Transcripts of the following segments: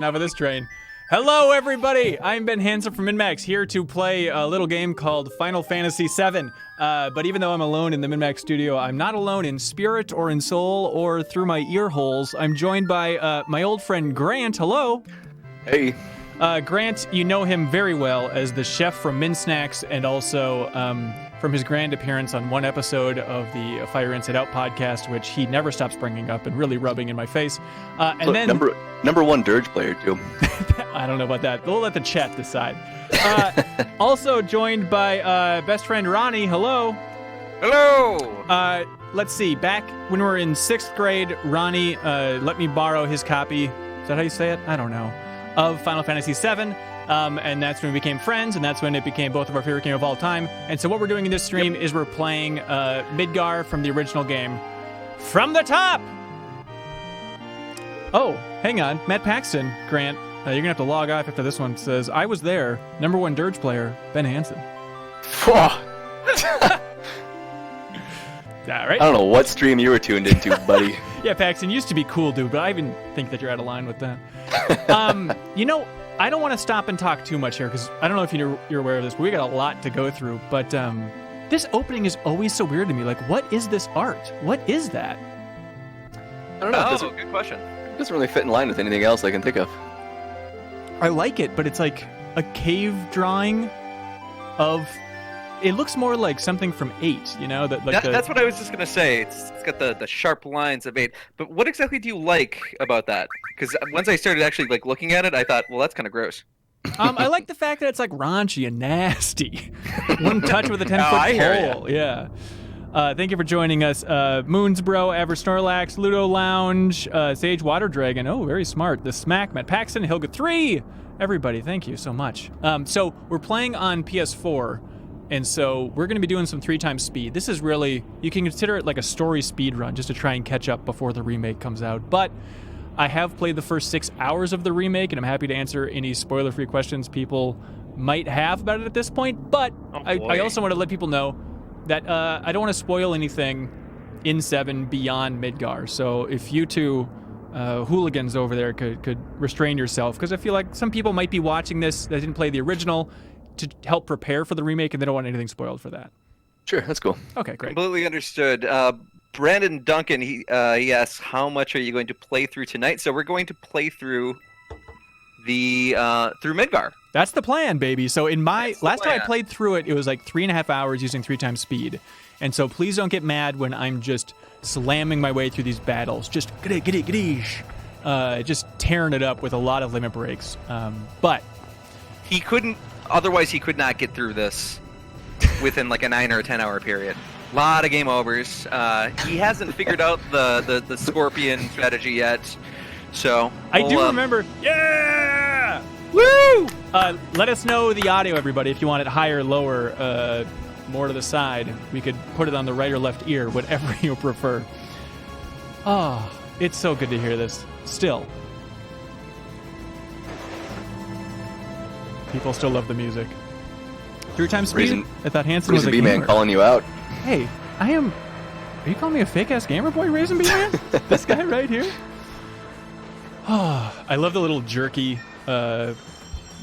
Enough of this train. Hello, everybody! I'm Ben Hansen from MinnMax, here to play a little game called Final Fantasy VII. But even though I'm alone in the MinnMax studio, I'm not alone in spirit or in soul or through my ear holes. I'm joined by my old friend Grant. Hello. Hey. Grant, you know him very well as the chef from MinnSnacks and also from his grand appearance on one episode of the Fire Inside Out podcast, which he never stops bringing up and really rubbing in my face. And Look, then number one dirge player, too. I don't know about that. We'll let the chat decide. Also joined by best friend Ronnie. Hello. Hello. Let's see. Back when we were in 6th grade, Ronnie let me borrow his copy. Is that how you say it? I don't know. Of Final Fantasy VII. And that's when we became friends, and that's when it became both of our favorite game of all time. And so what we're doing in this stream is we're playing Midgar from the original game. From the top! Oh, hang on. Matt Paxton, Grant, you're going to have to log off after this one. Says, I was there. Number one dirge player, Ben Hansen. Yeah, right? I don't know what stream you were tuned into, buddy. Yeah, Paxton, used to be cool, dude, but I even think that you're out of line with that. You know, I don't want to stop and talk too much here, because I don't know if you're aware of this, but we got a lot to go through. But this opening is always so weird to me. Like, what is this art? What is that? I don't know. Oh, good question. It doesn't really fit in line with anything else I can think of. I like it, but it's like a cave drawing of... It looks more like something from 8, you know? That's what I was just going to say. It's got the sharp lines of 8. But what exactly do you like about that? Because once I started actually looking at it, I thought, well, that's kind of gross. I like the fact that it's like raunchy and nasty. One touch with a 10-foot pole. Yeah. Thank you for joining us. Moonsbro, Ever Snorlax, Ludo Lounge, Sage Water Dragon. Oh, very smart. The Smak, Matt Paxton, Hilga 3. Everybody, thank you so much. So we're playing on PS4. And so we're going to be doing some 3 times speed. This is really, you can consider it like a story speed run just to try and catch up before the remake comes out. But I have played the first 6 hours of the remake, and I'm happy to answer any spoiler-free questions people might have about it at this point. But I also want to let people know that I don't want to spoil anything in 7 beyond Midgar. So if you two hooligans over there could restrain yourself, because I feel like some people might be watching this that didn't play the original to help prepare for the remake, and they don't want anything spoiled for that. Sure, that's cool. Okay, great. Completely understood. Brandon Duncan, he asks, how much are you going to play through tonight? So we're going to play through the through Midgar. That's the plan, baby. So in my last time I played through it, it was like 3.5 hours using 3 times speed. And so please don't get mad when I'm just slamming my way through these battles. Just just tearing it up with a lot of limit breaks. But he couldn't. Otherwise, he could not get through this within like a 9 or a 10 hour period. A lot of game overs. He hasn't figured out the Scorpion strategy yet. So I do remember. Yeah! Woo! Let us know the audio, everybody, if you want it higher, lower, more to the side. We could put it on the right or left ear, whatever you prefer. Oh, it's so good to hear this. Still. People still love the music. 3 times speed? I thought Hansen was a gamer. B-Man calling you out. Hey, I am... Are you calling me a fake-ass gamer boy, Raisin B-Man? This guy right here? Oh, I love the little jerky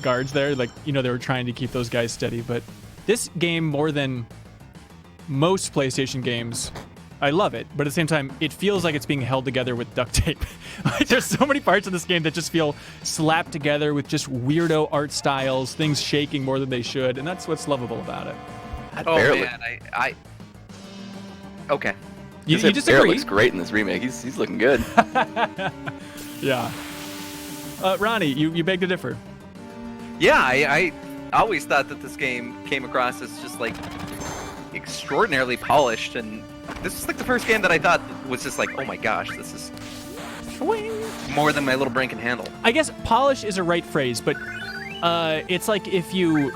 guards there. Like, you know, they were trying to keep those guys steady. But this game, more than most PlayStation games... I love it, but at the same time, it feels like it's being held together with duct tape. Like, there's so many parts of this game that just feel slapped together with just weirdo art styles, things shaking more than they should, and that's what's lovable about it. Barely. Man, I okay. You disagree? Barely looks great in this remake. He's looking good. Yeah. Ronnie, you beg to differ. Yeah, I always thought that this game came across as just like extraordinarily polished, and this is like the first game that I thought was just like, oh my gosh, this is more than my little brain can handle. I guess polish is a right phrase, but it's like if you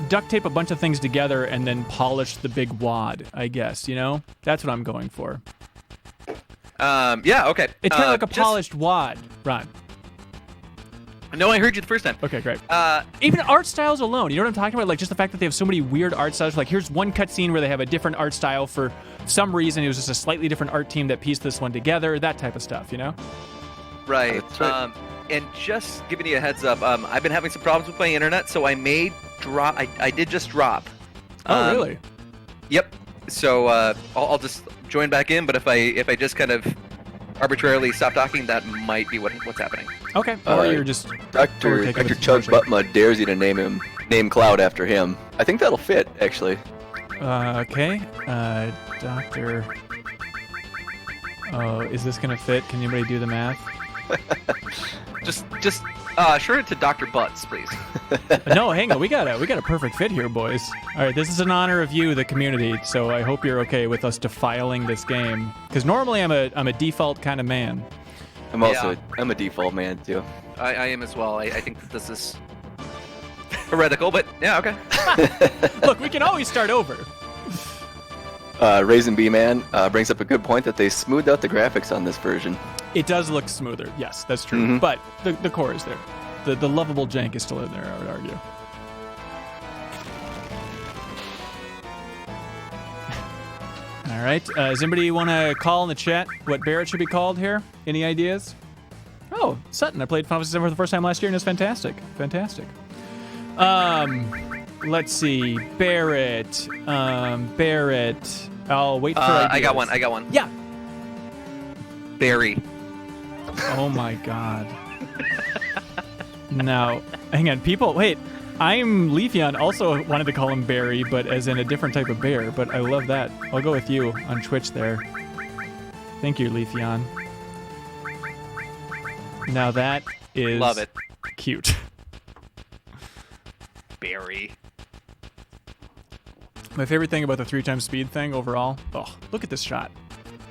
duct tape a bunch of things together and then polish the big wad, I guess, you know? That's what I'm going for. Yeah, okay. It's kind of like a polished wad, Ron. No, I heard you the first time. Okay, great. Even art styles alone, you know what I'm talking about? Like, just the fact that they have so many weird art styles. Like, here's one cutscene where they have a different art style for some reason. It was just a slightly different art team that pieced this one together. That type of stuff, you know? Right. That's right. and just giving you a heads up, I've been having some problems with my internet, so I may drop. I did just drop. Oh, really? Yep. So I'll just join back in, but if I just kind of arbitrarily stop talking, that might be what's happening. Okay. Or you're just Dr. Chug Buttmud dares you to name Cloud after him. I think that'll fit, actually. Okay. Doctor. Oh, is this gonna fit? Can anybody do the math? just short it to Dr. Butts, please. No, hang on. We got a perfect fit here, boys. All right, this is in honor of you, the community. So I hope you're okay with us defiling this game, because normally I'm a default kind of man. I'm a default man too. I am as well. I think that this is heretical, but yeah, okay. Look, we can always start over. Raisin B Man brings up a good point that they smoothed out the graphics on this version. It does look smoother. Yes, that's true. Mm-hmm. But the core is there. The lovable jank is still in there, I would argue. All right. Does anybody want to call in the chat what Barrett should be called here? Any ideas? Oh, Sutton. I played Final Fantasy VII for the first time last year, and it's fantastic. Fantastic. Let's see. Barrett. Barrett. I'll wait for ideas. I got one. Yeah. Barry. Oh my god. Now, hang on. Wait. I'm Leafeon also wanted to call him Barry, but as in a different type of bear, but I love that. I'll go with you on Twitch there. Thank you, Leafeon. Now that is Love it. Cute. Barry. My favorite thing about the 3x speed thing overall, oh, look at this shot.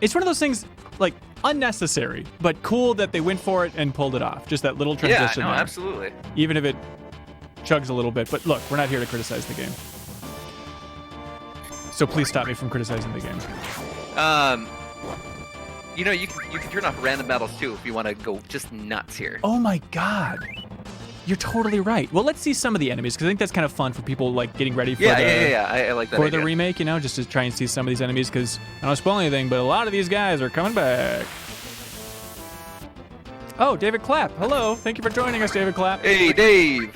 It's one of those things, like, unnecessary, but cool that they went for it and pulled it off. Just that little transition. Yeah, no, there. absolutely. Even if it chugs a little bit. But look, we're not here to criticize the game. So please stop me from criticizing the game. You know, you can turn off random battles too if you want to go just nuts here. Oh my god. You're totally right. Well, let's see some of the enemies, because I think that's kind of fun for people like getting ready for I like that for idea. the remake, you know, just to try and see some of these enemies, because I don't want to spoil anything, but a lot of these guys are coming back. Oh, David Clapp. Hello. Thank you for joining us, David Clapp. Hey, Dave.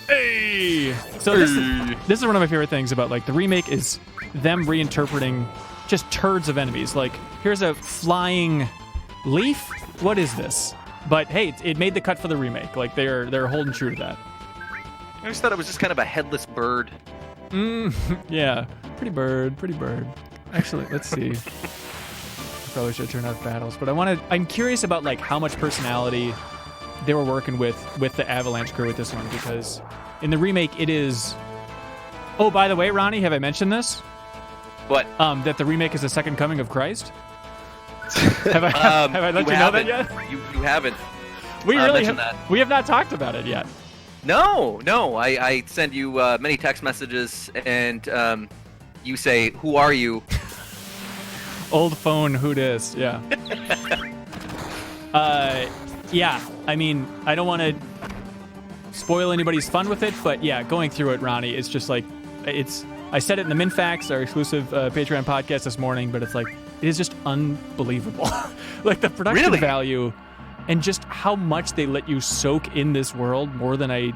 Hey. So this is one of my favorite things about like the remake is them reinterpreting just turds of enemies. Like, here's a flying leaf. What is this? But hey, it made the cut for the remake. Like they're holding true to that. I just thought it was just kind of a headless bird. Yeah, pretty bird. Actually, let's see. I probably should turn off battles, but I'm curious about like how much personality they were working with the Avalanche crew with this one, because in the remake it is. Oh, by the way, Ronnie, have I mentioned this? What? That the remake is the second coming of Christ. have I let you know that yet? You haven't. We really mentioned that. We have not talked about it yet. No. I send you many text messages, and you say, "Who are you?" Old phone, who dis? Yeah. Yeah. I mean, I don't want to spoil anybody's fun with it, but yeah, going through it, Ronnie, it's just like I said it in the MinnMax, our exclusive Patreon podcast this morning, but it's like it is just unbelievable. Like the production value and just how much they let you soak in this world more than I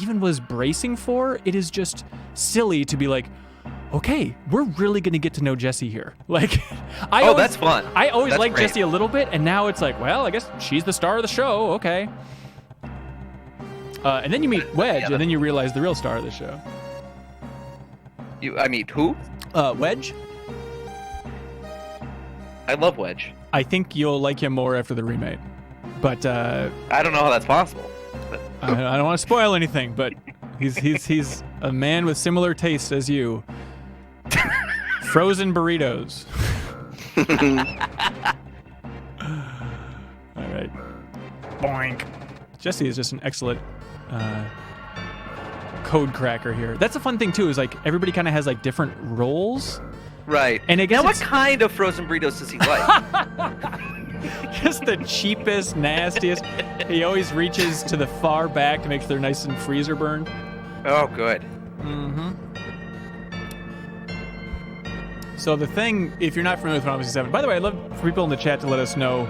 even was bracing for. It is just silly to be like, okay, we're really going to get to know Jessie here. Like, that's fun. I always liked great. Jessie a little bit, and now it's like, well, I guess she's the star of the show. Okay. And then you meet Wedge, and then you realize the real star of the show. I mean, who? Wedge. I love Wedge. I think you'll like him more after the remake. But I don't know how that's possible. I don't want to spoil anything, but he's a man with similar tastes as you. Frozen burritos. All right. Boink. Jessie is just an excellent code cracker here. That's a fun thing too. Is like everybody kind of has like different roles. Right. And again, what kind of frozen burritos does he like? Just the cheapest, nastiest. He always reaches to the far back to make sure they're nice and freezer burned. Oh, good. Mm-hmm. So the thing, if you're not familiar with Final Fantasy VII, by the way, I'd love for people in the chat to let us know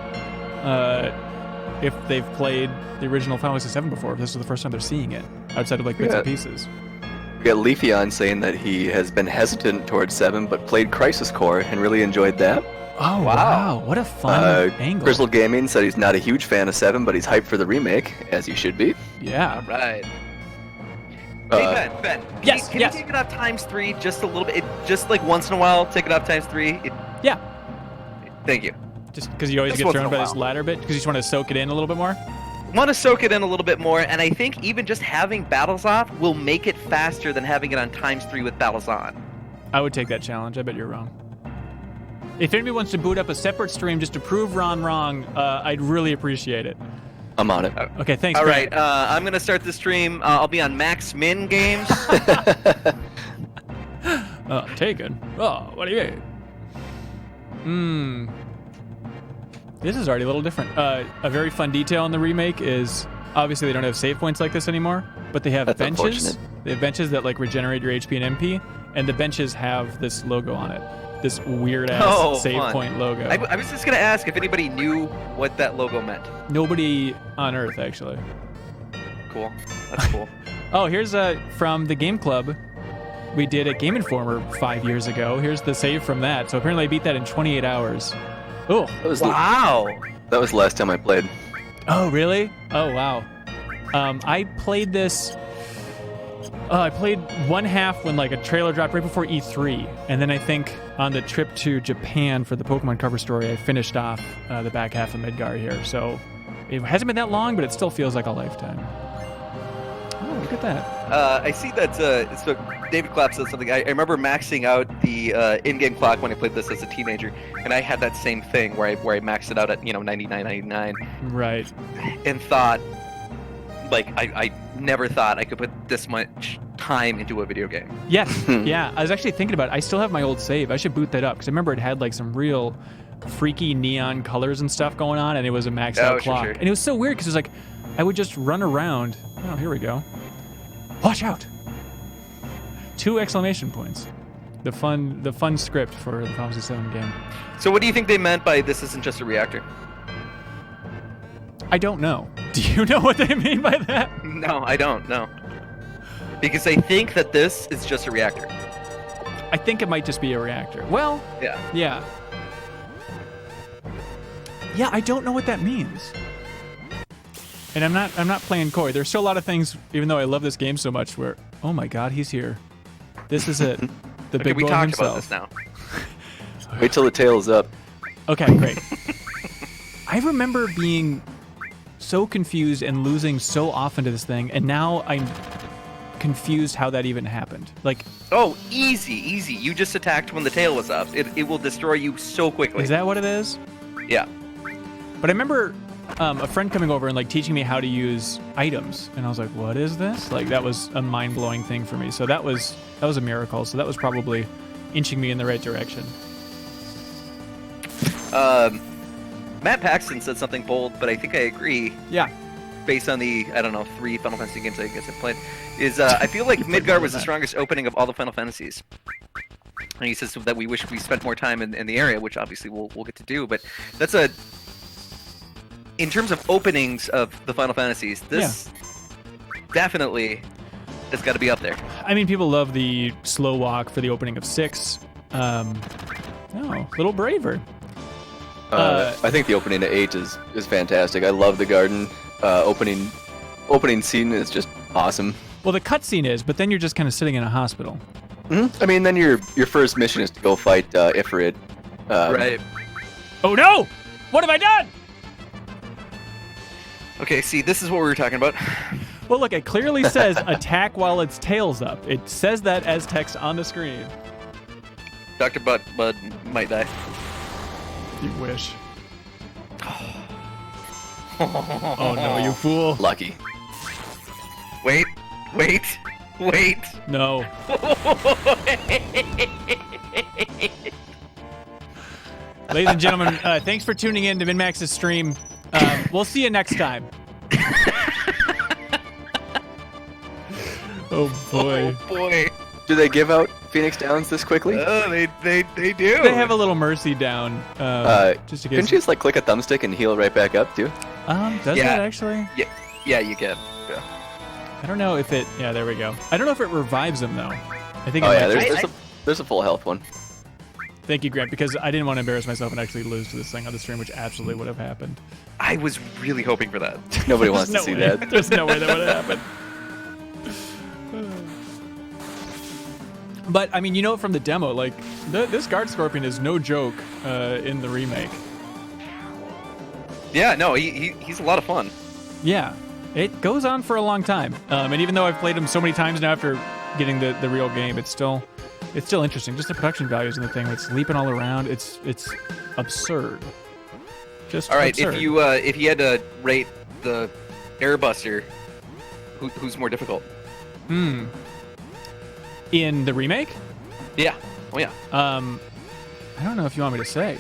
if they've played the original Final Fantasy VII before, if this is the first time they're seeing it, outside of like bits and pieces. We got Leafeon saying that he has been hesitant towards 7, but played Crisis Core and really enjoyed that. Oh, wow. What a fun angle. Grizzle Gaming said he's not a huge fan of 7, but he's hyped for the remake, as he should be. Yeah. All right. Hey, Ben. Can you take it up ×3 just a little bit? Just like once in a while, take it up ×3? Yeah. Thank you. Just because you always get thrown by this ladder bit? Because you just want to soak it in a little bit more? Want to soak it in a little bit more, and I think even just having battles off will make it faster than having it on ×3 with battles on. I would take that challenge. I bet you're wrong. If anybody wants to boot up a separate stream just to prove Ron wrong, I'd really appreciate it. I'm on it. Okay, thanks. All right, I'm going to start the stream. I'll be on Max Min Games. Taken. Oh, what do you mean? This is already a little different. A very fun detail in the remake is obviously they don't have save points like this anymore, but they have benches. They have benches that like regenerate your HP and MP, and the benches have this logo on it. This weird ass save point logo. I was just gonna ask if anybody knew what that logo meant. Nobody on Earth, actually. Cool. That's cool. Oh, here's from the Game Club. We did a Game Informer 5 years ago. Here's the save from that. So apparently I beat that in 28 hours. Oh, wow. That was the last time I played. Oh, really? Oh, wow. I played this. I played one half when like a trailer dropped right before E3, and then I think on the trip to Japan for the Pokemon cover story, I finished off the back half of Midgar here. So it hasn't been that long, but it still feels like a lifetime. Oh, look at that. I see that. So David Clapp said something. I remember maxing out the in-game clock when I played this as a teenager, and I had that same thing where I maxed it out at 99.99. Right. And thought, like, I never thought I could put this much time into a video game. Yes. Yeah. I was actually thinking about it. I still have my old save. I should boot that up because I remember it had like some real freaky neon colors and stuff going on, and it was a maxed out clock. Sure. And it was so weird because it was like I would just run around. Oh, here we go. Watch out! 2 exclamation points. The fun script for the Final Fantasy VII game. So what do you think they meant by this isn't just a reactor? I don't know. Do you know what they mean by that? No, I don't know. Because I think that this is just a reactor. I think it might just be a reactor. Well, yeah. Yeah, I don't know what that means. And I'm not playing coy. There's still a lot of things, even though I love this game so much, where, oh my god, he's here. This is it. The big boy himself. We talked about this now. Wait till the tail's up. Okay, great. I remember being so confused and losing so often to this thing, and now I'm confused how that even happened. Like, oh, easy. You just attacked when the tail was up. It will destroy you so quickly. Is that what it is? Yeah. But I remember a friend coming over and like teaching me how to use items, and I was like, what is this? Like, that was a mind-blowing thing for me. So that was a miracle. So that was probably inching me in the right direction. Matt Paxton said something bold, but I think I agree. Yeah. Based on the, 3 Final Fantasy games I guess I've played, is I feel like Midgar was the strongest opening of all the Final Fantasies. And he says that we wish we spent more time in the area, which obviously we'll get to do, but that's in terms of openings of the Final Fantasies, this definitely has got to be up there. I mean, people love the slow walk for the opening of 6. Little braver. I think the opening to 8 is fantastic. I love the garden. Opening scene is just awesome. Well, the cutscene is, but then you're just kind of sitting in a hospital. Mm-hmm. I mean, then your first mission is to go fight Ifrit. Right. Oh no! What have I done? Okay, see, this is what we were talking about. Well, look, it clearly says attack while its tail's up. It says that as text on the screen. Dr. Bud might die. You wish. Oh no, you fool. Lucky. Wait. No. Ladies and gentlemen, thanks for tuning in to MinnMax's stream. We'll see you next time. Oh boy. Do they give out Phoenix Downs this quickly? Oh, they do. They have a little mercy down. Just in case. Couldn't you just like click a thumbstick and heal right back up too? Does Yeah. it actually? Yeah, you can. Yeah. I don't know if it. Yeah, there we go. I don't know if it revives him though. I think. Oh it yeah, might there's a full health one. Thank you, Grant, because I didn't want to embarrass myself and actually lose to this thing on the stream, which absolutely would have happened. I was really hoping for that. Nobody wants to There's see no way. that. There's no way that would have happened. But I mean, you know, from the demo, like this guard scorpion is no joke in the remake. Yeah, no, he's a lot of fun. Yeah, it goes on for a long time, and even though I've played him so many times now after getting the real game, it's still interesting. Just the production values in the thing, it's leaping all around. It's absurd. Just All right, absurd. if you had to rate the Airbuster, who's more difficult? In the remake, Yeah. Oh yeah. I don't know if you want me to say.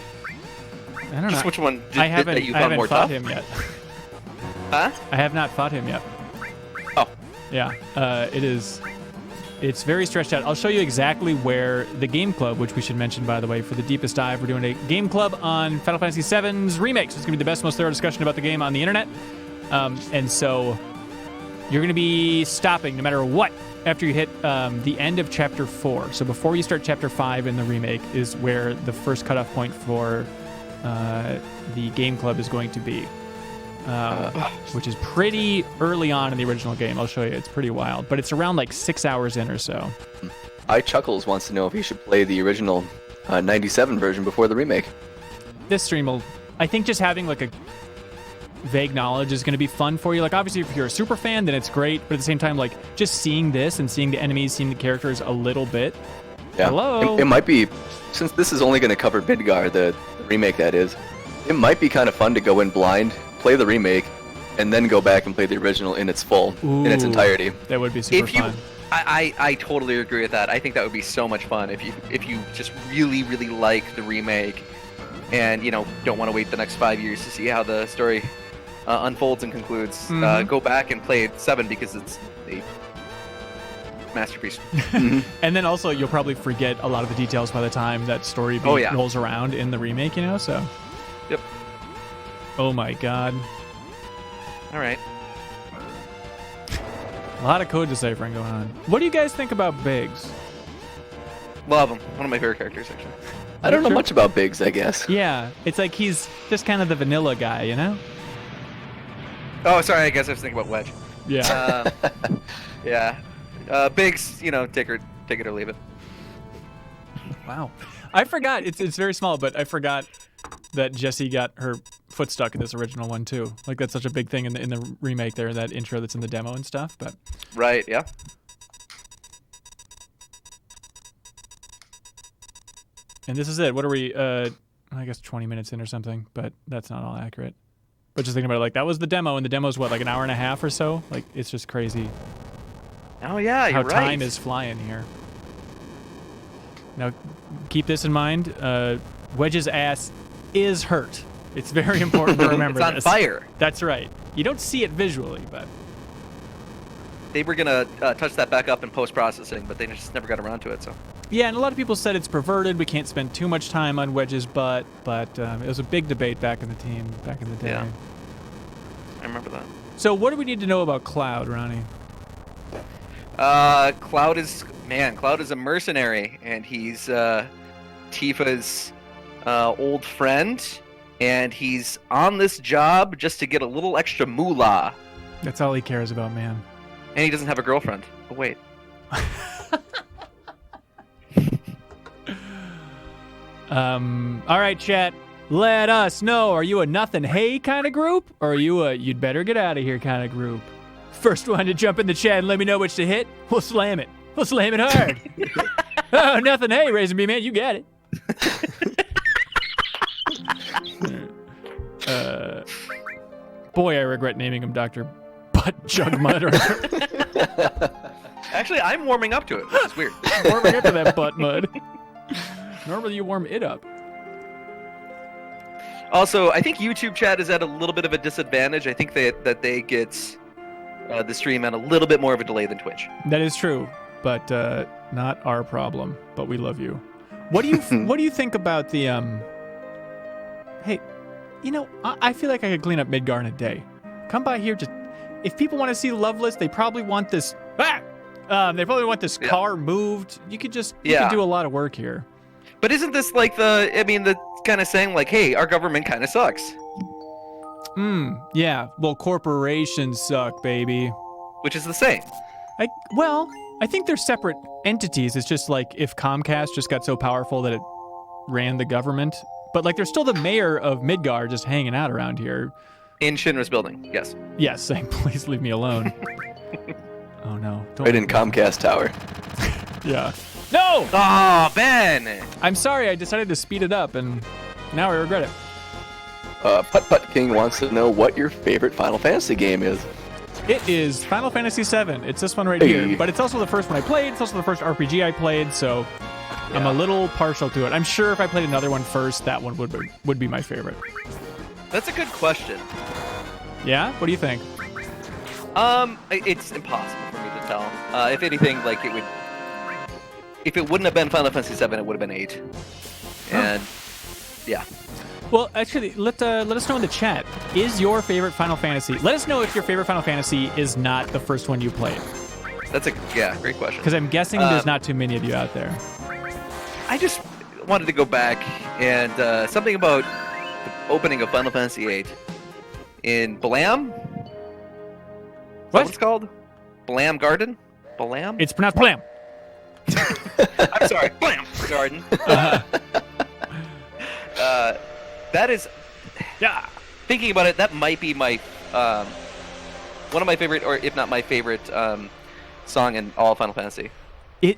I don't Just know. which one I haven't. that you I found haven't more fought tough? him yet. Huh? I have not fought him yet. Oh. Yeah, it's very stretched out. I'll show you exactly where the Game Club, which we should mention, by the way, for the deepest dive, we're doing a Game Club on Final Fantasy VII's remake. So it's going to be the best, most thorough discussion about the game on the internet. And so you're going to be stopping no matter what after you hit the end of Chapter 4. So before you start Chapter 5 in the remake is where the first cutoff point for the Game Club is going to be. Which is pretty early on in the original game. I'll show you. It's pretty wild. But it's around like 6 hours in or so. Chuckles wants to know if he should play the original 97 version before the remake. This stream will... I think just having like a vague knowledge is going to be fun for you. Like obviously if you're a super fan, then it's great. But at the same time, like just seeing this and seeing the enemies, seeing the characters a little bit. Yeah. Hello? It might be... Since this is only going to cover Midgar, the remake that is, it might be kind of fun to go in blind, play the remake, and then go back and play the original in its full, in its Ooh, entirety. That would be super fun. I totally agree with that. I think that would be so much fun if you just really, really like the remake and, you know, don't want to wait the next 5 years to see how the story unfolds and concludes. Mhm. Go back and play 7 because it's a masterpiece. And then also you'll probably forget a lot of the details by the time that story rolls around in the remake, you know? So. Yep. Oh my god. All right. A lot of code deciphering going on. What do you guys think about Biggs? Love him. One of my favorite characters, actually. I don't know much about Biggs, I guess. Yeah, it's like he's just kind of the vanilla guy, you know? Oh, sorry. I guess I was thinking about Wedge. Yeah. Yeah. Biggs, you know, take it or leave it. Wow. I forgot. It's very small, but I forgot that Jessie got her foot stuck in this original one too. Like that's such a big thing in the remake there, that intro that's in the demo and stuff. But Right. Yeah. and this is it. What are we? I guess 20 minutes in or something, but that's not all accurate. But just thinking about it, like that was the demo, and the demo's what, like an hour and a half or so? Like it's just crazy. Oh yeah, how you're right. time is flying here. Now, keep this in mind. Wedge's ass is hurt. It's very important to remember It's on this. fire. That's right. You don't see it visually, but... They were gonna touch that back up in post-processing, but they just never got around to it. So. Yeah, and a lot of people said it's perverted. We can't spend too much time on Wedge's butt, but it was a big debate back in the team, back in the day. Yeah. I remember that. So what do we need to know about Cloud, Ronnie? Cloud is a mercenary, and he's Tifa's old friend, and he's on this job just to get a little extra moolah. That's all he cares about, man. And he doesn't have a girlfriend. Oh wait. All right, chat. Let us know. Are you a nothing hey kind of group, or are you a you'd better get out of here kind of group? First one to jump in the chat and let me know which to hit. We'll slam it. We'll slam it hard. Oh, nothing hey, Raisin B, man. You got it. Boy, I regret naming him Dr. Butt Jug Mud. Actually, I'm warming up to it, which is weird. Warming up to that butt mud. Normally you warm it up. Also, I think YouTube chat is at a little bit of a disadvantage. I think that they get the stream at a little bit more of a delay than Twitch. That is true, but not our problem. But we love you. What do you what do you think about the Hey, I feel like I could clean up Midgar in a day. Come by here, just if people want to see Loveless, they probably want this. They probably want this car moved. You could do a lot of work here. But isn't this like the kind of saying like, hey, our government kind of sucks? Yeah. Well, corporations suck, baby. Which is the same. I think they're separate entities. It's just like if Comcast just got so powerful that it ran the government. But like, there's still the mayor of Midgar just hanging out around here. In Shinra's building, yes. Yes, saying, please leave me alone. Oh, no. Right in Comcast Tower. Yeah. No! Oh, Ben! I'm sorry, I decided to speed it up, and now I regret it. Putt Putt King wants to know what your favorite Final Fantasy game is. It is Final Fantasy VII. It's this one right here. But it's also the first one I played. It's also the first RPG I played, so I'm a little partial to it. I'm sure if I played another one first, that one would be my favorite. That's a good question. Yeah? What do you think? It's impossible for me to tell. If anything, like if it wouldn't have been Final Fantasy VII, it would have been 8. And yeah. Well, actually, let us know in the chat. Is your favorite Final Fantasy? Let us know if your favorite Final Fantasy is not the first one you played. That's great question. Because I'm guessing there's not too many of you out there. I just wanted to go back and something about the opening of Final Fantasy VIII in Blam. What? What's it called? Blam Garden? Blam? It's pronounced Blam. I'm sorry, Blam Garden. That is, thinking about it, that might be my one of my favorite, or if not my favorite, song in all Final Fantasy.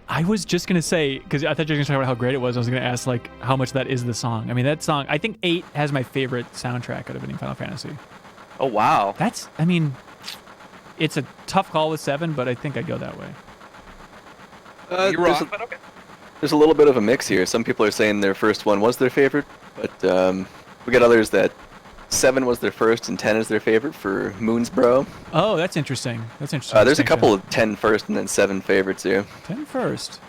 I was just gonna say, because I thought you were gonna talk about how great it was. I was gonna ask like how much that is the song. I mean, that song. I think 8 has my favorite soundtrack out of any Final Fantasy. Oh wow. It's a tough call with 7, but I think I'd go that way. You're wrong, but okay. There's a little bit of a mix here. Some people are saying their first one was their favorite, but we got others that 7 was their first and 10 is their favorite for Moonsbro. Oh, that's interesting. There's a couple of 10 first and then 7 favorites here. 10 first.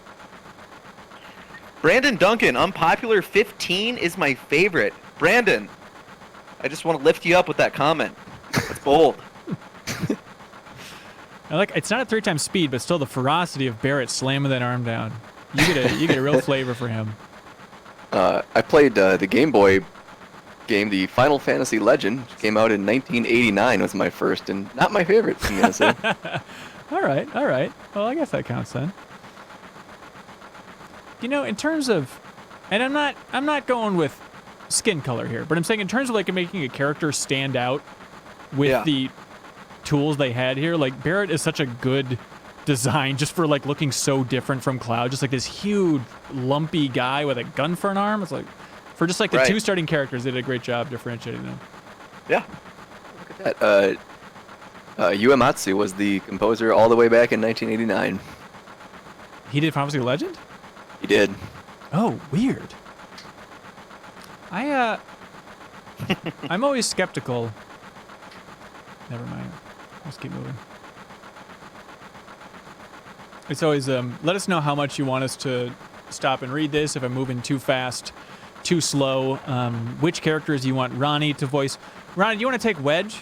Brandon Duncan, unpopular 15 is my favorite. Brandon, I just want to lift you up with that comment. It's bold. It's not at 3 times speed, but still the ferocity of Barrett slamming that arm down. You get a real flavor for him. I played the Game Boy game, the Final Fantasy Legend, which came out in 1989. Was my first and not my favorite, I'm gonna say. All right. Well, I guess that counts then. In terms of, and I'm not going with skin color here, but I'm saying in terms of like making a character stand out with the tools they had here, like Barrett is such a good design just for like looking so different from Cloud, just like this huge lumpy guy with a gun for an arm. It's like for just like the 2 starting characters, they did a great job differentiating them. Yeah, look at that. Uematsu was the composer all the way back in 1989. He did Final Fantasy Legend? He did. Oh, weird. I'm always skeptical. Never mind. Let's keep moving. It's always, let us know how much you want us to stop and read this, if I'm moving too fast, too slow, which characters you want Ronnie to voice. Ronnie, do you want to take Wedge?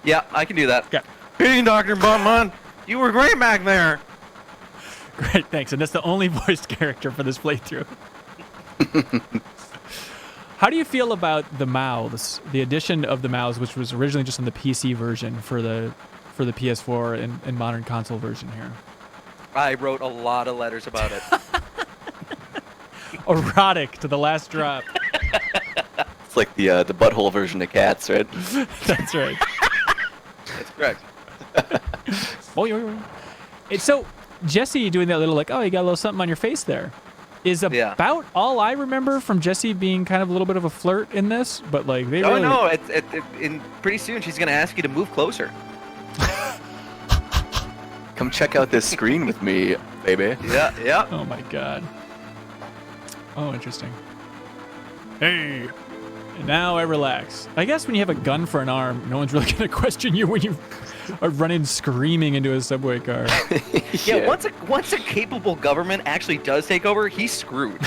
Yeah, I can do that. Okay. Hey, Dr. Bumman, you were great back there. Great, thanks. And that's the only voiced character for this playthrough. How do you feel about the mouths, the addition of the mouths, which was originally just on the PC version for the PS4 and modern console version here? I wrote a lot of letters about it. Erotic to the last drop. It's like the butthole version of Cats, right? That's right. That's correct. It's so Jesse doing that little like, oh, you got a little something on your face there, is about all I remember from Jesse being kind of a little bit of a flirt in this, but like they really... no, in pretty soon she's gonna ask you to move closer. Come check out this screen with me, baby. Yeah. Oh my god. Oh, interesting. Hey. And now I relax. I guess when you have a gun for an arm, no one's really gonna question you when you are running screaming into a subway car. Yeah. Once a capable government actually does take over, he's screwed.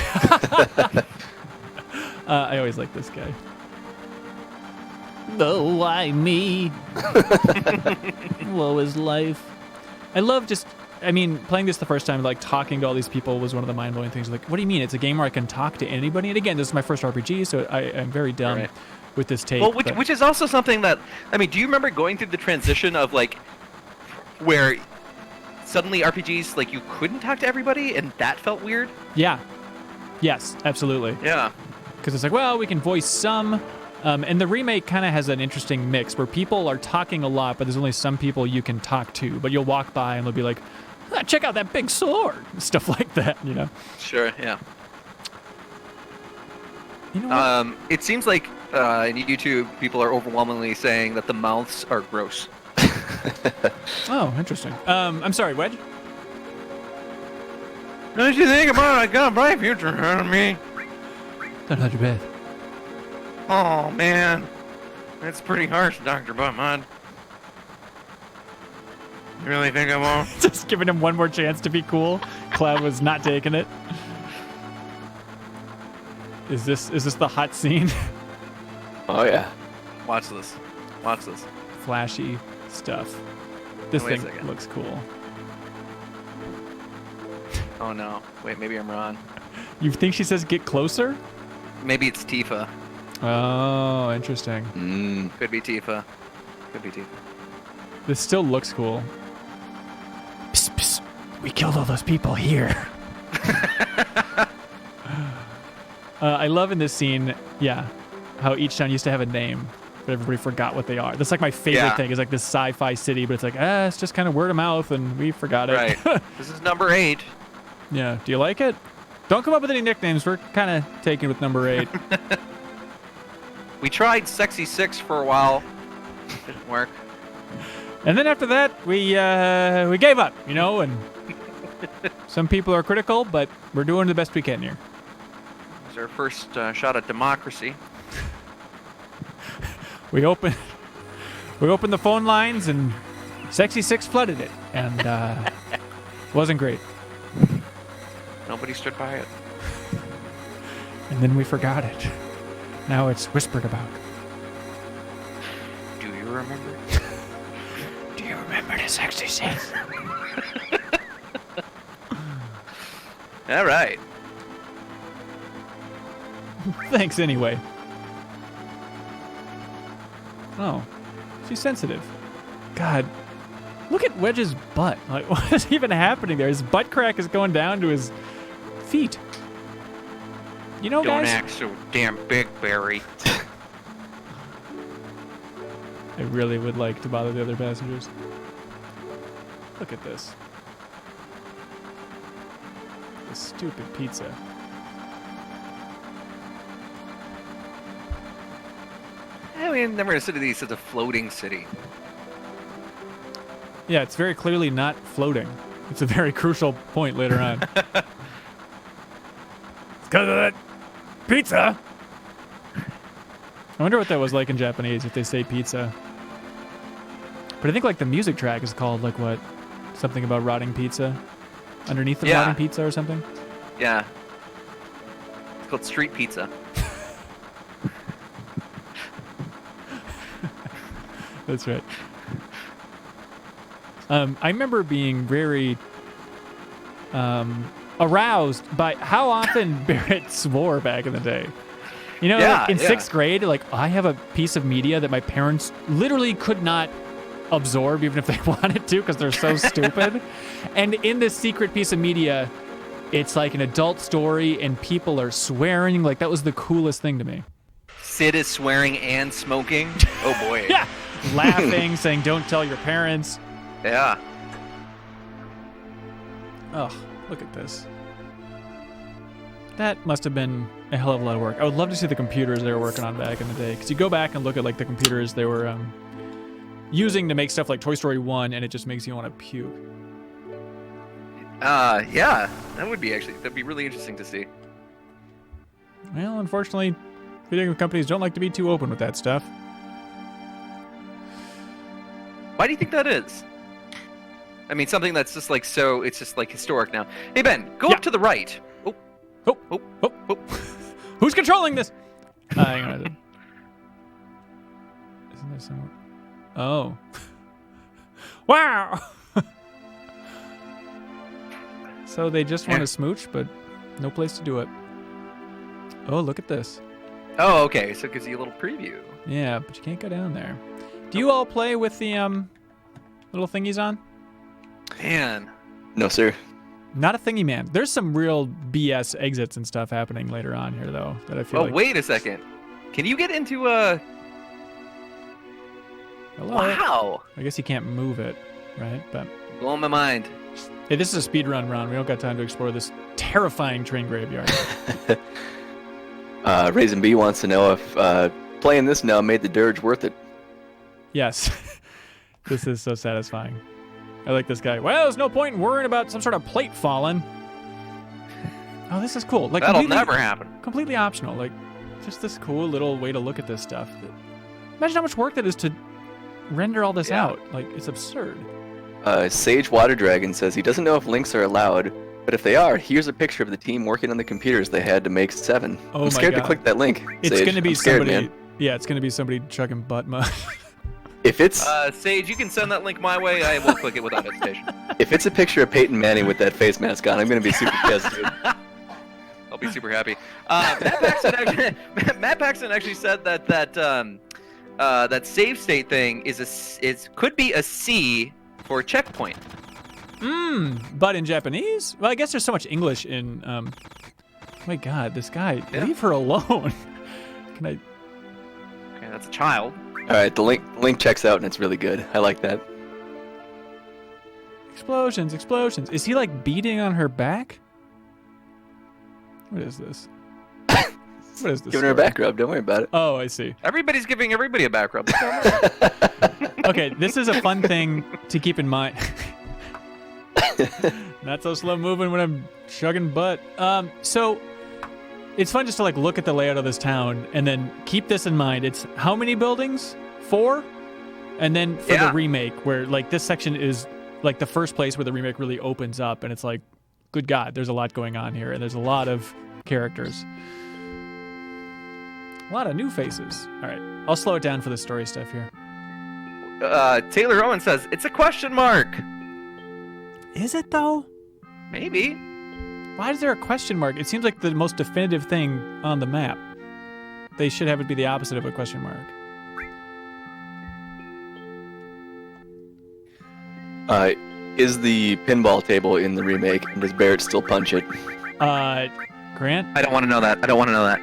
I always like this guy. Oh, why me? Woe is life. I love playing this the first time, like talking to all these people was one of the mind-blowing things. Like, what do you mean? It's a game where I can talk to anybody? And again, this is my first RPG, so I'm very dumb with this take. Well, which is also something that, do you remember going through the transition of, like, where suddenly RPGs, like, you couldn't talk to everybody, and that felt weird? Yeah. Yes, absolutely. Yeah. Because it's like, well, we can voice some. And the remake kind of has an interesting mix where people are talking a lot, but there's only some people you can talk to. But you'll walk by and they'll be like, check out that big sword. Stuff like that, you know? Sure, yeah. You know what? It seems like in YouTube, people are overwhelmingly saying that the mouths are gross. Oh, interesting. I'm sorry, Wedge? Don't you think about it? I got a bright future ahead of me. Don't hold your breath. Oh, man. That's pretty harsh, Dr. Buttmud. You really think I won't? Just giving him one more chance to be cool. Cloud was not taking it. Is this the hot scene? Oh, yeah. Watch this. Watch this. Flashy stuff. This Wait a thing second. looks cool. Oh, no. Wait, maybe I'm wrong. You think she says get closer? Maybe it's Tifa. Oh, interesting. Could be Tifa. Could be Tifa. This still looks cool. Psst, psst. We killed all those people here. I love in this scene, how each town used to have a name, but everybody forgot what they are. That's like my favorite thing. Is like this sci-fi city, but it's like, it's just kind of word of mouth, and we forgot it. Right. This is number 8. Yeah. Do you like it? Don't come up with any nicknames. We're kind of taking with number 8. We tried Sexy 6 for a while. Didn't work. And then after that, we gave up, and some people are critical, but we're doing the best we can here. It's our first shot at democracy. We opened the phone lines, and Sexy 6 flooded it, and wasn't great. Nobody stood by it. And then we forgot it. Now it's whispered about. Do you remember? Do you remember the Sexy 6? All right. Thanks anyway. Oh, she's sensitive. God, look at Wedge's butt. Like, what is even happening there? His butt crack is going down to his feet. You know, Don't guys? act so damn big, Barry. I really would like to bother the other passengers. Look at this. This stupid pizza. Never a city of these is a floating city. Yeah, it's very clearly not floating. It's a very crucial point later on. It's because of that pizza. I wonder what that was like in Japanese if they say pizza. But I think like the music track is called like what? Something about rotting pizza? Underneath the rotting pizza or something? Yeah. It's called street pizza. That's right. I remember being very aroused by how often Barrett swore back in the day. You know, like in 6th grade, like I have a piece of media that my parents literally could not absorb even if they wanted to because they're so stupid. And in this secret piece of media, it's like an adult story and people are swearing. Like that was the coolest thing to me. Sid is swearing and smoking. Oh boy. Yeah. Laughing, saying don't tell your parents. Yeah. Oh, look at this. That must have been a hell of a lot of work. I would love to see the computers they were working on back in the day. Because you go back and look at like the computers they were using to make stuff like Toy Story 1, and it just makes you want to puke. Yeah. That'd be really interesting to see. Well, unfortunately, video game companies don't like to be too open with that stuff. Why do you think that is? I mean, something that's just like so, it's just like historic now. Hey, Ben, go up to the right. Oh. Who's controlling this? Hang on. Isn't there someone? Oh. Wow. So they just want to smooch, but no place to do it. Oh, look at this. Oh, okay. So it gives you a little preview. Yeah, but you can't go down there. Do you all play with the little thingies on? Man. No, sir. Not a thingy, man. There's some real BS exits and stuff happening later on here, though, that I feel Oh, like... wait a second. Can you get into Hello? Wow. I guess you can't move it, right? But Blowing my mind. hey, this is a speedrun run. We don't got time to explore this terrifying train graveyard. Raisin B wants to know if playing this now made the dirge worth it. Yes. This is so satisfying. I like this guy. Well, there's no point in worrying about some sort of plate falling. Oh, this is cool. Like That'll never happen. Completely optional. Like, just this cool little way to look at this stuff. Imagine how much work that is to render all this out. Like, it's absurd. Sage Water Dragon says he doesn't know if links are allowed, but if they are, here's a picture of the team working on the computers they had to make 7. Oh I'm scared my to God. click that link. It's Sage. going to be I'm scared, somebody. man. Yeah, it's going to be somebody chugging butt mud. If it's Sage, you can send that link my way. I will click it without hesitation. if it's a picture of Peyton Manning with that face mask on, I'm gonna be super pissed, dude. I'll be super happy. Matt Paxton actually said that save state thing could be a C for checkpoint. But in Japanese? Well, I guess there's so much English in. My God, this guy. Yeah. Leave her alone. Can I? Okay, that's a child. All right, the link checks out and it's really good. I like that. Explosions, explosions. Is he like beating on her back? What is this? What is this? Giving her a story? back rub. Don't worry about it. Oh, I see. Everybody's giving everybody a back rub. Okay, this is a fun thing to keep in mind. Not so slow moving when I'm chugging butt. So it's fun just to like look at the layout of this town and then keep this in mind. It's how many buildings? 4? And then for the remake, where like this section is like the first place where the remake really opens up, and it's like, good God, there's a lot going on here, and there's a lot of characters. A lot of new faces. All right, I'll slow it down for the story stuff here. Taylor Owen says it's a question mark. Is it though? Maybe. Why is there a question mark? It seems like the most definitive thing on the map. They should have it be the opposite of a question mark. Is the pinball table in the remake, and does Barrett still punch it? Grant? I don't want to know that.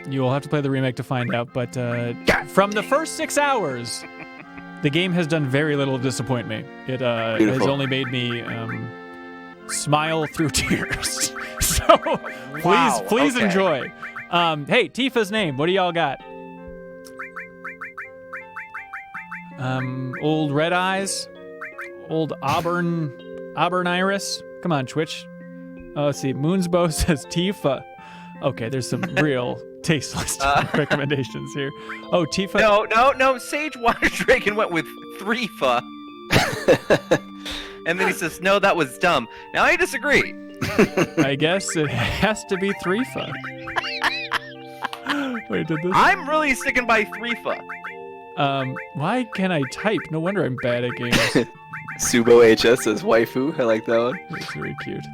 You will have to play the remake to find out, but from the first 6 hours, the game has done very little to disappoint me. It has Beautiful. only made me smile through tears. So Wow, please okay. enjoy. Hey, Tifa's name. What do y'all got? Old Red Eyes, old Auburn Iris. Come on, Twitch. Oh, let's see. Moonsbow says Tifa. Okay, there's some real tasteless recommendations here. Oh, Tifa. No. Sage Water Dragon went with 3fa. And then he says, no, that was dumb. Now I disagree. I guess it has to be 3fa. Wait, did this? I'm really sticking by 3fa. Why can't I type? No wonder I'm bad at games. Subo HS says waifu. I like that one. It's very cute.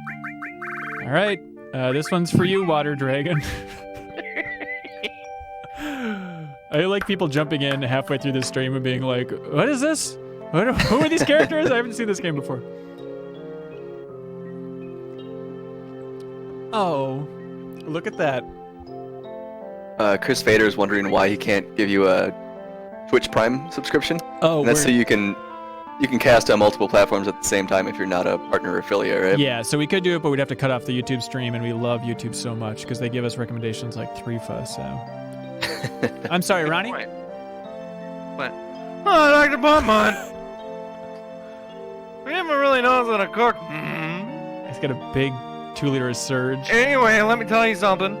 All right, this one's for you, Water Dragon. I like people jumping in halfway through the stream and being like, "What is this? Who are these characters? I haven't seen this game before." Oh, look at that. Chris Fader is wondering why he can't give you a Twitch Prime subscription. Oh, And that's so you can cast on multiple platforms at the same time if you're not a partner or affiliate, right? yeah, so we could do it, but we'd have to cut off the YouTube stream, and we love YouTube so much because they give us recommendations like 3fa, so. I'm sorry, Ronnie? What? Oh, I like to put mine. Grandma really knows how to cook. Mm-hmm. He's got a big 2-liter surge. Anyway, let me tell you something.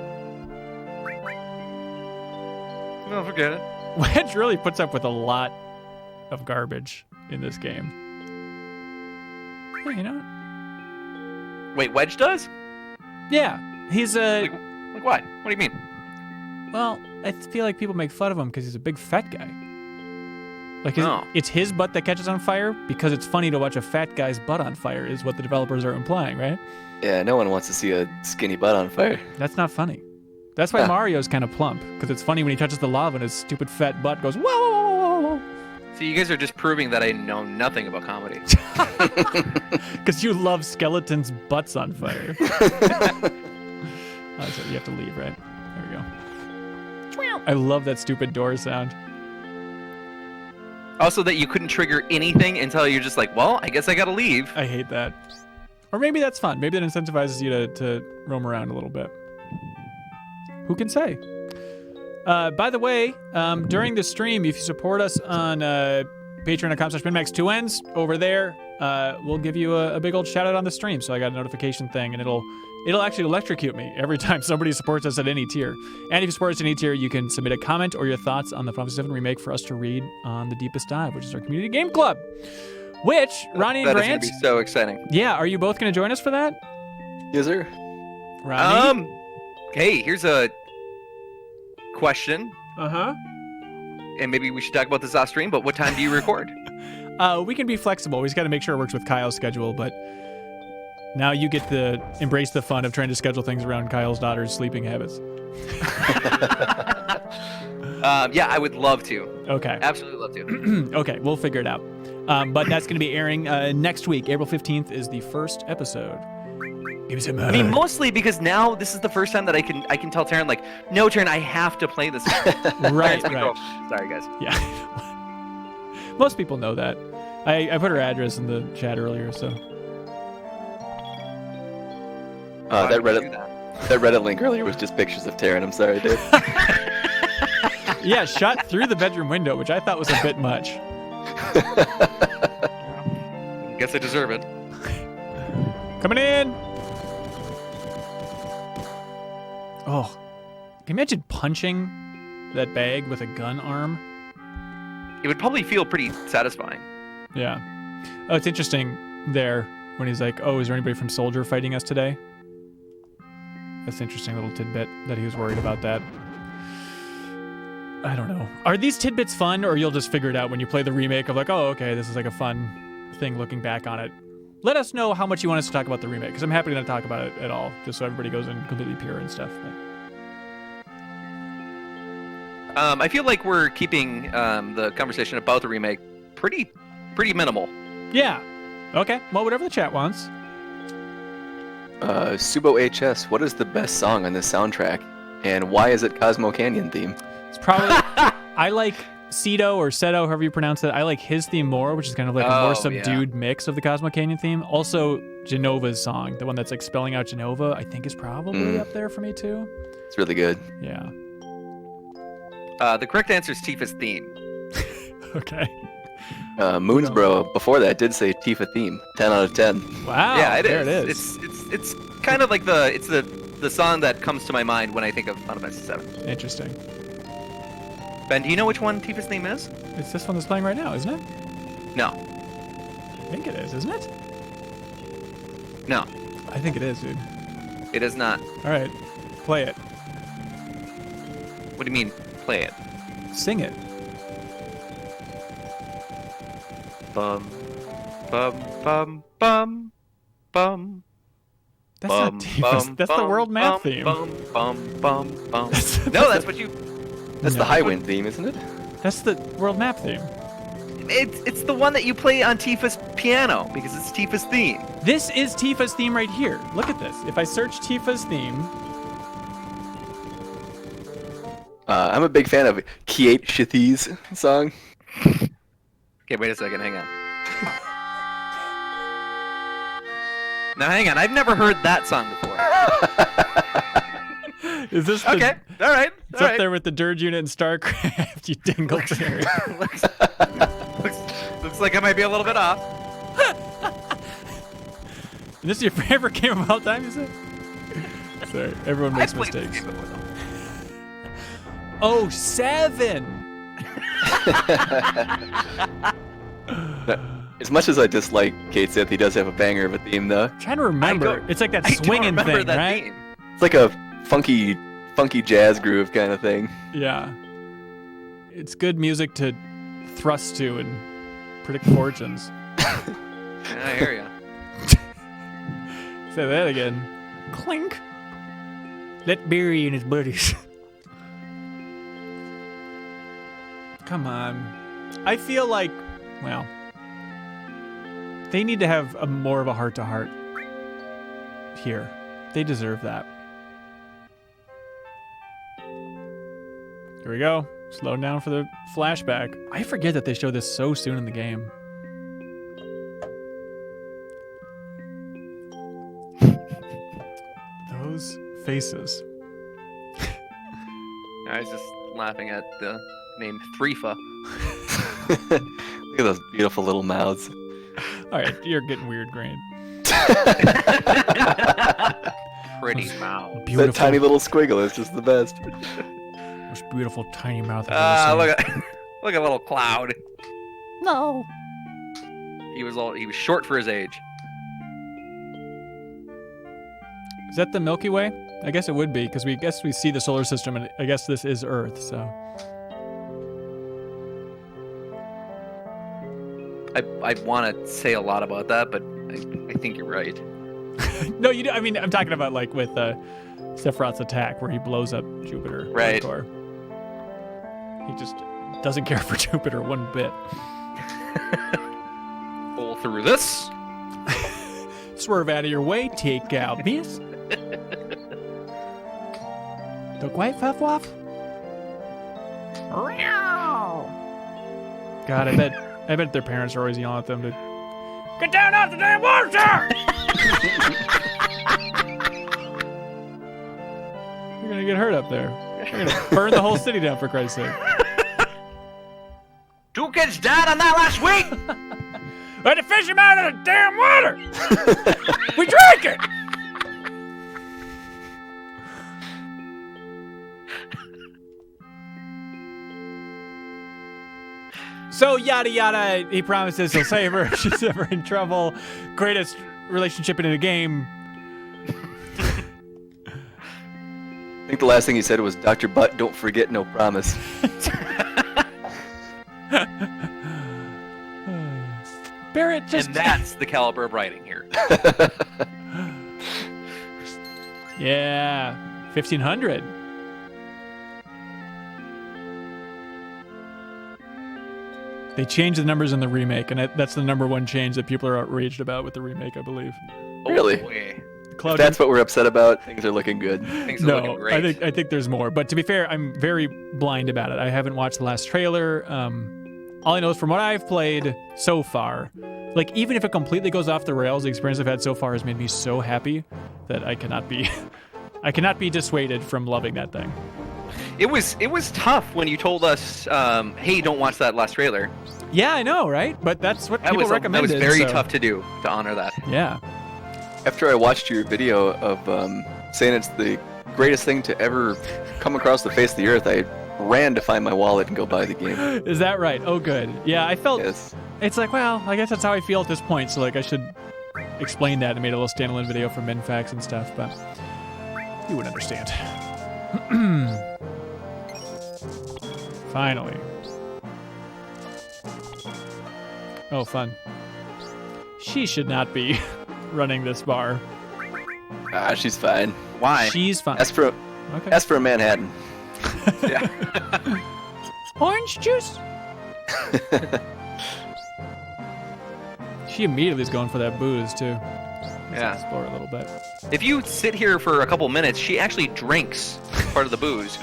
Don't forget it. Wedge really puts up with a lot of garbage in this game. Yeah, you know? Wait, Wedge does? Yeah, he's a... Like what? What do you mean? Well, I feel like people make fun of him because he's a big fat guy. Like, Oh. it's his butt that catches on fire because it's funny to watch a fat guy's butt on fire is what the developers are implying, right? Yeah, no one wants to see a skinny butt on fire. That's not funny. That's why Mario's kind of plump, because it's funny when he touches the lava and his stupid fat butt goes, whoa, whoa, whoa, whoa, whoa. So you guys are just proving that I know nothing about comedy. Because you love skeletons' butts on fire. So you have to leave, right? There we go. I love that stupid door sound. Also, that you couldn't trigger anything until you're just like, well, I guess I gotta leave. I hate that. Or maybe that's fun. Maybe that incentivizes you to roam around a little bit. Who can say? By the way, during the stream, if you support us on patreon.com/MinnMax2ns, over there, we'll give you a big old shout out on the stream. So I got a notification thing, and it'll actually electrocute me every time somebody supports us at any tier. And if you support us at any tier, you can submit a comment or your thoughts on the Final Fantasy VII Remake for us to read on the Deepest Dive, which is our community game club. Which, Ronnie and That is Grant... gonna be so exciting. Yeah, are you both going to join us for that? Yes, sir. Ronnie? Hey, here's a question, Uh-huh. and maybe we should talk about this off stream, but what time do you record? We can be flexible. We just got to make sure it works with Kyle's schedule, but now you get to embrace the fun of trying to schedule things around Kyle's daughter's sleeping habits. Yeah, I would love to. Okay. Absolutely love to. Okay, we'll figure it out. But that's going to be airing next week. April 15th is the first episode. Give me some I mean, mostly because now this is the first time that I can tell Taryn, like, no, Taryn, I have to play this game. Right, Taryn's my right. girlfriend. Sorry, guys. Yeah. Most people know that. I put her address in the chat earlier, so. Why That would you do Reddit Reddit link earlier was just pictures of Taryn. I'm sorry, dude. Yeah, shot through the bedroom window, which I thought was a bit much. Guess I deserve it. Coming in! Oh, can you imagine punching that bag with a gun arm? It would probably feel pretty satisfying. Yeah. Oh, it's interesting there when he's like, oh, is there anybody from Soldier fighting us today? That's an interesting little tidbit that he was worried about that. I don't know. Are these tidbits fun, or you'll just figure it out when you play the remake of like, oh, okay, this is like a fun thing looking back on it? Let us know how much you want us to talk about the remake, because I'm happy to not talk about it at all, just so everybody goes in completely pure and stuff. But... I feel like we're keeping the conversation about the remake pretty minimal. Yeah. Okay. Well, whatever the chat wants. Subo HS, what is the best song on this soundtrack? And why is it Cosmo Canyon theme? It's probably... I like Cedo or Seto, however you pronounce it. I like his theme more, which is kind of like a more subdued mix of the Cosmo Canyon theme. Also, Genova's song, the one that's like spelling out Genova, I think is probably up there for me too. It's really good. Yeah. The correct answer is Tifa's theme. Okay. Moonsbro, before that, did say Tifa theme. 10 out of 10. Wow. Yeah, there it is. is. It's kind of like the song that comes to my mind when I think of Final Fantasy VII. Interesting. Ben, do you know which one Tifa's theme is? It's this one that's playing right now, isn't it? No. I think it is, isn't it? No. I think it is, dude. It is not. All right. Play it. What do you mean, play it? Sing it. Bum, bum, bum, bum, bum. That's not Tifa's. That's the World Map theme. Bum, bum, bum, bum. No, that's what you... That's the Highwind theme, isn't it? That's the World Map theme. It's the one that you play on Tifa's piano, because it's Tifa's theme. This is Tifa's theme right here. Look at this. If I search Tifa's theme... I'm a big fan of Kiate Shithi's song. Okay, wait a second, hang on. Now hang on, I've never heard that song before. Is this the... Okay, alright. It's up there with the Dirge unit and StarCraft, you dingleberry. Looks like I might be a little bit off. And this is your favorite game of all time, you said? Sorry, everyone makes I played this mistakes. game before, though. Oh, 7! As much as I dislike Kate Sith, he does have a banger of a theme, though. I'm trying to remember. It's like that swinging thing, that right? theme. It's like a funky funky jazz groove kind of thing. Yeah. It's good music to thrust to and predict fortunes. I hear ya. Say that again. Clink. Let Barry and his buddies. Come on. I feel like, well, they need to have more of a heart-to-heart here. They deserve that. Here we go. Slowing down for the flashback. I forget that they showed this so soon in the game. Those faces. I was just laughing at the name Threefa. Look at those beautiful little mouths. All right, you're getting weird, Grain. Pretty mouth. That tiny little squiggle is just the best. Most beautiful tiny mouth I've ever seen. Look at little Cloud. No. He was short for his age. Is that the Milky Way? I guess it would be, because we see the solar system, and I guess this is Earth, so. I want to say a lot about that, but I think you're right. No, you do. I mean, I'm talking about like with Sephiroth's attack, where he blows up Jupiter. Right. Hardcore. He just doesn't care for Jupiter one bit. Pull through this. Swerve out of your way, take out, miss. The white fuff waff. God, I bet their parents are always yelling at them to get down off the damn water tower. You're gonna get hurt up there. You're gonna burn the whole city down, for Christ's sake. 2 kids died on that last week. We had to fish him out of the damn water. We drank it. So yada yada, he promises he'll save her if she's ever in trouble. Greatest relationship in a game. I think the last thing he said was, Dr. Butt, don't forget no promise. Barrett just... And that's the caliber of writing here. Yeah, 1500. They changed the numbers in the remake, and that's the #1 change that people are outraged about with the remake, I believe. Really? Oh, If that's what we're upset about, things are looking good. things are looking great. I think there's more. But to be fair, I'm very blind about it. I haven't watched the last trailer. All I know is from what I've played so far, like even if it completely goes off the rails, the experience I've had so far has made me so happy that I cannot be dissuaded from loving that thing. It was tough when you told us, hey, don't watch that last trailer. Yeah, I know, right? But that's what people recommended. That was very so. tough to do, to honor that. Yeah. After I watched your video of saying it's the greatest thing to ever come across the face of the earth, I ran to find my wallet and go buy the game. Is that right? Oh, good. Yeah, I felt... Yes. It's like, well, I guess that's how I feel at this point, so like I should explain that and made a little standalone video for MinnMax and stuff, but you would understand. Finally. Oh, fun. She should not be running this bar. Ah, she's fine. Why? She's fine. As for a Manhattan. Yeah. Orange juice? She immediately is going for that booze, too. Let's Yeah. explore a little bit. If you sit here for a couple minutes, she actually drinks part of the booze.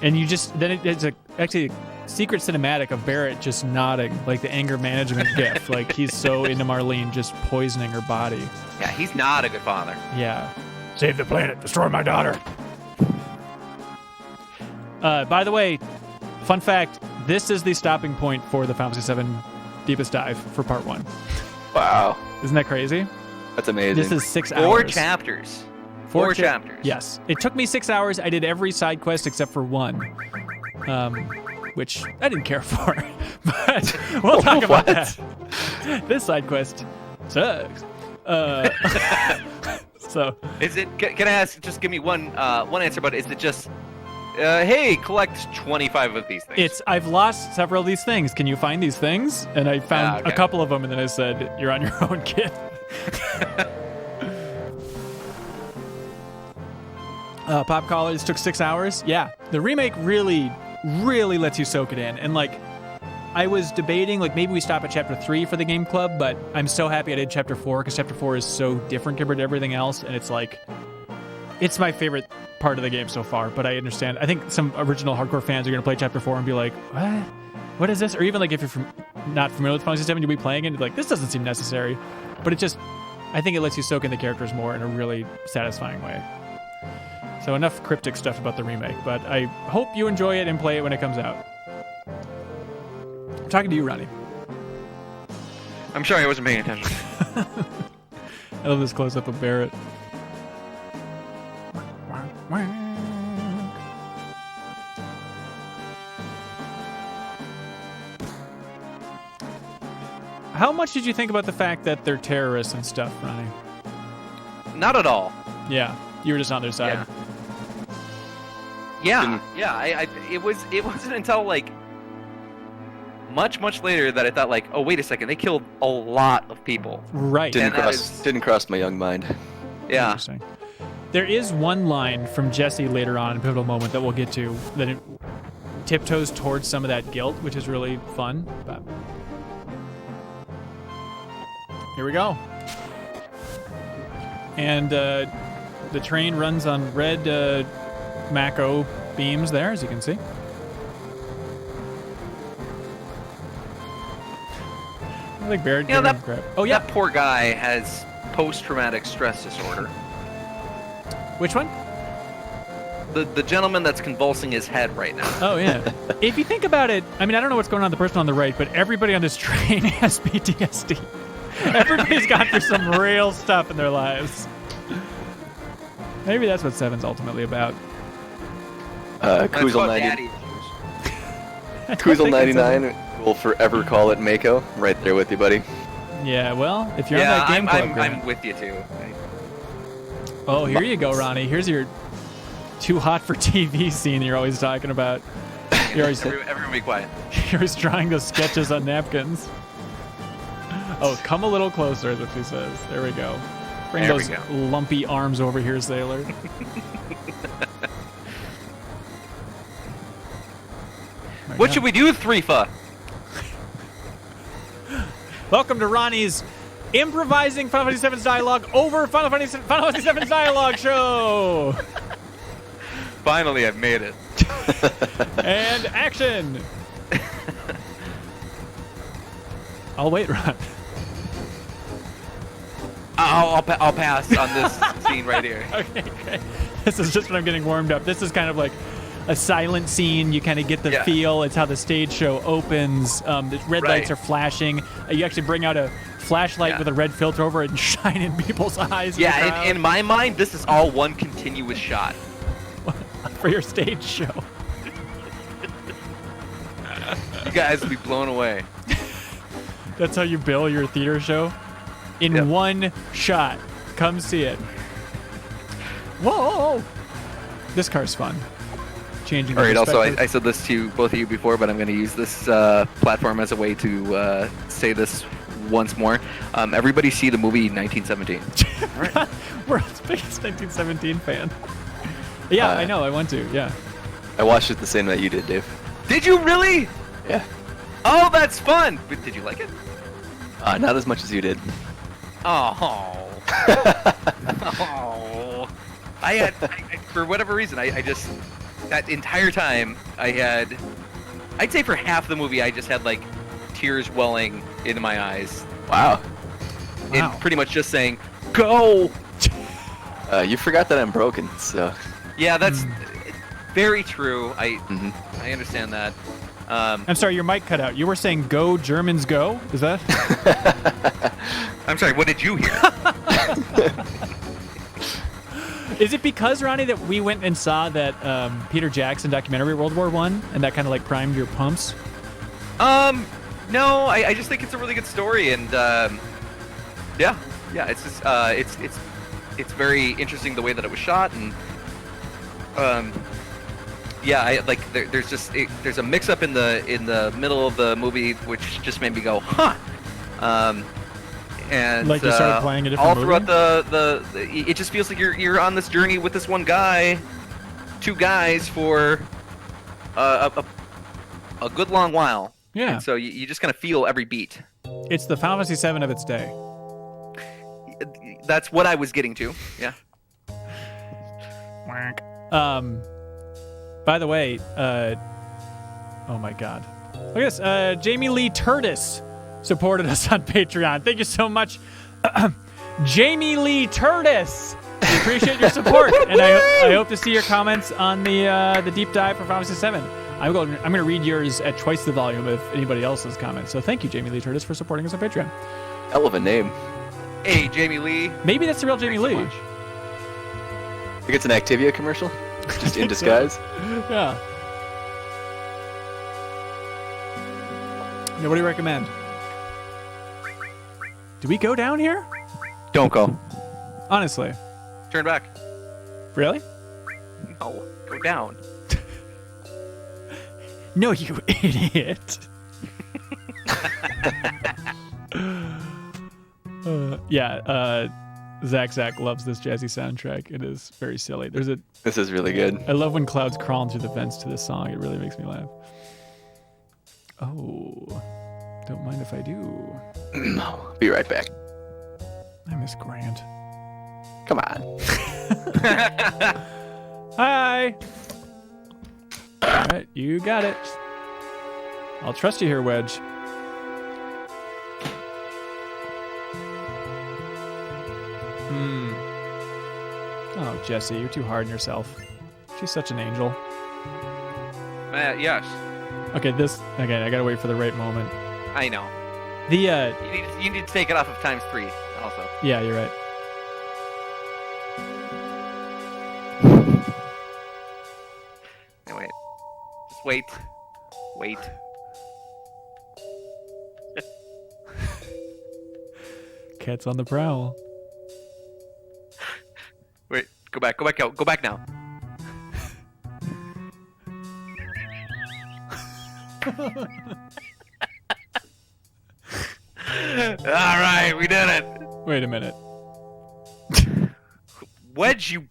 And you just, then it's actually a secret cinematic of Barrett just nodding, like the anger management gif. Like he's so into Marlene just poisoning her body. Yeah, he's not a good father. Yeah. Save the planet, destroy my daughter. By the way, fun fact, this is the stopping point for the Final Fantasy VII Deepest Dive for part 1. Wow. Isn't that crazy? That's amazing. This is 6 hours. 4 chapters. Four chapters. Yes. It took me 6 hours. I did every side quest except for one, which I didn't care for. But we'll talk about that. This side quest sucks. So is it? Can I ask? Just give me one answer. But is it just? Hey, collect 25 of these things. I've lost several of these things. Can you find these things? And I found a couple of them, and then I said, "You're on your own, kid." Pop collars took 6 hours. Yeah, the remake really lets you soak it in. And like, I was debating like maybe we stop at chapter 3 for the game club, but I'm so happy I did chapter 4 because chapter 4 is so different compared to everything else, and it's like, it's my favorite part of the game so far. But I understand. I think some original hardcore fans are gonna play chapter 4 and be like, "What? What is this?" Or even like if you're not familiar with Final Fantasy VII, you'll be playing it and be like, "This doesn't seem necessary." But it just, I think it lets you soak in the characters more in a really satisfying way. So enough cryptic stuff about the remake, but I hope you enjoy it and play it when it comes out. I'm talking to you, Ronnie. I'm sorry, I wasn't paying attention. I love this close-up of Barrett. How much did you think about the fact that they're terrorists and stuff, Ronnie? Not at all. Yeah, you were just on their side. Yeah. It wasn't until like much later that I thought like, oh wait a second, they killed a lot of people. Right. Didn't cross my young mind. Yeah. Interesting. There is one line from Jesse later on in Pivotal Moment that we'll get to that it tiptoes towards some of that guilt, which is really fun. But here we go. And the train runs on red Mako beams there, as you can see. I like Barrett giving him crap. Oh, yeah. That poor guy has post-traumatic stress disorder. Which one? The gentleman that's convulsing his head right now. Oh, yeah. If you think about it, I mean, I don't know what's going on with the person on the right, but everybody on this train has PTSD. Everybody's gone through some real stuff in their lives. Maybe that's what Seven's ultimately about. Kuzel 99 will forever call it Mako. Right there with you, buddy. Yeah, well, if you're on that game club, I'm with you too. Oh, here you go, Ronnie. Here's your too hot for TV scene you're always talking about. You're always, everyone be quiet. You're always drawing those sketches on napkins. Oh, come a little closer, is what she says. There we go. Bring those lumpy arms over here, sailor. What should we do, Threefa? Welcome to Ronnie's improvising Final Fantasy VII's dialogue over Final Fantasy VII's dialogue show. Finally, I've made it. And action. I'll wait, Ron. I'll pass on this scene right here. Okay, great. This is just when I'm getting warmed up. This is kind of like a silent scene. You kind of get the feel. It's how the stage show opens. The red lights are flashing. You actually bring out a flashlight with a red filter over it and shine in people's eyes. Yeah, in my mind, this is all one continuous shot. For your stage show. You guys will be blown away. That's how you bill your theater show? In one shot. Come see it. Whoa! This car's fun. Changing. All right. Also, I said this to both of you before, but I'm going to use this platform as a way to say this once more. Everybody see the movie 1917. All right. World's biggest 1917 fan. Yeah, I know. I want to. Yeah. I watched it the same night you did, Dave. Did you really? Yeah. Oh, that's fun. But did you like it? Not as much as you did. Oh. Oh. I had, for whatever reason, I just, that entire time, I'd say for half the movie, I just had like tears welling into my eyes. Wow. And pretty much just saying, go! You forgot that I'm broken, so. Yeah, that's very true. I understand that. I'm sorry, your mic cut out. You were saying "Go Germans, go"? Is that? I'm sorry. What did you hear? Is it because, Ronnie, that we went and saw that Peter Jackson documentary World War I, and that kind of like primed your pumps? No. I just think it's a really good story, and it's just it's it's very interesting the way that it was shot, and yeah, there's a mix-up in the middle of the movie which just made me go, huh. And like you started playing a different all movie? throughout it just feels like you're on this journey with this one guy, two guys for a good long while. Yeah. And so you just kind of feel every beat. It's the Final Fantasy VII of its day. That's what I was getting to. Yeah. By the way, oh my God, look at this. Jamie Lee Curtis supported us on Patreon. Thank you so much, Jamie Lee Curtis. We appreciate your support, and I hope to see your comments on the deep dive for Final Fantasy VII. I'm going to read yours at twice the volume of anybody else's comments. So thank you, Jamie Lee Curtis, for supporting us on Patreon. Hell of a name. Hey, Jamie Lee. Maybe that's the real Jamie Lee. I think it's an Activia commercial, just in disguise. Yeah. What do you recommend? Do we go down here? Don't go. Honestly. Turn back. Really? No, go down. No, you idiot. Zach loves this jazzy soundtrack. It is very silly. This is really good. I love when Cloud's crawling through the vents to this song. It really makes me laugh. Oh, don't mind if I do. No, be right back. I miss Grant. Come on. Hi. All right, you got it. I'll trust you here, Wedge. Oh, Jesse, you're too hard on yourself. She's such an angel. Yes. Okay, I gotta wait for the right moment. I know. You need to take it off of ×3 also. Yeah, you're right. No, wait. Just wait. Wait. Cat's on the prowl. Wait, go back now. All right, we did it. Wait a minute. Wedge, you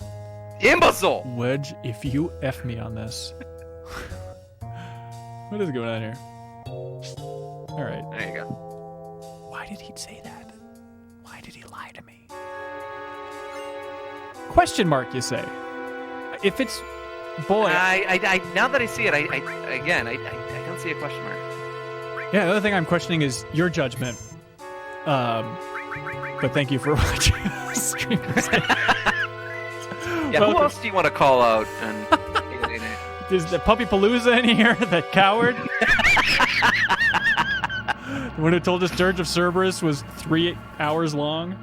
imbecile! Wedge, if you F me on this. What is going on here? All right. There you go. Why did he say that? Why did he lie to me? Question mark, you say? If it's... Boy. I now that I see it, I don't see a question mark. Yeah, the other thing I'm questioning is your judgment. But thank you for watching the stream. Yeah, who else do you want to call out? And is the Puppy Palooza in here? That coward? The one who told us Dirge of Cerberus was 3 hours long?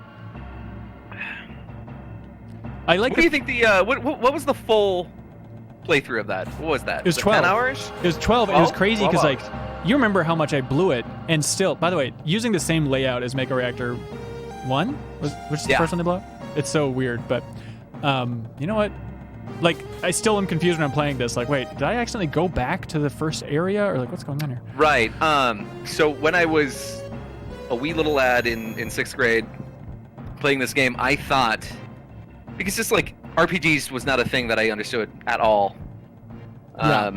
I like. What do you think the what was the full playthrough of that? What was that? It was 12 10 hours. It was 12. It was crazy because like you remember how much I blew it, and still. By the way, using the same layout as Mega Reactor 1 which is the first one they blew up. It's so weird, but you know what? Like I still am confused when I'm playing this. Like, wait, did I accidentally go back to the first area, or like what's going on here? Right. So when I was a wee little lad in 6th grade playing this game, I thought, because just like RPGs was not a thing that I understood at all. By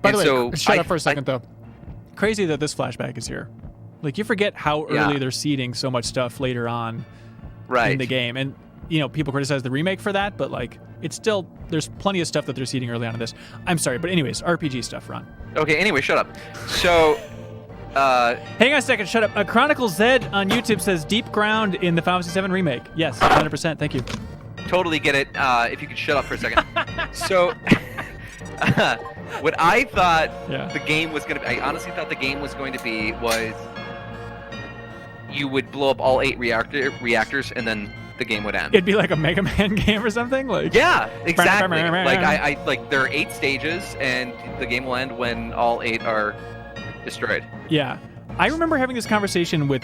the way, so shut up for a second though. Crazy that this flashback is here. Like you forget how early they're seeding so much stuff later on in the game, and you know people criticize the remake for that, but like it's still there's plenty of stuff that they're seeding early on in this. I'm sorry, but anyways, RPG stuff, Ron. Okay. Anyway, shut up. So. Hang on a second, shut up. Chronicle Zed on YouTube says Deep Ground in the Final Fantasy VII Remake. Yes, 100%. Thank you. Totally get it. If you could shut up for a second. So, what I thought the game was going to be, I honestly thought the game was going to be was you would blow up all 8 reactors and then the game would end. It'd be like a Mega Man game or something? Like yeah, exactly. Like there are 8 stages and the game will end when all 8 are destroyed. Yeah. I remember having this conversation with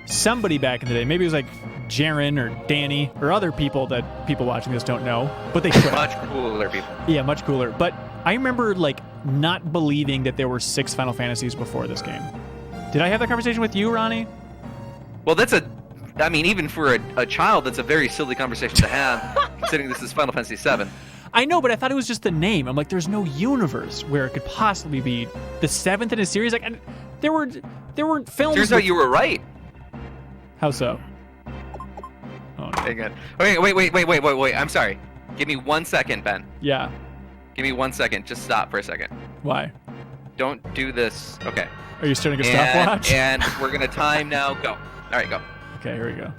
somebody back in the day. Maybe it was like Jaren or Danny or other people that people watching this don't know, but they should. Much cooler people. Yeah, much cooler. But I remember like not believing that there were 6 Final Fantasies before this game. Did I have that conversation with you, Ronnie? Well, I mean, even for a child, that's a very silly conversation to have, considering this is Final Fantasy VII. I know, but I thought it was just the name. I'm like, there's no universe where it could possibly be the 7th in a series. Like, and there weren't films. Turns out you were right. How so? Oh, no. Hang on. Wait. I'm sorry. Give me 1 second, Ben. Yeah. Give me 1 second. Just stop for a second. Why? Don't do this. Okay. Are you starting a stopwatch? And we're going to time now. Go. All right, go. Okay, here we go.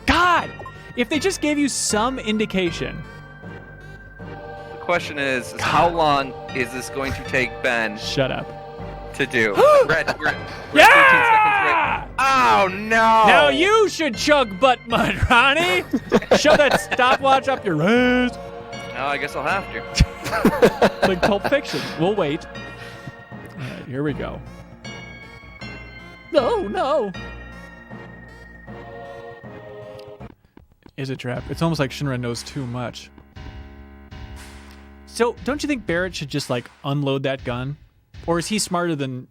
God! If they just gave you some indication. The question is how long is this going to take Ben Shut up. to do? we're at 13 seconds right. Oh, no! Now you should chug butt mud, Ronnie! Shove that stopwatch up your ass! Oh, I guess I'll have to. It's like Pulp Fiction. We'll wait. All right, here we go. No! Is a trap. It's almost like Shinra knows too much. So, don't you think Barrett should just, like, unload that gun? Or is he smarter than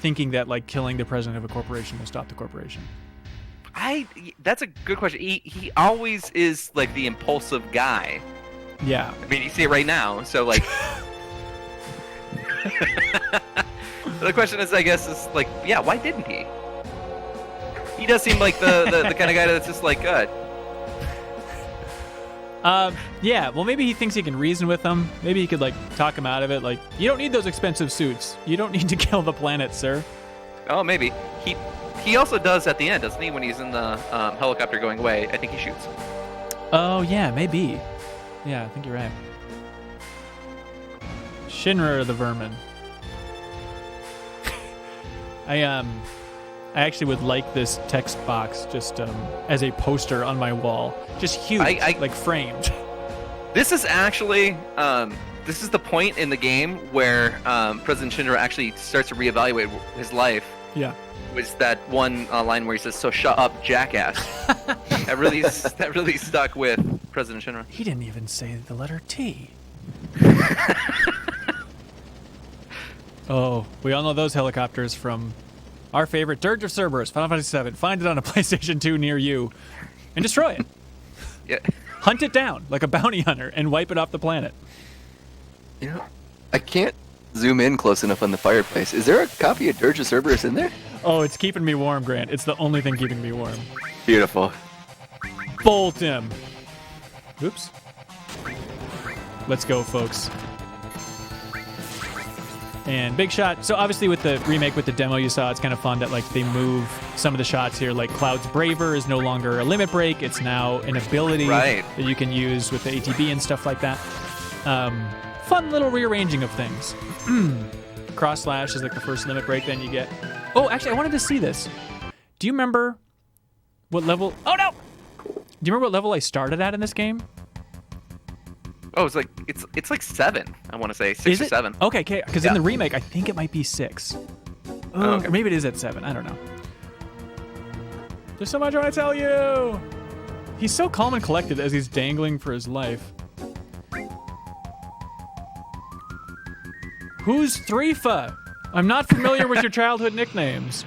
thinking that, like, killing the president of a corporation will stop the corporation? That's a good question. He always is, like, the impulsive guy. Yeah. I mean, you see it right now, so, like... The question is, I guess, is, like, yeah, why didn't he? He does seem like the kind of guy that's just, like, good. Yeah, well, maybe he thinks he can reason with them. Maybe he could, like, talk him out of it. Like, you don't need those expensive suits. You don't need to kill the planet, sir. Oh, maybe. He also does at the end, doesn't he? When he's in the helicopter going away, I think he shoots. Oh, yeah, maybe. Yeah, I think you're right. Shinra the vermin. I actually would like this text box just as a poster on my wall. Just huge, like framed. This is actually this is the point in the game where President Shinra actually starts to reevaluate his life. Yeah. Was that one line where he says, "So shut up, jackass." that really stuck with President Shinra. He didn't even say the letter T. Oh, we all know those helicopters from our favorite Dirge of Cerberus, Final Fantasy VII. Find it on a PlayStation 2 near you and destroy it. Yeah. Hunt it down like a bounty hunter and wipe it off the planet. You know, I can't zoom in close enough on the fireplace. Is there a copy of Dirge of Cerberus in there? Oh, it's keeping me warm, Grant. It's the only thing keeping me warm. Beautiful. Bolt him. Oops. Let's go, folks. And big shot. So obviously with the remake, with the demo you saw, it's kind of fun that like they move some of the shots here. Like Cloud's Braver is no longer a limit break. It's now an ability that you can use with the ATB and stuff like that. Fun little rearranging of things. Cross slash is like the first limit break. Then you get... Oh, actually, I wanted to see this. Do you remember what level... Oh, no! Do you remember what level I started at in this game? Oh, it's like 7. I want to say 6 or 7. Okay, because in the remake, I think it might be 6. Okay. Or maybe it is at 7. I don't know. There's so much I want to tell you. He's so calm and collected as he's dangling for his life. Who's Threefa? I'm not familiar with your childhood nicknames.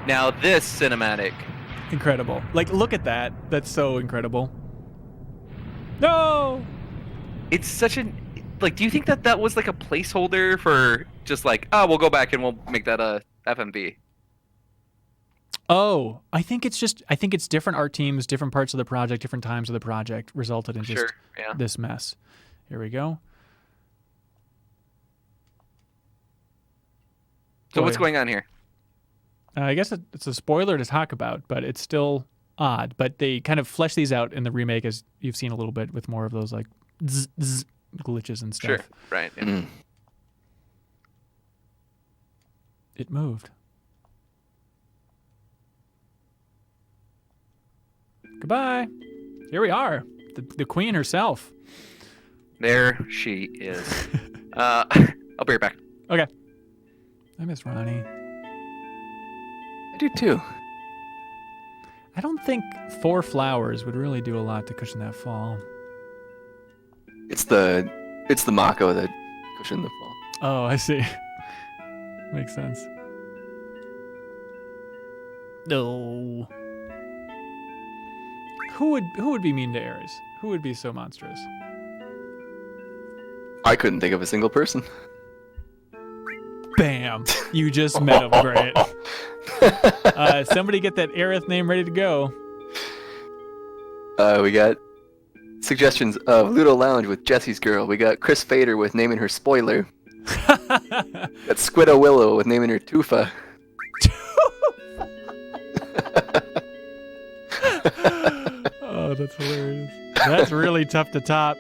Now this cinematic. Incredible. Like, look at that. That's so incredible. No! It's such an... Like, do you think that was like a placeholder for just like, oh, we'll go back and we'll make that a FMV? Oh, I think it's different art teams, different parts of the project, different times of the project resulted in just this mess. Here we go. So what's going on here? I guess it's a spoiler to talk about, but it's still odd. But they kind of flesh these out in the remake, as you've seen a little bit with more of those like glitches and stuff. Sure, right. Yeah. It moved. Goodbye. Here we are, the queen herself. There she is. I'll be right back. Okay. I miss Ronnie. I do too. I don't think 4 flowers would really do a lot to cushion that fall. It's the Mako that cushioned the fall. Oh, I see. Makes sense. No. Who would be mean to Ares? Who would be so monstrous? I couldn't think of a single person. Bam! You just met him. Great. Somebody get that Aerith name ready to go. We got suggestions of Ludo Lounge with Jesse's Girl. We got Chris Fader with naming her Spoiler. Got Squiddo Willow with naming her Tufa. Oh, that's hilarious. That's really tough to top.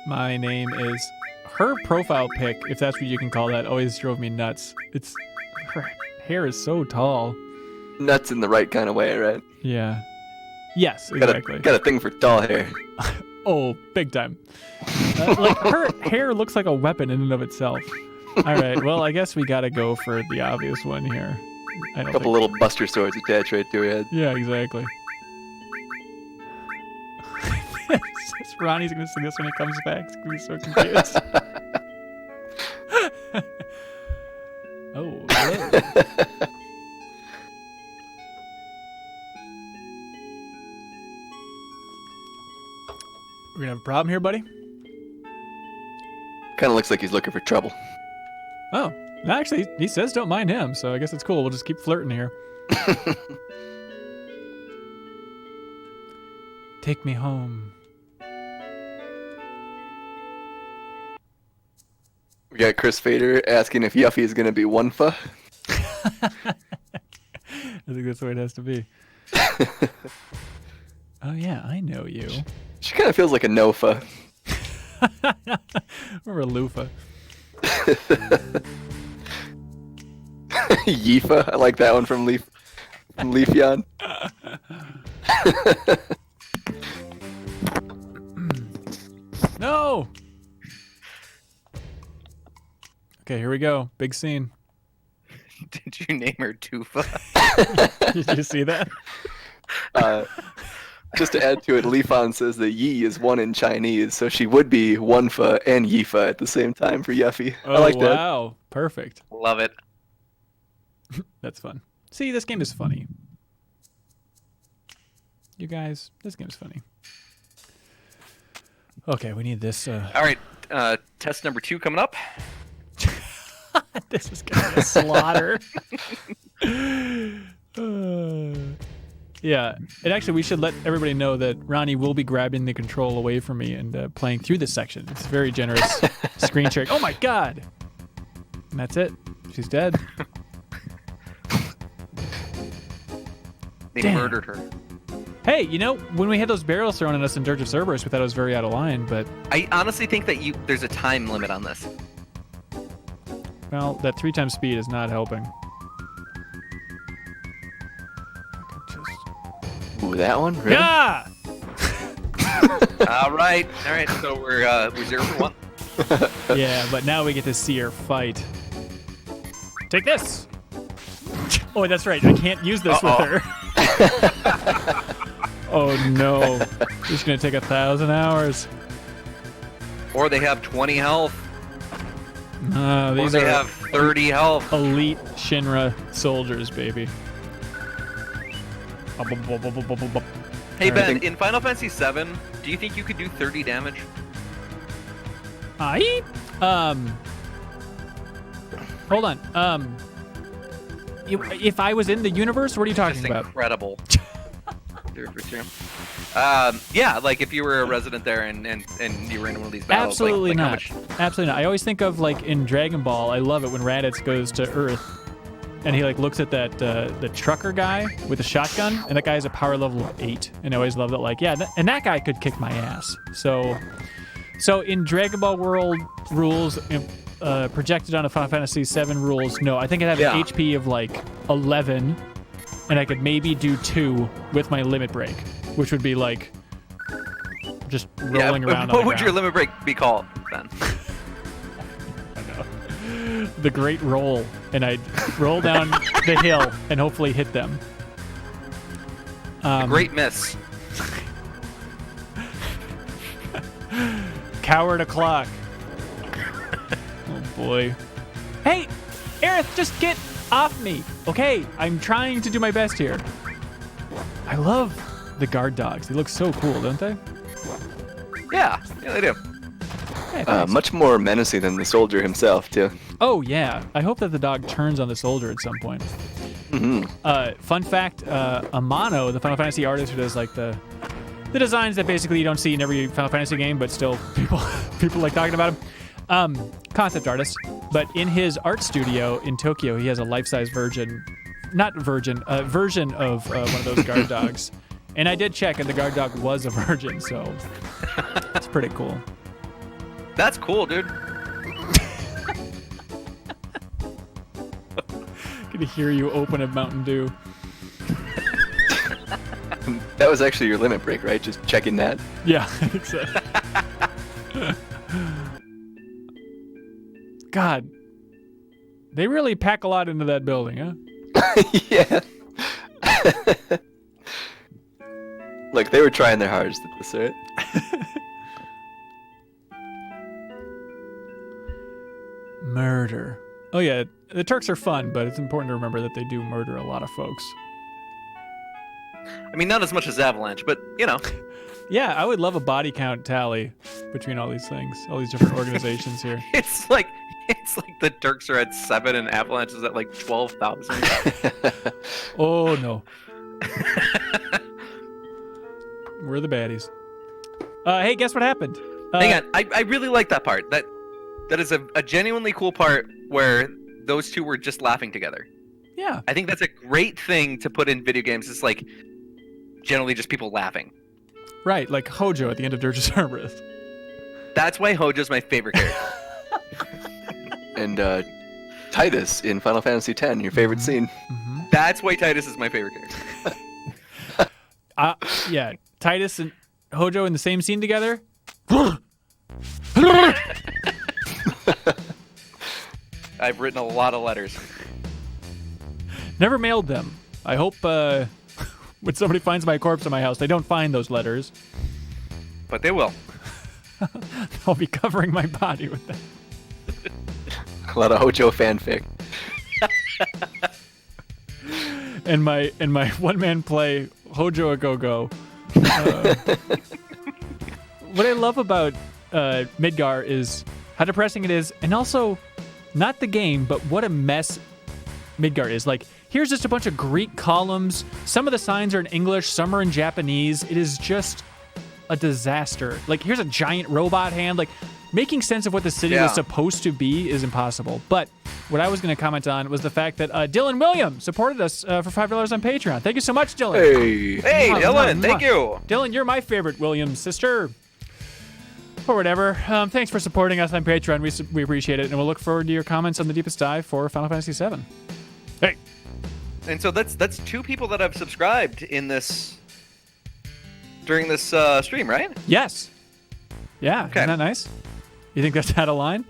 My name is... Her profile pic, if that's what you can call that, always drove me nuts. Her hair is so tall. Nuts in the right kind of way, right? Yeah. Yes, exactly. Got a thing for tall hair. Oh, big time. Like, her hair looks like a weapon in and of itself. All right, well, I guess we gotta go for the obvious one here. A couple little buster swords attached right to her head. Yeah, exactly. Ronnie's gonna see this when he comes back. He's gonna be so confused. Oh, hello. We're gonna have a problem here, buddy? Kind of looks like he's looking for trouble. Oh, actually, he says don't mind him, so I guess it's cool. We'll just keep flirting here. Take me home. We got Chris Fader asking if Yuffie is going to be Onfa. I think that's the way it has to be. Oh, yeah, I know you. She kind of feels like a Nofa. Or a loofah. Yifa. I like that one from Leafeon. No! Okay, here we go. Big scene. Did you name her Tufa? Did you see that? Just to add to it, Leafon says that Yi is one in Chinese, so she would be Onfa and Yifa at the same time for Yuffie. Oh, I like that. Wow. Perfect. Love it. That's fun. See, this game is funny. You guys, this game's funny. Okay, we need this. All right, test number 2 coming up. This is gonna be a slaughter. Yeah, and actually, we should let everybody know that Ronnie will be grabbing the control away from me and playing through this section. It's very generous screen sharing. Oh my god! And that's it. She's dead. They Damn. murdered her. Hey, you know, when we had those barrels thrown at us in Dirge of Cerberus, we thought it was very out of line, but... I honestly think that there's a time limit on this. Well, that 3 times speed is not helping. Ooh, that one? Really? Yeah! All right, so we're 0 for 1. Yeah, but now we get to see her fight. Take this! Oh, that's right. I can't use this with her. Oh no. This is going to take 1,000 hours. Or they have 20 health. No, these Or they are have 30 health. elite Shinra soldiers, baby. Hey All Ben, right. in Final Fantasy VII, do you think you could do 30 damage? Hold on. If I was in the universe, what are you talking Just about? incredible. 0 for 2. Yeah, like if you were a resident there and you were in one of these battles. Absolutely like how not. much... Absolutely not. I always think of like in Dragon Ball. I love it when Raditz goes to Earth, and he like looks at that the trucker guy with the shotgun, and that guy has a power level of 8. And I always love that. Like, yeah, and that guy could kick my ass. So in Dragon Ball World rules, projected on a Final Fantasy VII rules, no, I think I have an HP of like 11, and I could maybe do 2 with my limit break, which would be like just rolling around on the What would your ground. limit break be called then? the great roll, and I'd roll down the hill and hopefully hit them. Great miss. Coward o'clock. Oh boy. Hey, Aerith, just get off me. Okay, I'm trying to do my best here. I love the guard dogs. They look so cool, don't they? Yeah, they do. Hey, thanks. Much more menacing than the soldier himself, too. Oh, yeah. I hope that the dog turns on the soldier at some point. Mm-hmm. Fun fact, Amano, the Final Fantasy artist who does like the designs that basically you don't see in every Final Fantasy game, but still people like talking about him. Concept artist. But in his art studio in Tokyo, he has a life-size version of one of those guard dogs. And I did check, and the guard dog was a virgin, so it's pretty cool. That's cool, dude. Good to hear you open a Mountain Dew. That was actually your limit break, right? Just checking that. Yeah, I think so. God, they really pack a lot into that building, huh? Yeah. Look, they were trying their hardest at this, right? Murder. Oh yeah, the Turks are fun, but it's important to remember that they do murder a lot of folks. I mean, not as much as Avalanche, but you know. Yeah, I would love a body count tally between all these things, all these different organizations here. It's like the Turks are at 7 and Avalanche is at like 12,000. Oh no. We're the baddies. Hey, guess what happened? Hang on, I really like that part. That is a genuinely cool part where those two were just laughing together. Yeah. I think that's a great thing to put in video games. It's like generally just people laughing. Right, like Hojo at the end of Dirge's Cerberus. That's why Hojo's my favorite character. And Titus in Final Fantasy X, your favorite scene. Mm-hmm. That's why Titus is my favorite character. Yeah, Titus and Hojo in the same scene together. I've written a lot of letters. Never mailed them. I hope when somebody finds my corpse in my house, they don't find those letters. But they will. I'll be covering my body with them. A lot of Hojo fanfic. and my one-man play, Hojo a Go-Go. What I love about Midgar is how depressing it is, and also not the game, but what a mess Midgar is. Like, here's just a bunch of Greek columns. Some of the signs are in English, some are in Japanese. It is just a disaster. Like, here's a giant robot hand. Like, making sense of what the city was supposed to be is impossible. But what I was going to comment on was the fact that Dylan Williams supported us for $5 on Patreon. Thank you so much, Dylan. Hey, Dylan, thank you. Dylan, you're my favorite Williams sister. Or whatever. Thanks for supporting us on Patreon. We appreciate it, and we'll look forward to your comments on the deepest dive for Final Fantasy VII. Hey. And so that's two people that have subscribed in this during this stream, right? Yes. Yeah. Okay. Isn't that nice? You think that's out of line?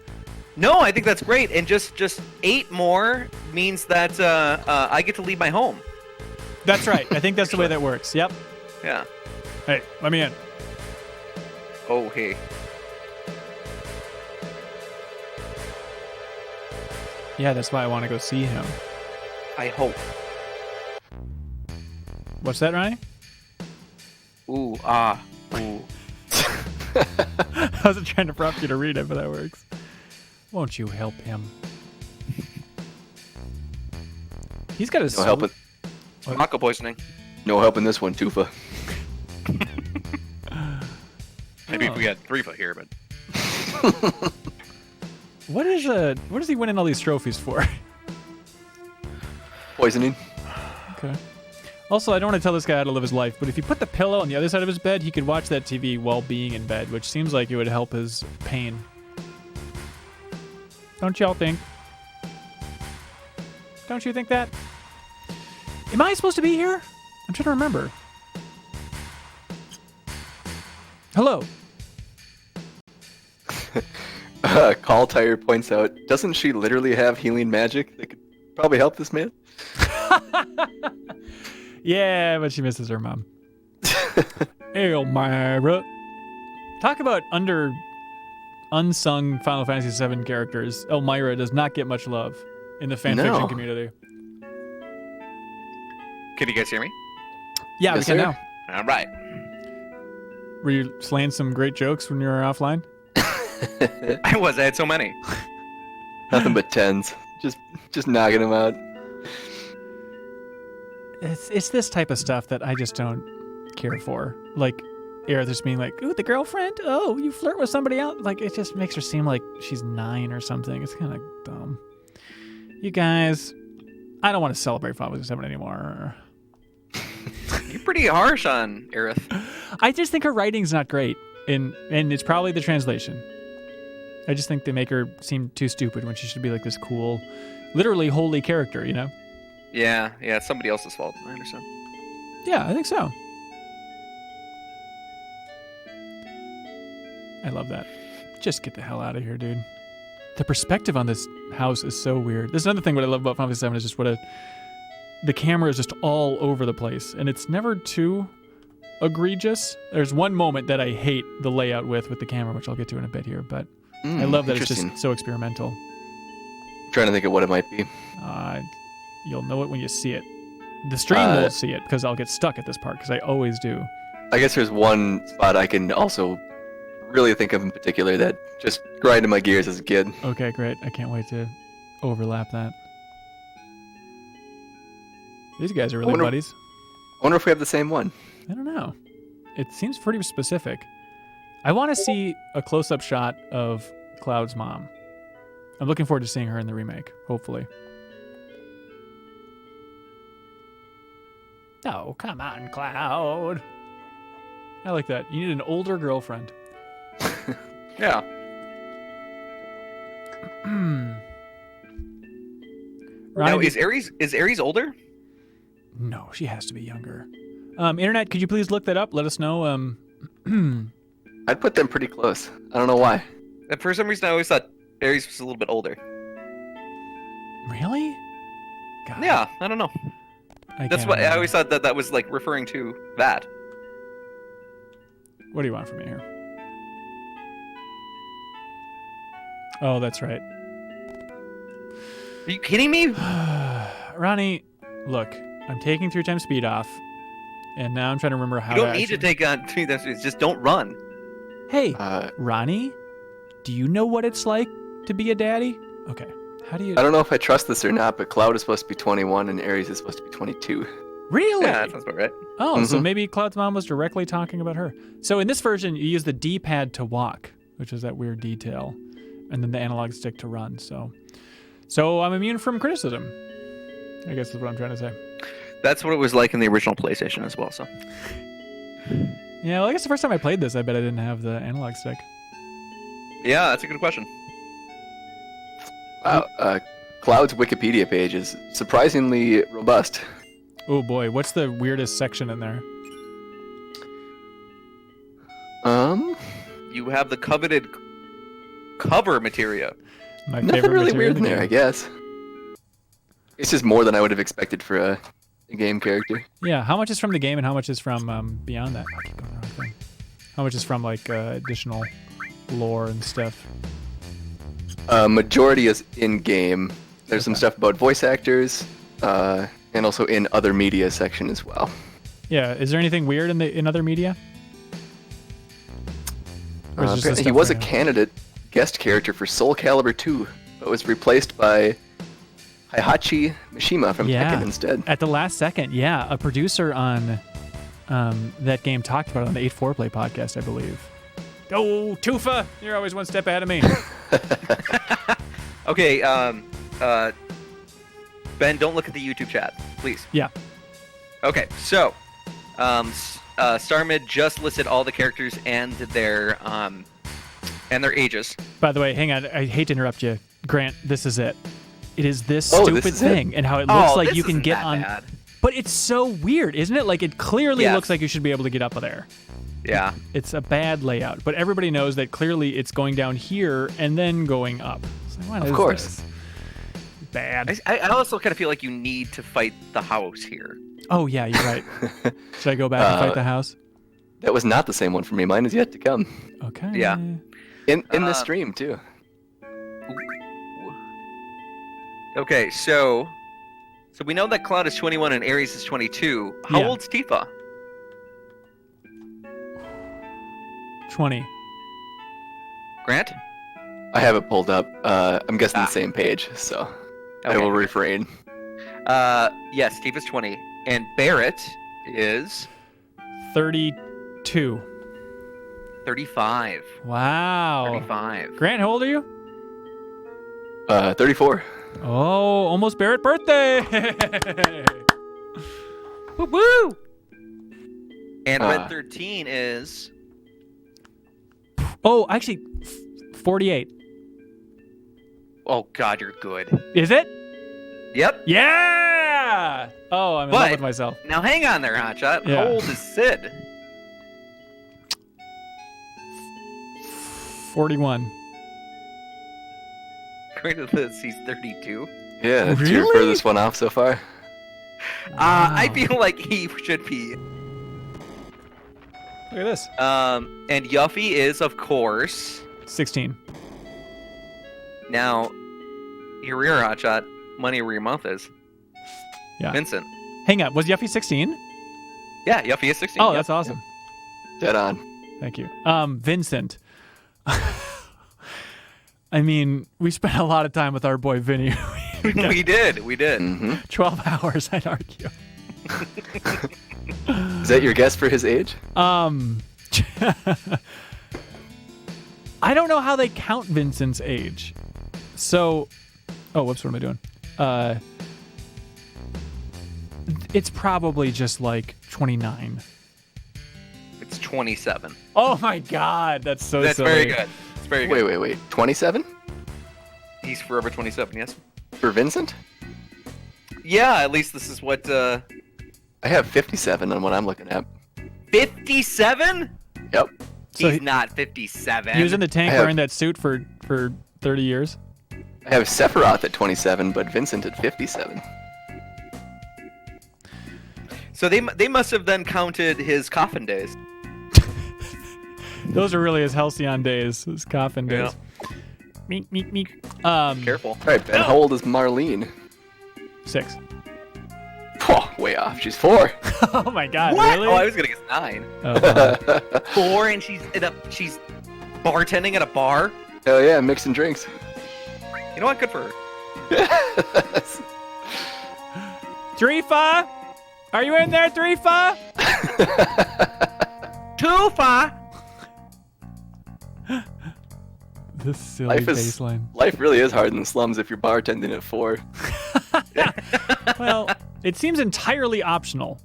No, I think that's great. And just 8 more means that I get to leave my home. That's right. I think that's the way that works. Yep. Yeah. Hey, let me in. Oh, hey. Yeah, that's why I want to go see him. I hope. What's that, Ronnie? Ooh. Ooh. I wasn't trying to prompt you to read it, but that works. Won't you help him? He's got his... No helping. Mako poisoning. No helping this one, Tufa. Maybe if we had Threefa here, but... What is he winning all these trophies for? Poisoning. Okay. Also, I don't want to tell this guy how to live his life, but if you put the pillow on the other side of his bed, he could watch that TV while being in bed, which seems like it would help his pain. Don't y'all think? Don't you think that? Am I supposed to be here? I'm trying to remember. Hello. Call Tire points out, doesn't she literally have healing magic that could probably help this man? Yeah, but she misses her mom. Elmira. Talk about unsung Final Fantasy VII characters. Elmira does not get much love in the fanfiction community. Can you guys hear me? Yeah, Yes, we can sir. now. All right. Were you slaying some great jokes when you were offline? I had so many. Nothing but 10s. Just knocking them out. It's this type of stuff that I just don't care for. Like, Aerith just being like, ooh, the girlfriend? Oh, you flirt with somebody else? Like, it just makes her seem like she's 9 or something. It's kind of dumb. You guys, I don't want to celebrate Final Fantasy VII anymore. You're pretty harsh on Aerith. I just think her writing's not great. And it's probably the translation. I just think they make her seem too stupid when she should be like this cool, literally holy character, you know? Yeah, it's somebody else's fault. I understand. Yeah, I think so. I love that. Just get the hell out of here, dude. The perspective on this house is so weird. There's another thing what I love about Final Fantasy VII is just the camera is just all over the place, and it's never too egregious. There's one moment that I hate the layout with the camera, which I'll get to in a bit here, but I love that it's just so experimental. Trying to think of what it might be. You'll know it when you see it. The stream won't see it because I'll get stuck at this part because I always do. I guess there's one spot I can also really think of in particular that just grinded my gears as a kid. Okay, great. I can't wait to overlap that. These guys are really buddies. I wonder if we have the same one. I don't know. It seems pretty specific. I want to see a close-up shot of Cloud's mom. I'm looking forward to seeing her in the remake, hopefully. Oh, come on, Cloud. I like that. You need an older girlfriend. Yeah. Now, is Ares older? No, she has to be younger. Internet, could you please look that up? Let us know. I'd put them pretty close. I don't know why. And for some reason, I always thought Ares was a little bit older. Really? God. Yeah, I don't know. That's why I always thought that was like referring to that. What do you want from me here? Oh, that's right. Are you kidding me? Ronnie, look, I'm taking 3 times speed off, and now I'm trying to remember how you don't need to take on 3 times speed. Just don't run. Hey, Ronnie, do you know what it's like to be a daddy? Okay, how do you... I don't know if I trust this or not, but Cloud is supposed to be 21 and Ares is supposed to be 22. Really? Yeah, that sounds about right. Oh, so maybe Cloud's mom was directly talking about her. So in this version, you use the D-pad to walk, which is that weird detail, and then the analog stick to run. So I'm immune from criticism, I guess is what I'm trying to say. That's what it was like in the original PlayStation as well. So. Yeah, well, I guess the first time I played this, I bet I didn't have the analog stick. Yeah, that's a good question. Wow, Cloud's Wikipedia page is surprisingly robust. Oh boy, what's the weirdest section in there? You have the coveted cover materia. My Nothing favorite really material weird in there, I guess. It's just more than I would have expected for a game character. Yeah, how much is from the game and how much is from beyond that? I keep going the wrong thing. How much is from like additional lore and stuff? Majority is in-game. There's some stuff about voice actors, and also in other media section as well. Yeah, is there anything weird in other media? Or is it just the Apparently he stuff was right a now? candidate guest character for Soul Calibur 2, but was replaced by Heihachi Mishima from Tekken instead. At the last second, yeah. A producer on that game talked about it on the 8-4 Play podcast, I believe. Oh, Tufa, you're always one step ahead of me. Okay, Ben, don't look at the YouTube chat, please. Yeah. Okay, so StarMid just listed all the characters and their ages. By the way, hang on. I hate to interrupt you. Grant, this is it. It is this stupid thing and how it looks like you can get on... Bad. But it's so weird, isn't it? Like, it clearly Yes. looks like you should be able to get up there. Yeah. It's a bad layout, but everybody knows that clearly it's going down here and then going up. It's like, what Of is course. this? Bad. I also kind of feel like you need to fight the house here. Oh, yeah, you're right. Should I go back and fight the house? That was not the same one for me. Mine is yet to come. Okay. Yeah. In the stream, too. Okay, so we know that Cloud is 21 and Ares is 22. How Yeah. old's Tifa? 20. Grant? I have it pulled up. I'm guessing the same page, so I Okay. will refrain. Yes, Tifa's 20. And Barrett is 32. 35. Wow. 35. Grant, how old are you? 34. Oh, almost Barrett birthday. Woo woo! And Red 13 is... Oh, actually, 48. Oh god, you're good. Is it? Yep. Yeah! Oh, I'm in love with myself. Now hang on there, Hotshot. Yeah. How old is Sid? 41. According to this, he's 32. Yeah, that's your Really? furthest one off so far. I feel like he should be. Look at this. And Yuffie is, of course. 16. Now, your rear, Hotshot. Money where your mouth is. Yeah. Vincent. Hang on. Was Yuffie 16? Yeah, Yuffie is 16. Oh, yep. that's awesome. Dead on. Thank you. Vincent. I mean, we spent a lot of time with our boy Vinny. We did. Mm-hmm. 12 hours, I'd argue. Is that your guess for his age? I don't know how they count Vincent's age. So, oh, whoops, what am I doing? It's probably just like 29. It's 27. Oh my God, that's so That's silly. very good. It's very good. Wait. 27? He's forever 27, yes? For Vincent? Yeah, at least this is what, I have 57 on what I'm looking at. 57? Yep. So He's not 57. He was in the tank I have- wearing that suit for 30 years. I have Sephiroth at 27, but Vincent at 57. So they must have then counted his coffin days. Those are really his halcyon days, his coffin days. Meek. Careful. All right, Ben, how old is Marlene? 6. Oh, way off. She's 4. Oh my God, What? really? Oh, I was gonna guess 9. Oh, wow. 4, and she's bartending at a bar. Hell yeah, mixing drinks. You know what? Good for her. Dreefa? Are you in there, Dreefa? 2, 5. This silly Life baseline. really is hard in the slums if you're bartending at 4. Well, it seems entirely optional.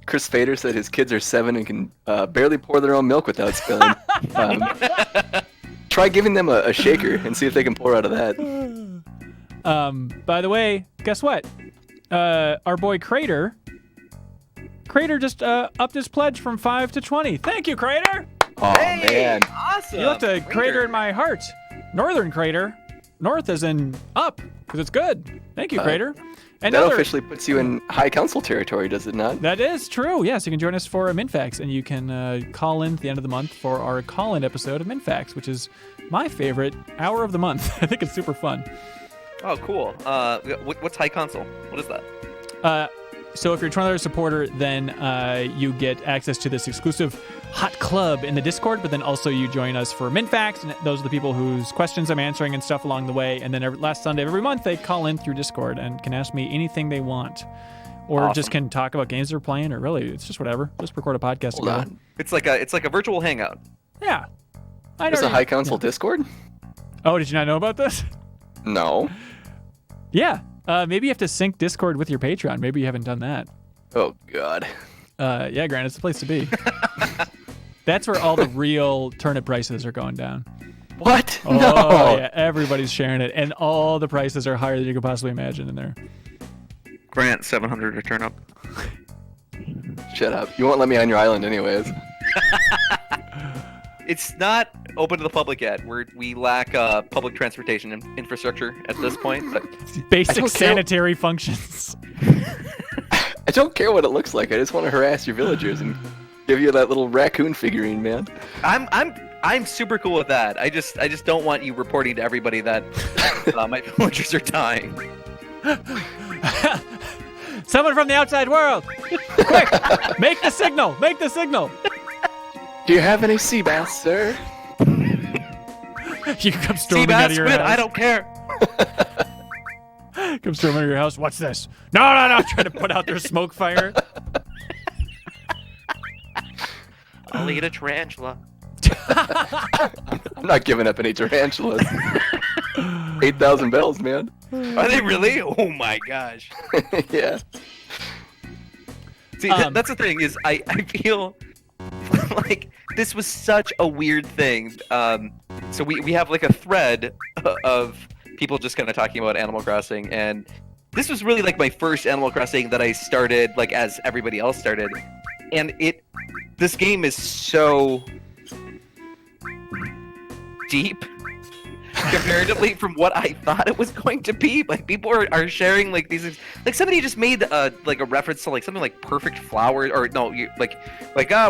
Chris Fader said his kids are 7 and can barely pour their own milk without spilling. Try giving them a shaker and see if they can pour out of that. By the way, guess what? Our boy Crater just upped his pledge from 5 to 20. Thank you, Crater. Oh, man. Awesome. You left a crater in my heart. Northern Crater. North as in up, because it's good. Thank you, Crater. That officially puts you in High Council territory, does it not? That is true. Yes, you can join us for MinnMax, and you can call in at the end of the month for our call-in episode of MinnMax, which is my favorite hour of the month. I think it's super fun. Oh, cool. What's High Console? What is that? So if you're a $20 supporter, then you get access to this exclusive hot club in the Discord, but then also you join us for MinnMax, and those are the people whose questions I'm answering and stuff along the way. And then last Sunday of every month, they call in through Discord and can ask me anything they want. Or Awesome. just can talk about games they're playing, or really, it's just whatever. Just record a podcast Hold together. on. It's like a virtual hangout. Yeah. There's a High Council Discord? Oh, did you not know about this? No. Yeah. Maybe you have to sync Discord with your Patreon. Maybe you haven't done that. Oh, God. Yeah, Grant, it's the place to be. That's where all the real turnip prices are going down. What? Oh, No. yeah, everybody's sharing it, and all the prices are higher than you could possibly imagine in there. Grant 700 to turn up. Shut up. You won't let me on your island anyways. It's not open to the public yet. We lack public transportation infrastructure at this point. But Basic sanitary functions. I don't care what it looks like. I just want to harass your villagers and give you that little raccoon figurine, man. I'm super cool with that. I just don't want you reporting to everybody that my villagers are dying. Someone from the outside world! Quick! Make the signal! Make the signal! Do you have any sea bass, sir? You come storming out of your house. I don't care. Come storming out of your house. What's this? No! Trying to put out their smoke fire. I'll eat a tarantula. I'm not giving up any tarantulas. 8,000 bells, man. Are they really? Oh my gosh. Yeah. See, that's the thing is I feel like this was such a weird thing. So we have like a thread of people just kind of talking about Animal Crossing, and this was really like my first Animal Crossing that I started like as everybody else started, and this game is so deep comparatively from what I thought it was going to be. Like people are sharing like these, like somebody just made like a reference to like something like perfect flower, or no, you like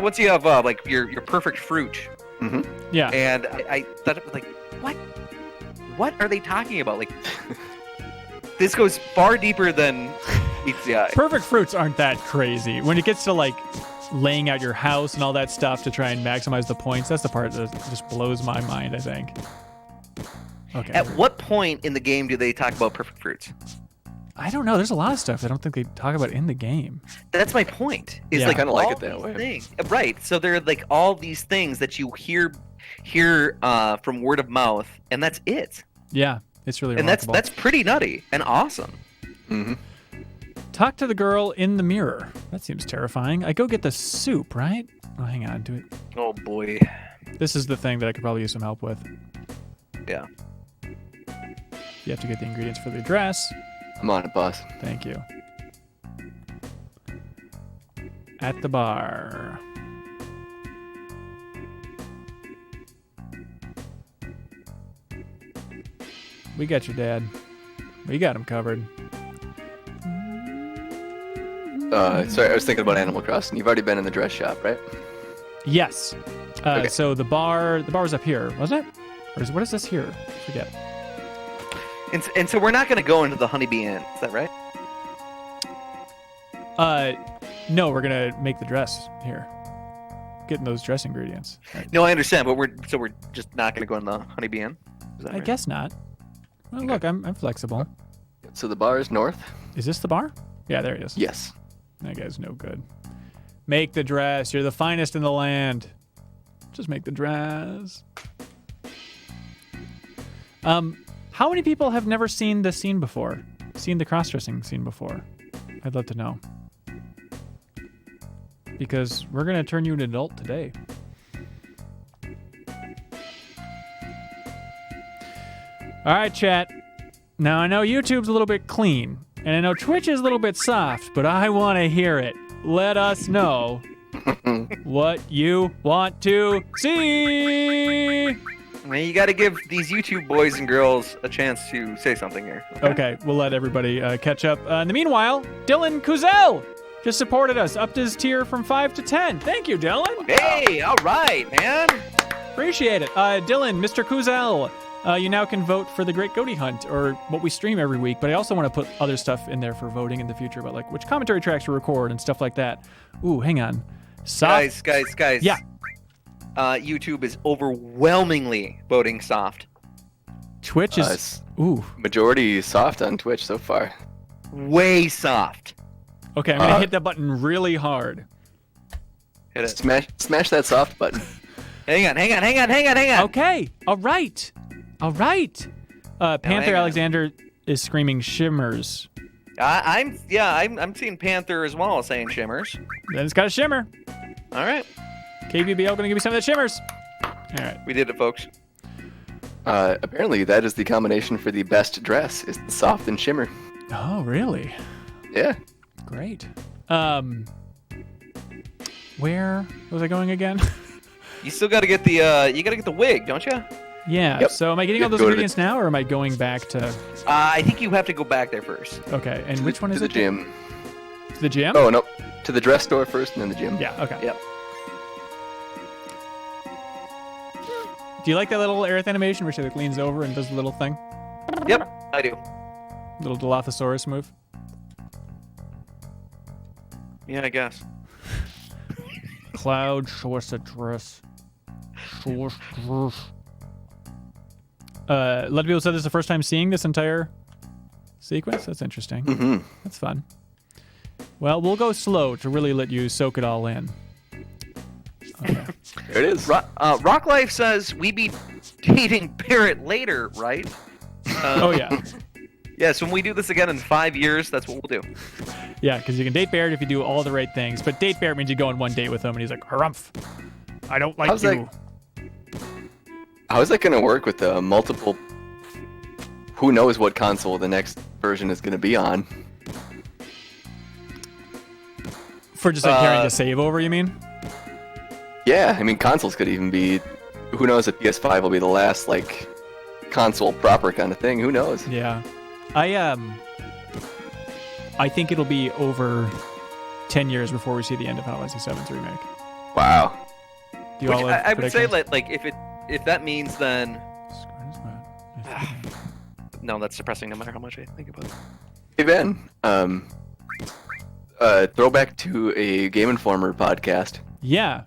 once you have like your perfect fruit. Mm-hmm. Yeah. And I thought it was like, what are they talking about? Like this goes far deeper than meets the eye. Perfect fruits aren't that crazy. When it gets to like laying out your house and all that stuff to try and maximize the points, that's the part that just blows my mind, I think. Okay. At what point in the game do they talk about perfect fruits? I don't know. There's a lot of stuff I don't think they talk about in the game. That's my point. Is Yeah. like I kinda like all it that these way. things- Right. So there are like all these things that you hear from word of mouth, and that's it. Yeah, it's really And remarkable. that's pretty nutty and awesome. Mm-hmm. Talk to the girl in the mirror. That seems terrifying. I go get the soup, right? Oh, hang on. Do it. Oh boy. This is the thing that I could probably use some help with. Yeah. You have to get the ingredients for the address. I'm on it, boss. Thank you. At the bar. We got your dad. We got him covered. Sorry, I was thinking about Animal Crossing. You've already been in the dress shop, right? Yes. Okay. So the bar was up here, wasn't it? Or what is this here? Forget. And so we're not going to go into the Honeybee Inn. Is that right? No, we're gonna make the dress here. Getting those dress ingredients. No, I understand, but we're just not going to go in the Honeybee Inn. Is that I right? guess not. Well, look, I'm flexible. So the bar is north? Is this the bar? Yeah, there he is. Yes. That guy's no good. Make the dress. You're the finest in the land. Just make the dress. How many people have never seen this scene before? Seen the cross-dressing scene before? I'd love to know. Because we're going to turn you an adult today. All right, chat. Now, I know YouTube's a little bit clean, and I know Twitch is a little bit soft, but I want to hear it. Let us know what you want to see. I mean, you got to give these YouTube boys and girls a chance to say something here. Okay, we'll let everybody catch up. In the meanwhile, Dylan Kuzel just supported us, upped his tier from 5 to 10. Thank you, Dylan. Hey, all right, man. Appreciate it. Dylan, Mr. Kuzel, you now can vote for the Great Goaty Hunt, or what we stream every week, but I also want to put other stuff in there for voting in the future about like which commentary tracks we record and stuff like that. Ooh, hang on. Soft. Guys. Yeah. YouTube is overwhelmingly voting soft. Twitch is... Ooh. Majority soft on Twitch so far. Way soft. Okay, I'm going to hit that button really hard. Hit it. Smash that soft button. Hang on. Okay. All right. Panther hang on. Alexander is screaming shimmers. I'm seeing Panther as well saying shimmers. Then it's got a shimmer. All right. KBBL going to give you some of the shimmers. All right. We did it, folks. Apparently that is the combination for the best dress, is the soft and shimmer. Oh, really? Yeah. Great. Where was I going again? You still got to get the wig, don't you? Yeah. Yep. So am I getting all those ingredients now, or am I going back to? I think you have to go back there first. Okay. And which one is to it? the gym. To the gym? Oh, no. To the dress store first and then the gym. Yeah. Okay. Yep. Do you like that little Aerith animation where she like leans over and does the little thing? Yep, I do. Little Dilophosaurus move. Yeah, I guess. Cloud source address. Source address. A lot of people said this is the first time seeing this entire sequence. That's interesting. Mm-hmm. That's fun. Well, we'll go slow to really let you soak it all in. Okay. There it is. Rock Life says we be dating Barrett later, right? Oh, yeah. Yes, when we do this again in 5 years, that's what we'll do. Yeah, because you can date Barrett if you do all the right things. But date Barrett means you go on one date with him and he's like, harumph. I don't like you. How is that going to work with the multiple... Who knows what console the next version is going to be on? For just like carrying the save over, you mean? Yeah, I mean, consoles could even be... Who knows if PS5 will be the last, like, console proper kind of thing. Who knows? Yeah. I think it'll be over 10 years before we see the end of Final Fantasy VII's remake. Wow. Do you all have I would say predictions? like if that means then no, that's depressing no matter how much I think about it. Hey, Ben. Throwback to a Game Informer podcast. Yeah.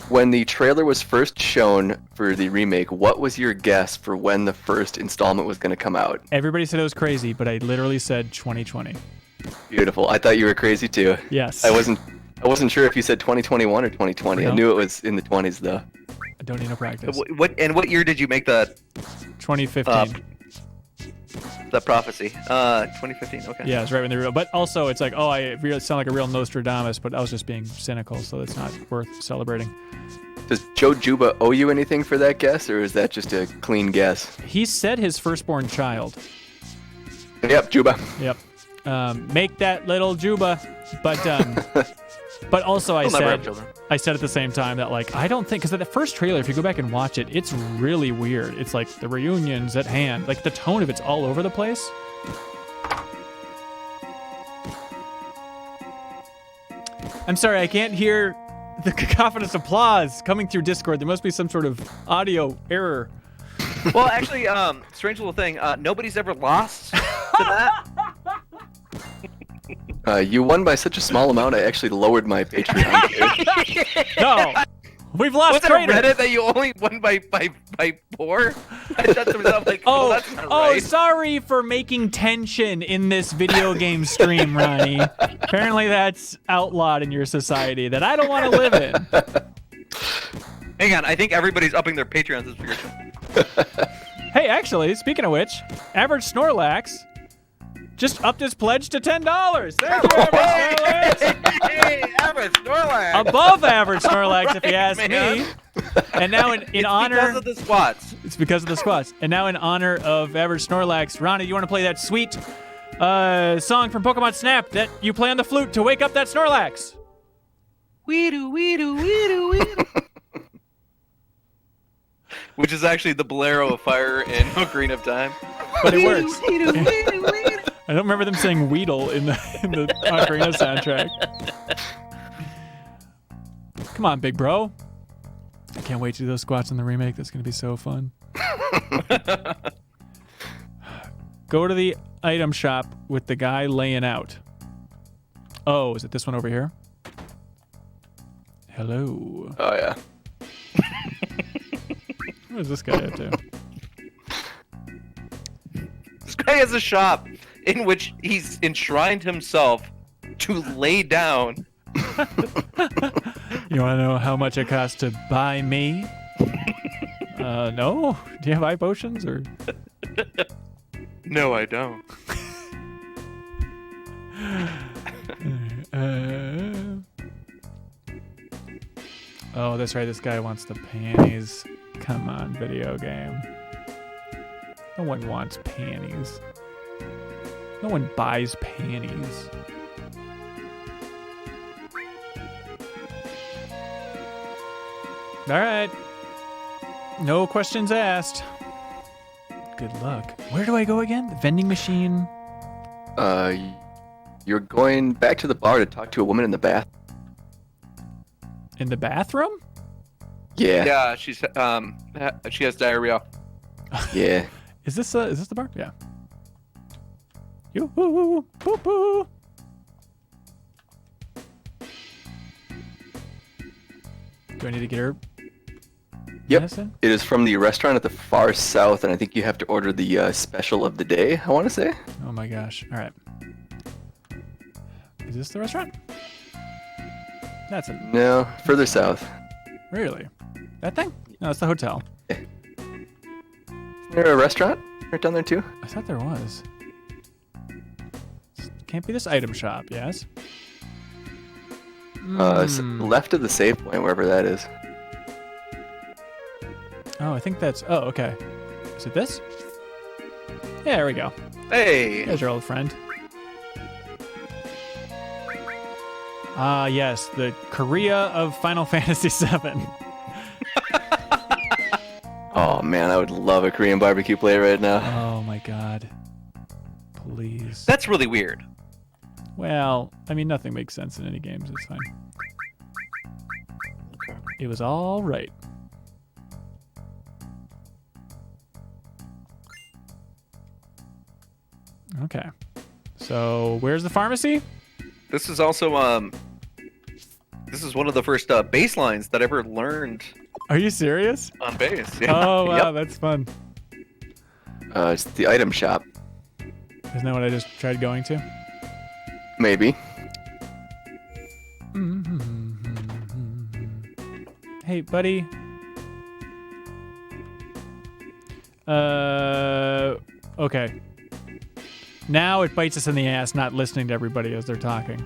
When the trailer was first shown for the remake, what was your guess for when the first installment was going to come out? Everybody said it was crazy, but I literally said 2020. Beautiful. I thought you were crazy too. Yes. I wasn't sure if you said 2021 or 2020. No. I knew it was in the 20s though. I don't need no practice. What year did you make that 2015. that prophecy? 2015. Okay. Yeah, it's right when they real. But also, it's like, oh, I really sound like a real Nostradamus, but I was just being cynical, so that's not worth celebrating. Does Joe Juba owe you anything for that guess, or is that just a clean guess? He said his firstborn child. Yep, Juba. Yep. Make that little Juba. But also We'll never have children. I said at the same time that, like, I don't think, because the first trailer, if you go back and watch it, it's really weird. It's like the reunion's at hand. Like, the tone of it's all over the place. I'm sorry, I can't hear the cacophonous applause coming through Discord. There must be some sort of audio error. Well, actually, strange little thing. Nobody's ever lost to that. You won by such a small amount, I actually lowered my Patreon. No, we've lost Was it Trader. Reddit that you only won by 4? I thought there was something like, Oh, that's not right. sorry for making tension in this video game stream, Ronnie. Apparently that's outlawed in your society that I don't want to live in. Hang on, I think everybody's upping their Patreon subscription. Hey, actually, speaking of which, Average Snorlax just upped his pledge to $10. Thank you, Average Snorlax. Hey, average Snorlax. Above Average Snorlax, if you ask man. me. And now in honor... because of the squats. It's because of the squats. And now in honor of Average Snorlax, Ronnie, you want to play that sweet song from Pokemon Snap that you play on the flute to wake up that Snorlax? Weedoo, weedoo, weedoo, weedoo. Which is actually the Bolero of Fire and Ocarina of Time. But it works. Weedoo, weedoo, weedoo. I don't remember them saying Weedle in the Ocarina soundtrack. Come on, big bro. I can't wait to do those squats in the remake. That's going to be so fun. Go to the item shop with the guy laying out. Oh, is it this one over here? Hello. Oh, yeah. What is this guy up to? This guy has a shop in which he's enshrined himself to lay down. You want to know how much it costs to buy me? No? Do you have eye potions or? No, I don't. Oh, that's right. This guy wants the panties. Come on, video game. No one wants panties. No one buys panties. All right. No questions asked. Good luck. Where do I go again? The vending machine? You're going back to the bar to talk to a woman in the bath. In the bathroom? Yeah. Yeah, she has diarrhea. Yeah. Is this the bar? Yeah. Yoo-hoo, poo-poo. Do I need to get her? Yep. Medicine? It is from the restaurant at the far south, and I think you have to order the special of the day, I want to say. Oh my gosh. All right. Is this the restaurant? That's it. No, further south. Really? That thing? No, it's the hotel. Isn't there a restaurant right down there too? I thought there was. Can't be this item shop, yes? Left of the save point, wherever that is. Oh, I think that's... Oh, okay. Is it this? Yeah, there we go. Hey! There's your old friend. Ah, yes, the Korea of Final Fantasy VII. Oh man, I would love a Korean barbecue play right now. Oh my god. Please. That's really weird. Well, I mean, nothing makes sense in any games. It's fine. It was all right. Okay. So, where's the pharmacy? This is also this is one of the first baselines that I ever learned Are you serious? on base. Yeah. Oh, wow, Yep. that's fun. It's the item shop. Isn't that what I just tried going to? Maybe. Hey, buddy. Okay. Now it bites us in the ass not listening to everybody as they're talking.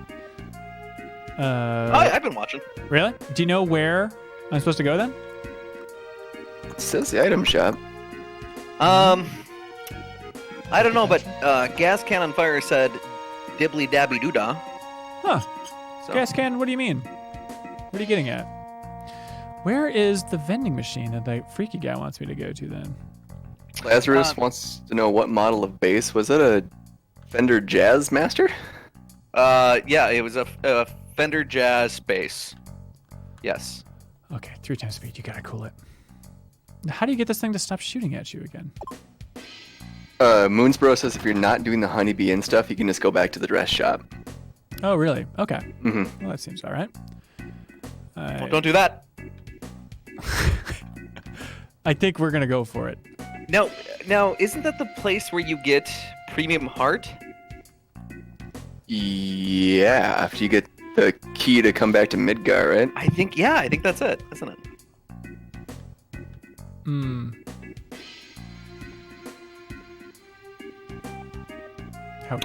I've been watching. Really? Do you know where I'm supposed to go then? It says the item shop. I don't know, but Gas Cannon Fire said dibbly dabby doodah. Huh. So. Gas can, what do you mean? What are you getting at? Where is the vending machine that that freaky guy wants me to go to then? Lazarus wants to know what model of bass. Was it a Fender Jazz Master? Yeah, it was a Fender Jazz bass. Yes. Okay, 3 times speed. You gotta cool it. How do you get this thing to stop shooting at you again? Moonsbro says if you're not doing the honeybee and stuff, you can just go back to the dress shop. Oh, really? Okay. Mm-hmm. Well, that seems all right. Well, don't do that. I think we're gonna go for it. Now, isn't that the place where you get premium heart? Yeah, after you get the key to come back to Midgar, right? I think that's it, isn't it? Hmm.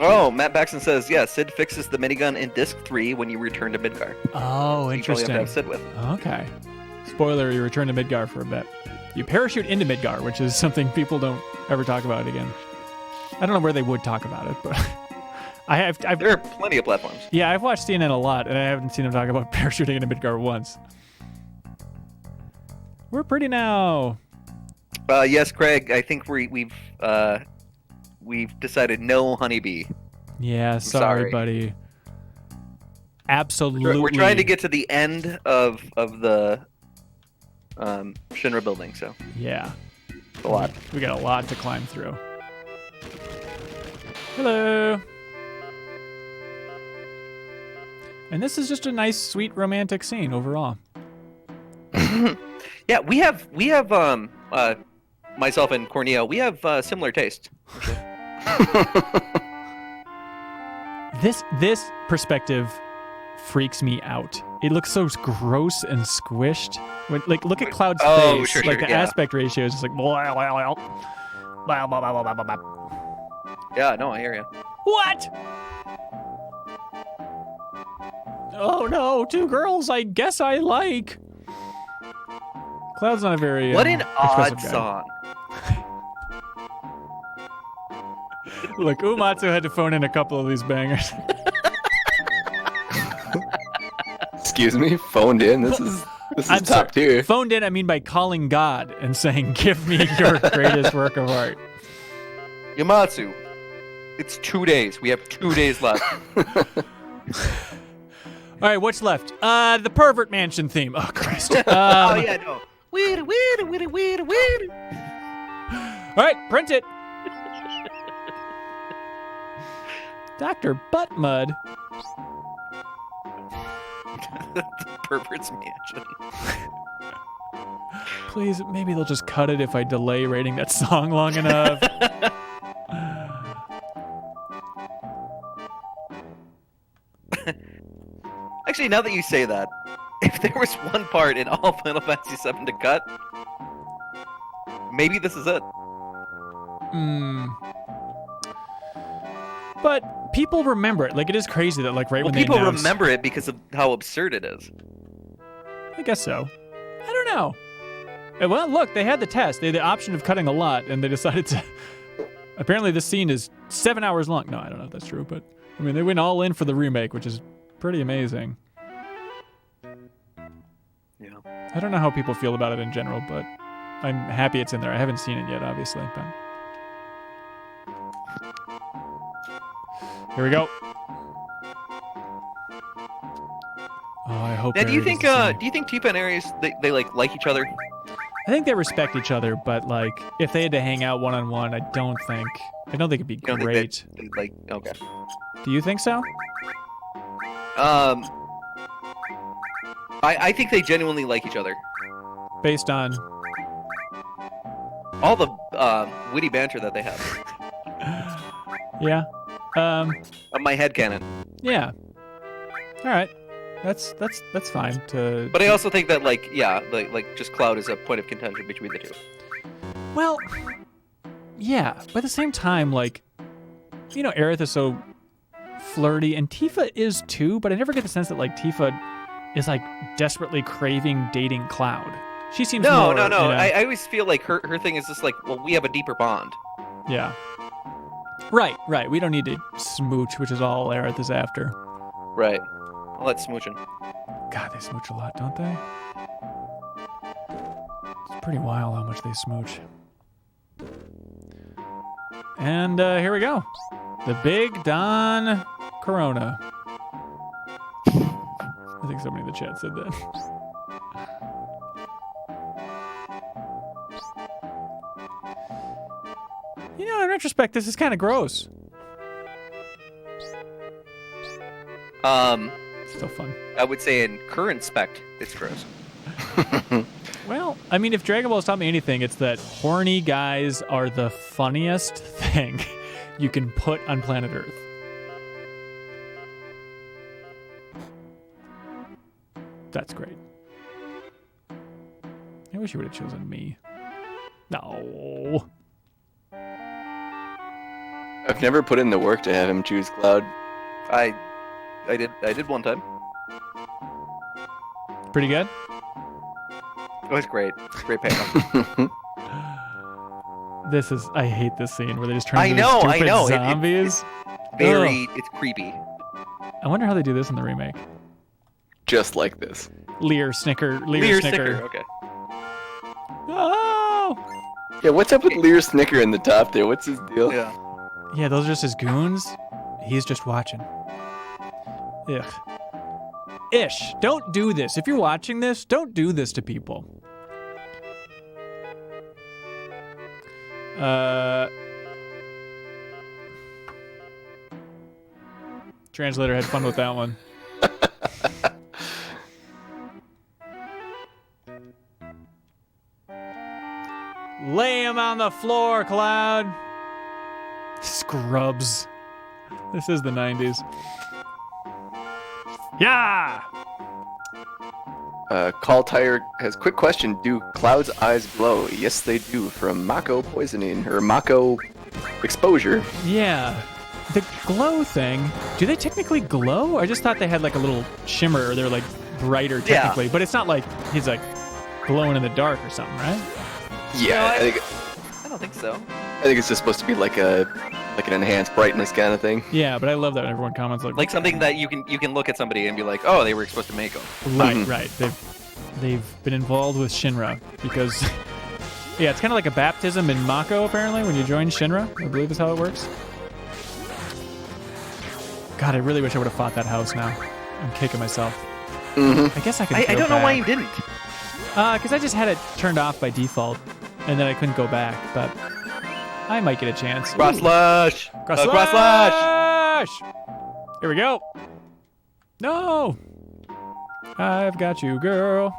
Oh, Matt Baxton says, yeah, Sid fixes the minigun in Disc 3 when you return to Midgar. Oh, You probably have to interesting. have Sid with. Okay. Spoiler, you return to Midgar for a bit. You parachute into Midgar, which is something people don't ever talk about again. I don't know where they would talk about it, but I've There are plenty of platforms. yeah, I've watched CNN a lot, and I haven't seen them talk about parachuting into Midgar once. We're pretty now. Yes, Craig, I think we've decided no honeybee. Yeah, sorry. buddy. Absolutely. We're trying to get to the end of the Shinra building, so Yeah. a lot. We got a lot to climb through. Hello. And this is just a nice, sweet, romantic scene overall. Yeah, we have myself and Corneo, we have similar taste. This perspective freaks me out. It looks so gross and squished. Like, look at Cloud's face. Sure, like the yeah. aspect ratio is just like blah, blah, blah, blah, blah, blah, blah, blah, blah. Yeah, no, I hear you. What? Oh no, 2 girls I guess I like. Cloud's not a very What an odd expressive guy. song. Look, Uematsu had to phone in a couple of these bangers. Excuse me, phoned in. This is This is I'm top sorry. tier. Phoned in, I mean by calling God and saying, give me your greatest work of art. Yamatsu, it's 2 days. We have 2 days left. All right, what's left? The pervert mansion theme. Oh, Christ. Oh, yeah, no. All right, print it. Dr. Buttmud. The pervert's mansion. Please, maybe they'll just cut it if I delay rating that song long enough. Actually, now that you say that, if there was one part in all Final Fantasy VII to cut, maybe this is it. But people remember it. Like, it is crazy that, like, right when they People announced... remember it because of how absurd it is. I guess so. I don't know. Well, look, they had the test. They had the option of cutting a lot, and they decided to... Apparently, this scene is 7 hours long. No, I don't know if that's true, but... I mean, they went all in for the remake, which is pretty amazing. Yeah. I don't know how people feel about it in general, but I'm happy it's in there. I haven't seen it yet, obviously, but... Here we go. Oh, I hope. Now, do you Ares think is in. Tifa and Ares they like each other? I think they respect each other, but like if they had to hang out one on one, I don't think it'd be You don't great. think they okay. Do you think so? I think they genuinely like each other. Based on All the witty banter that they have. yeah, On my headcanon. yeah. All right, that's fine. But I also think that like just Cloud is a point of contention between the two. Well, yeah, but at the same time, like, you know, Aerith is so flirty, and Tifa is too, but I never get the sense that, like, Tifa is, like, desperately craving dating Cloud. She seems No. more, you know, I always feel like her thing is just like, well, we have a deeper bond. yeah. Right. We don't need to smooch, which is all Aerith is after. Right. I'll let smooching. God, they smooch a lot, don't they? It's pretty wild how much they smooch. And here we go. The Big Don Corona. I think somebody in the chat said that. You know, in retrospect, this is kind of gross. Still fun. I would say in current spec, it's gross. Well, I mean, if Dragon Ball's taught me anything, it's that horny guys are the funniest thing you can put on planet Earth. That's great. I wish you would have chosen me. No. I've never put in the work to have him choose Cloud. I did one time. Pretty good? It was great. Great payoff. I hate this scene where they just turn I into know. stupid It's zombies. very, Ugh. it's creepy. I wonder how they do this in the remake. Just like this. Lear, Snicker. Okay. Oh! Yeah, what's up with Lear Snicker in the top there? What's his deal? Yeah. Yeah, those are just his goons. He's just watching. Ugh. Ish, don't do this. If you're watching this, don't do this to people. Translator had fun with that one. Lay him on the floor, Cloud. Scrubs. This is the 90s. Yeah! Call Tire has quick question. Do Cloud's eyes glow? Yes, they do. From Mako poisoning or Mako exposure. Yeah. The glow thing, do they technically glow? I just thought they had like a little shimmer, or they're like brighter technically, but it's not like he's like glowing in the dark or something, right? Yeah, No, I don't think so. I think it's just supposed to be like an enhanced brightness kind of thing. Yeah, but I love that when everyone comments Like something that you can look at somebody and be like, oh, they were exposed to Mako. right. They've they've been involved with Shinra because, yeah, it's kind of like a baptism in Mako, apparently, when you join Shinra. I believe is how it works. God, I really wish I would have fought that house now. I'm kicking myself. Mm-hmm. I guess I could I don't know why you didn't. Because I just had it turned off by default, and then I couldn't go back, but I might get a chance. Cross slash! Cross slash! Here we go. No! I've got you, girl.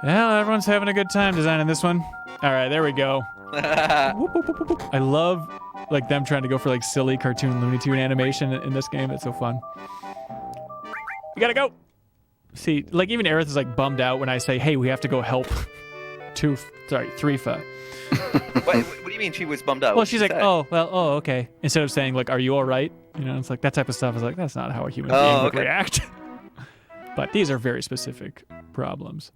Well, everyone's having a good time designing this one. All right, there we go. Whoop, whoop, whoop, whoop, whoop. I love like them trying to go for like silly cartoon Looney Tune animation in this game. It's so fun. We gotta go. See, like even Aerith is like bummed out when I say, "Hey, we have to go help." Threefa. What do you mean she was bummed out? Well, she's like, "Oh, well, oh, okay." Instead of saying like, "Are you all right?" You know, it's like that type of stuff is like that's not how a human being would react. But these are very specific problems.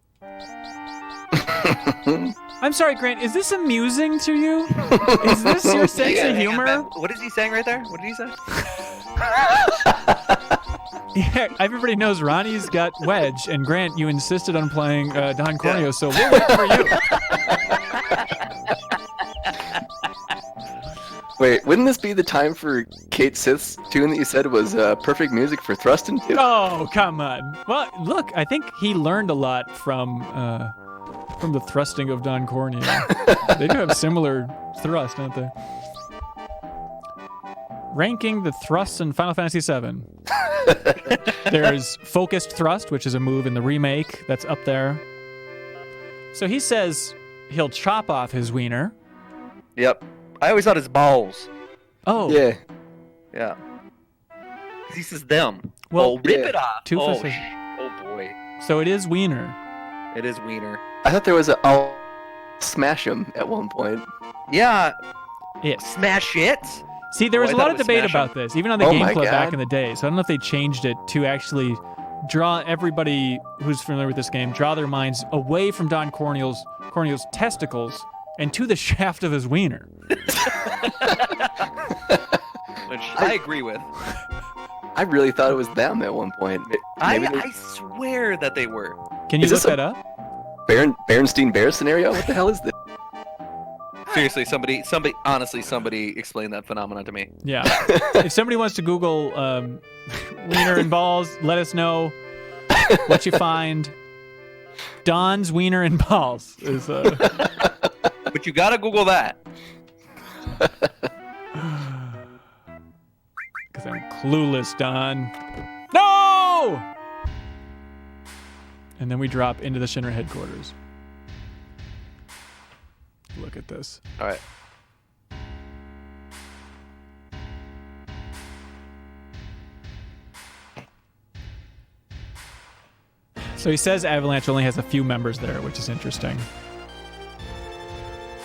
I'm sorry, Grant. Is this amusing to you? Is this your sense of humor? What is he saying right there? What did he say? Yeah, everybody knows Ronnie's got Wedge, and Grant, you insisted on playing Don Corneo, so we'll wait for you. Wait, wouldn't this be the time for Kate Sith's tune that you said was perfect music for thrusting to? Oh, come on. Well, look, I think he learned a lot from the thrusting of Don Corneo. They do have similar thrust, don't they? Ranking the thrusts in Final Fantasy VII. There's focused thrust, which is a move in the remake that's up there. So he says he'll chop off his wiener. Yep. I always thought his balls. Oh. Yeah. Yeah. He says them. Well, rip it off. Oh Boy. So it is wiener. It is wiener. I thought there was a I'll smash him at one point. Yeah. It. Smash it. See, there was a lot of debate Smash about this, even on the Game Club back in the day. So I don't know if they changed it to actually draw everybody who's familiar with this game, draw their minds away from Don Corneo's testicles and to the shaft of his wiener. Which I agree with. I really thought it was them at one point. I swear that they were. Can you look that up? Berenstein Bear scenario? What the hell is this? Seriously, somebody explain that phenomenon to me. Yeah. If somebody wants to Google wiener and balls, let us know what you find. Don's wiener and balls is. But you gotta Google that. Because I'm clueless, Don. No! And then we drop into the Shinra headquarters. Look at this. All right. So he says Avalanche only has a few members there, which is interesting.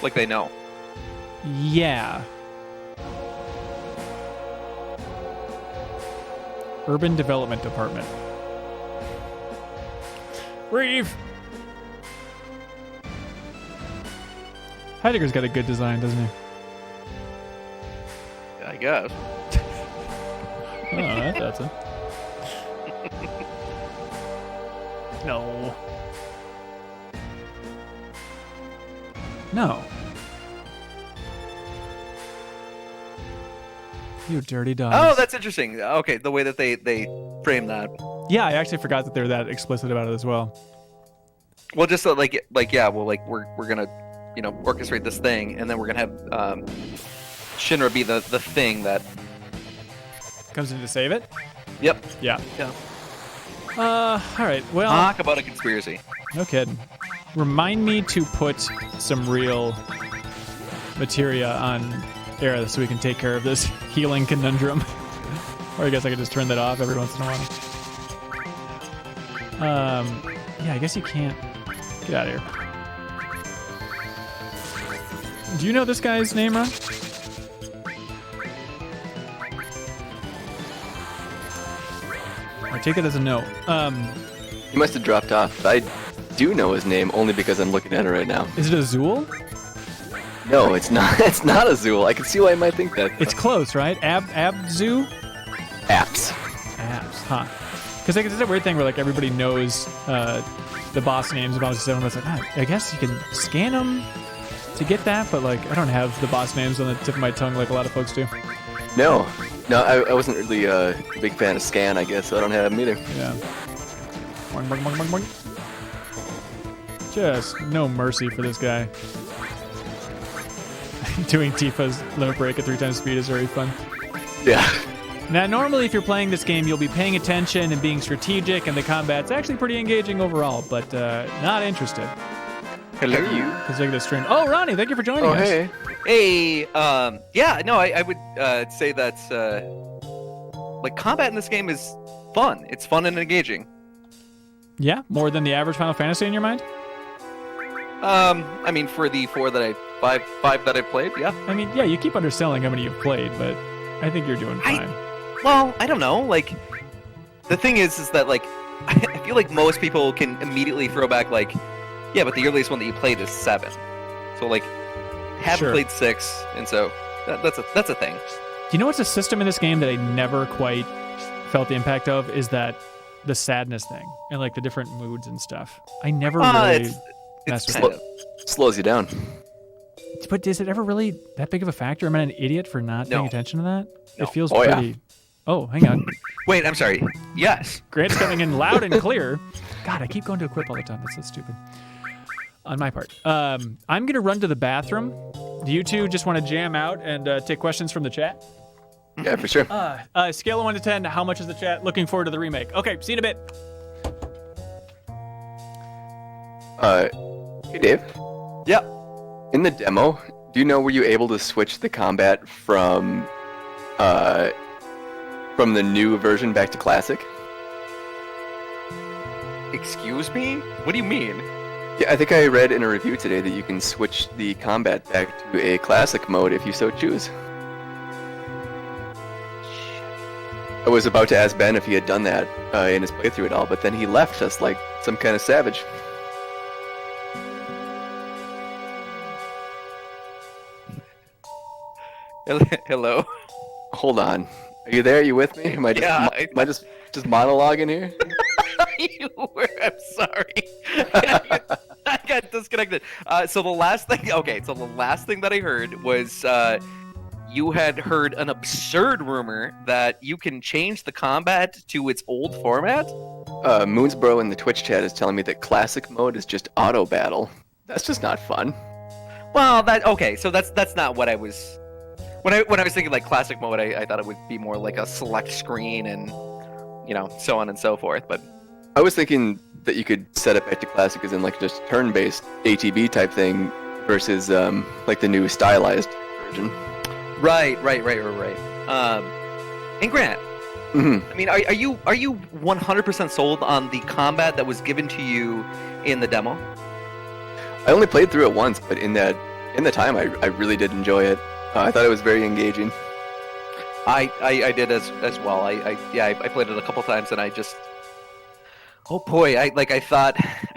Like they know. Yeah. Urban Development Department. Reeve! Heidegger's got a good design, doesn't he? I guess. Oh, that's it. No. No. You dirty dogs. Oh, that's interesting. Okay, the way that they frame that. Yeah, I actually forgot that they're that explicit about it as well. Well, just so, like yeah, well, like we're gonna, orchestrate this thing, and then we're gonna have Shinra be the thing that comes in to save it. Yep. Yeah. Yeah. All right. Well. Talk about a conspiracy. No kidding. Remind me to put some real materia on Era so we can take care of this healing conundrum. Or I guess I could just turn that off every once in a while. Yeah, I guess you can't. Get out of here. Do you know this guy's name, Ron? I take it as a no. He must have dropped off. I do know his name only because I'm looking at it right now. Is it Azul? No, it's not. It's not Azul. I can see why you might think that. It's close, right? Abzu? Apps. Apps, huh? Because it's a weird thing where like everybody knows the boss names of Bowser 7. I was like, I guess you can scan them to get that, but like I don't have the boss names on the tip of my tongue like a lot of folks do. No, I wasn't really a big fan of Scan, I guess, so I don't have them either. Yeah. Boing, boing, boing, boing, boing. Just no mercy for this guy. Doing Tifa's limit break at 3 times speed is very fun. Yeah. Now, normally if you're playing this game, you'll be paying attention and being strategic, and the combat's actually pretty engaging overall, but not interested. Hello. Because look at this stream. Oh, Ronnie, thank you for joining us. Hey. Hey, yeah, no, I would say that like combat in this game is fun. It's fun and engaging. Yeah, more than the average Final Fantasy in your mind? I mean, for the five that I played, yeah. I mean, yeah, you keep underselling how many you've played, but I think you're doing fine. Well, I don't know. Like, the thing is that like, I feel like most people can immediately throw back like, yeah, but the earliest one that you played is 7. So like, haven't played 6, and so that's a thing. Do you know what's a system in this game that I never quite felt the impact of? Is that the sadness thing and like the different moods and stuff. I never really messed with it. Slows you down. But is it ever really that big of a factor? Am I an idiot for not paying attention to that? No. It feels pretty... Yeah. Oh, hang on. Wait, I'm sorry. Yes. Grant's coming in loud and clear. God, I keep going to equip all the time. That's so stupid. On my part. I'm going to run to the bathroom. Do you two just want to jam out and take questions from the chat? Yeah, for sure. Scale of 1 to 10, how much is the chat? Looking forward to the remake. Okay, see you in a bit. Hey, Dave. Yeah. In the demo, do you know were you able to switch the combat from the new version back to classic? Excuse me? What do you mean? Yeah, I think I read in a review today that you can switch the combat back to a classic mode if you so choose. I was about to ask Ben if he had done that in his playthrough at all, but then he left us like some kind of savage. Hello? Hold on. Are you there? Are you with me? Am I just monologuing here? You were. I'm sorry. I got disconnected. So the last thing that I heard was you had heard an absurd rumor that you can change the combat to its old format. Moonsbro in the Twitch chat is telling me that classic mode is just auto battle. That's just not fun. Well, so that's not what I was. When I was thinking like classic mode, I thought it would be more like a select screen and so on and so forth. But I was thinking that you could set it back to classic as in like just turn-based ATB type thing versus like the new stylized version. Right. And Grant, I mean, are you 100% sold on the combat that was given to you in the demo? I only played through it once, but in the time, I really did enjoy it. I thought it was very engaging. I did as well. I played it a couple times, and I just, oh boy, I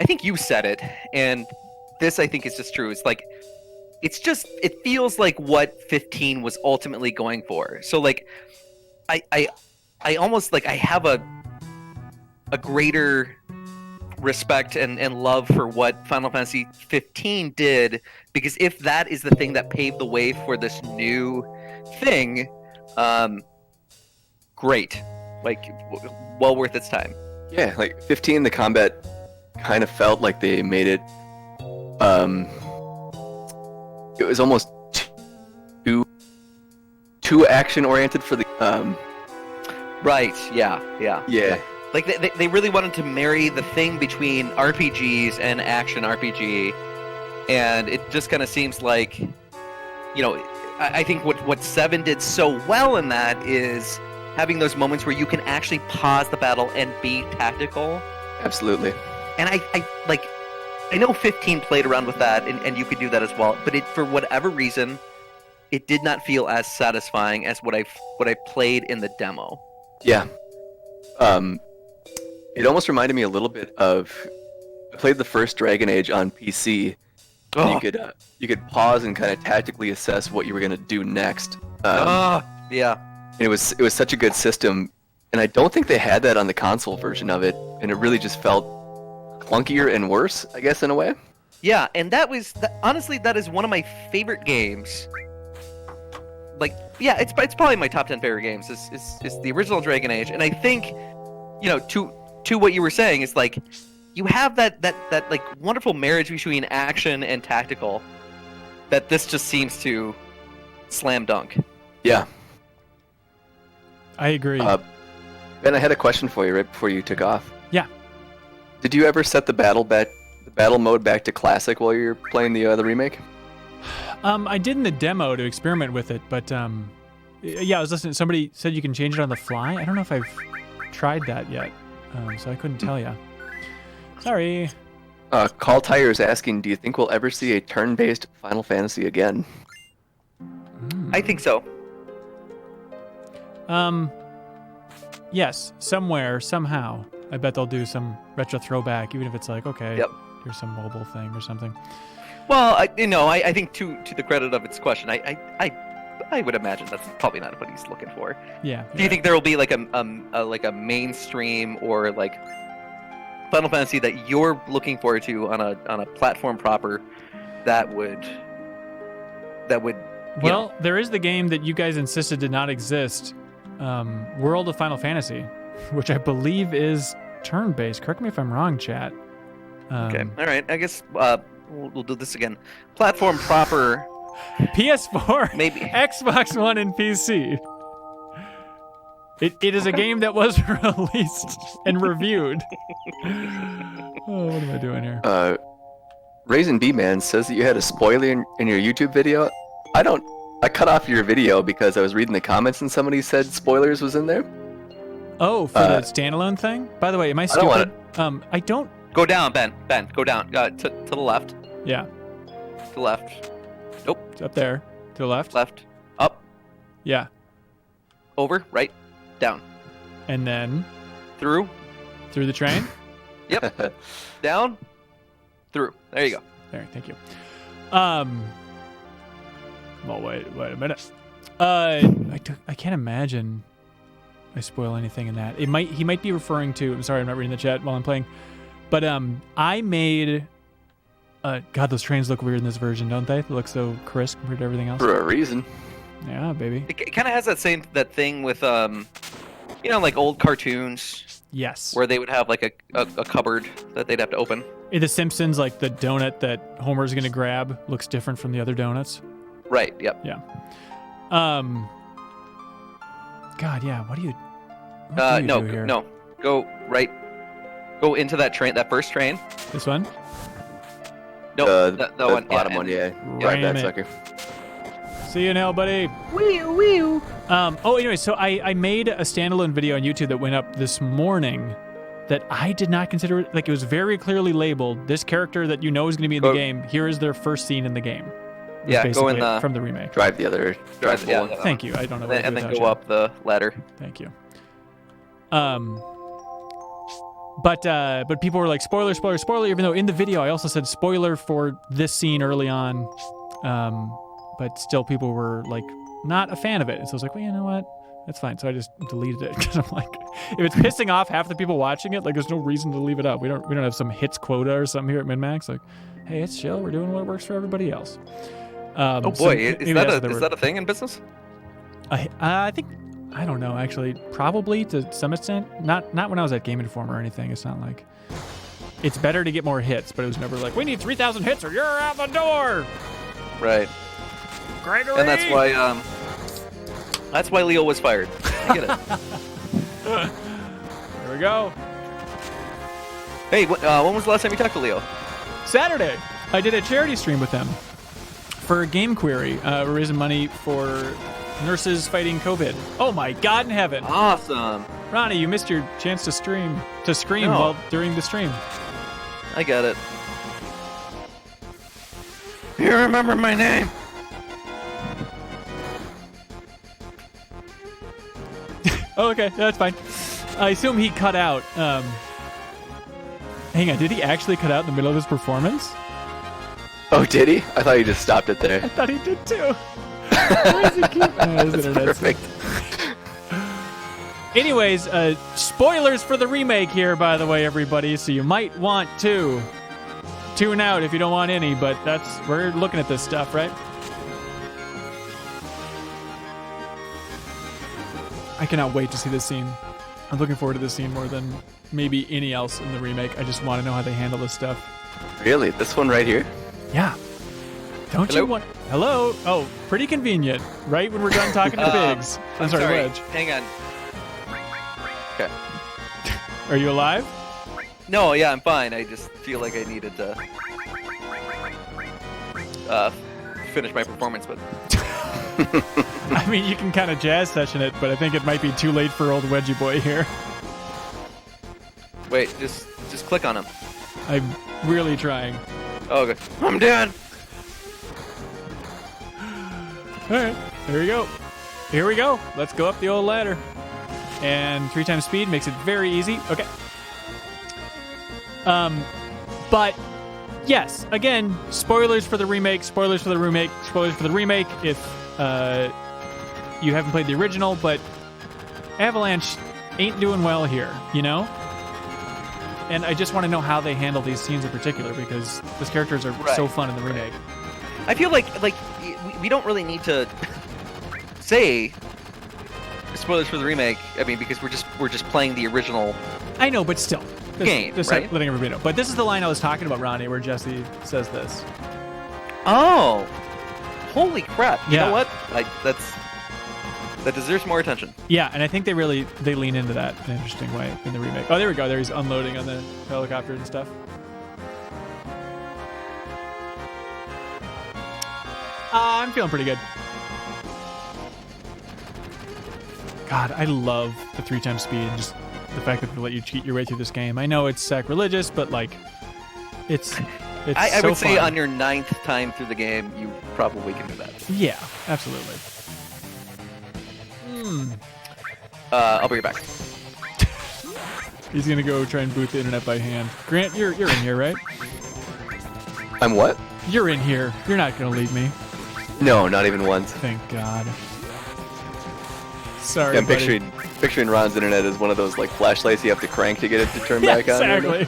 think you said it, and this I think is just true. It's like, it feels like what 15 was ultimately going for. So like, I almost like I have a greater respect and love for what Final Fantasy 15 did, because if that is the thing that paved the way for this new thing, great, like well worth its time. Yeah, like 15, the combat kind of felt like they made it. It was almost too action oriented for the. Right. Yeah. Like they really wanted to marry the thing between RPGs and action RPG, and it just kind of seems like, I think what 7 did so well in that is having those moments where you can actually pause the battle and be tactical. Absolutely. And I know 15 played around with that, and you could do that as well, but for whatever reason, it did not feel as satisfying as what I played in the demo. Yeah. It almost reminded me a little bit of, I played the first Dragon Age on PC. And you could pause and kind of tactically assess what you were going to do next. Yeah. It was such a good system, and I don't think they had that on the console version of it, and it really just felt, clunkier and worse, I guess, in a way. Yeah, and honestly, that is one of my favorite games. Like, yeah, it's probably my top 10 favorite games. Is the original Dragon Age, and I think, to what you were saying is like, you have that like wonderful marriage between action and tactical, that this just seems to slam dunk. Yeah. I agree. Ben, I had a question for you right before you took off. Yeah. Did you ever set the battle mode back to classic while you're playing the remake? I did in the demo to experiment with it, but yeah, I was listening. Somebody said you can change it on the fly. I don't know if I've tried that yet, so I couldn't tell you. Sorry. Call Tire is asking, do you think we'll ever see a turn-based Final Fantasy again? I think so. Yes, somewhere, somehow. I bet they'll do some retro throwback, even if it's like, okay, here's some mobile thing or something. Well, I think to the credit of its question, I would imagine that's probably not what he's looking for. Yeah. Do you think there will be like a mainstream or like Final Fantasy that you're looking forward to on a platform proper that would Well, there is the game that you guys insisted did not exist, World of Final Fantasy, which I believe is turn-based. Correct me if I'm wrong, chat. Okay, all right. I guess we'll do this again. Platform proper. PS4, maybe Xbox One, and PC. It is a game that was released and reviewed. Oh, what am I doing here? Raisin B Man says that you had a spoiler in your YouTube video. I cut off your video because I was reading the comments and somebody said spoilers was in there. Oh, for the standalone thing? By the way, am I stupid? I don't. Go down, Ben. Ben, go down. To the left. Yeah. To the left. Nope. It's up there. To the left. Left. Up. Yeah. Over. Right. Down. And then. Through. Through the train. Yep. Down. Through. There you go. There. Thank you. Well, wait a minute. I can't imagine I spoil anything in that. He might be referring to. I'm sorry, I'm not reading the chat while I'm playing. But I made. God, those trains look weird in this version, don't they? They look so crisp compared to everything else. For a reason. Yeah, baby. It kind of has that thing with like old cartoons. Yes. Where they would have like a cupboard that they'd have to open. In The Simpsons, like the donut that Homer's gonna grab looks different from the other donuts. Right. Yep. Yeah. God, yeah. What do you? No. Go right. Go into that train. That first train. This one. No, that one. Bottom one. Yeah. Drive that sucker. See you now, buddy. Wee. Anyway, so I made a standalone video on YouTube that went up this morning that I did not consider, like, it was very clearly labeled, this character that you know is going to be in the game, here is their first scene in the game. Yeah, go in the... From the remake. Drive the other... Drive the one. Thank you. I don't know. And then go up the ladder. Thank you. But people were like, spoiler, even though in the video I also said spoiler for this scene early on. But still people were like not a fan of it. And so I was like, well, you know what? That's fine. So I just deleted it because I'm like, if it's pissing off half the people watching it, like there's no reason to leave it up. We don't have some hits quota or something here at MinnMax. Like, hey, it's chill. We're doing what works for everybody else. Oh boy, is that a thing in business? I think, I don't know, actually, probably to some extent. Not when I was at Game Informer or anything. It's not like it's better to get more hits, but it was never like, we need 3,000 hits or you're out the door. Right. Gregory. And that's why Leo was fired. I get it. There we go. Hey, when was the last time you talked to Leo? Saturday. I did a charity stream with him for Game Query. We're raising money for nurses fighting COVID. Oh my God in heaven. Awesome. Ronnie, you missed your chance to scream while during the stream. I get it. You remember my name? Oh, okay. That's fine. I assume he cut out. Hang on. Did he actually cut out in the middle of his performance? Oh, did he? I thought he just stopped it there. I thought he did too. Where is he keep? That's perfect. Anyways, spoilers for the remake here, by the way, everybody. So you might want to tune out if you don't want any, but we're looking at this stuff, right? I cannot wait to see this scene. I'm looking forward to this scene more than maybe any else in the remake. I just want to know how they handle this stuff. Really? This one right here? Yeah. Don't you want... Hello? Oh, pretty convenient. Right when we're done talking to pigs. I'm sorry, Wedge. Hang on. Okay. Are you alive? No, yeah, I'm fine. I just feel like I needed to finish my performance, but... I mean, you can kind of jazz session it, but I think it might be too late for old Wedgie boy here. Wait, just click on him. I'm really trying. Oh, okay. I'm dead. All right, here we go. Here we go. Let's go up the old ladder. And 3 times speed makes it very easy. Okay. But yes, again, spoilers for the remake. If you haven't played the original, but Avalanche ain't doing well here, you know? And I just want to know how they handle these scenes in particular, because those characters are so fun in the remake. I feel like we don't really need to say spoilers for the remake. I mean, because we're just playing the original. I know, but still, game, right? Letting everybody know. But this is the line I was talking about, Ronnie, where Jesse says this. Oh, holy crap! You Yeah. know what? That deserves more attention. Yeah, and I think they lean into that in an interesting way in the remake. Oh, there we go. There he's unloading on the helicopter and stuff. I'm feeling pretty good. God, I love the 3 times speed and just the fact that they let you cheat your way through this game. I know it's sacrilegious, but like, it's I so would say fun. on your 9th time through the game, you probably can do that. Yeah, absolutely. I'll bring it back. He's gonna go try and boot the internet by hand. Grant, you're in here, right? I'm what? You're in here. You're not gonna leave me. No, not even once. Thank God. Sorry, Yeah, I'm buddy. picturing Ron's internet as one of those like flashlights you have to crank to get it to turn back on. Exactly.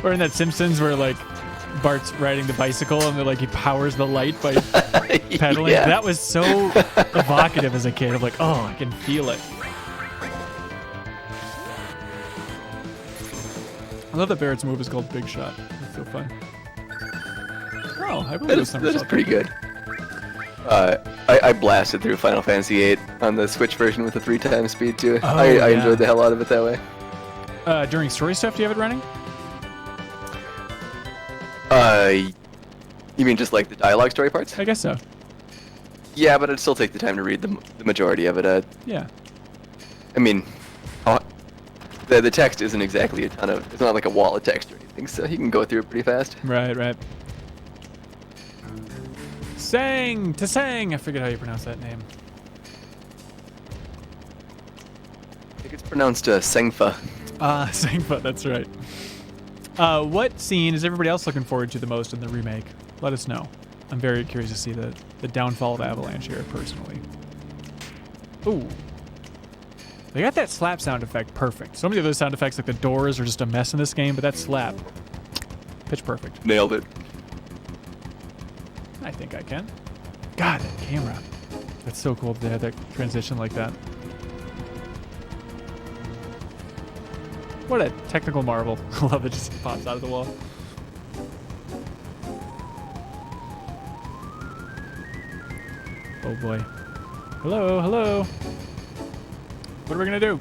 Or in that Simpsons where like Bart's riding the bicycle and like he powers the light by pedaling. Yeah. That was so evocative as a kid. I'm like, oh, I can feel it. I love that Barrett's move is called Big Shot. It's so fun. Oh, I believe That is pretty good. I blasted through Final Fantasy VIII on the Switch version with the 3 times speed too. Oh, I enjoyed the hell out of it that way. During story stuff, do you have it running? You mean just like the dialogue story parts? I guess so. Yeah, but I'd still take the time to read the majority of it. Yeah. I mean, the text isn't exactly a ton of. It's not like a wall of text or anything, so you can go through it pretty fast. Right. Sang! I forget how you pronounce that name. I think it's pronounced Sengfa. Sangfa, that's right. What scene is everybody else looking forward to the most in the remake? Let us know. I'm very curious to see the downfall of Avalanche here, personally. Ooh. They got that slap sound effect perfect. So many of those sound effects, like the doors, are just a mess in this game, but that slap, pitch perfect. Nailed it. I think I can. God, that camera. That's so cool to have that transition like that. What a technical marvel. I love it, just pops out of the wall. Oh boy. Hello. What are we gonna do?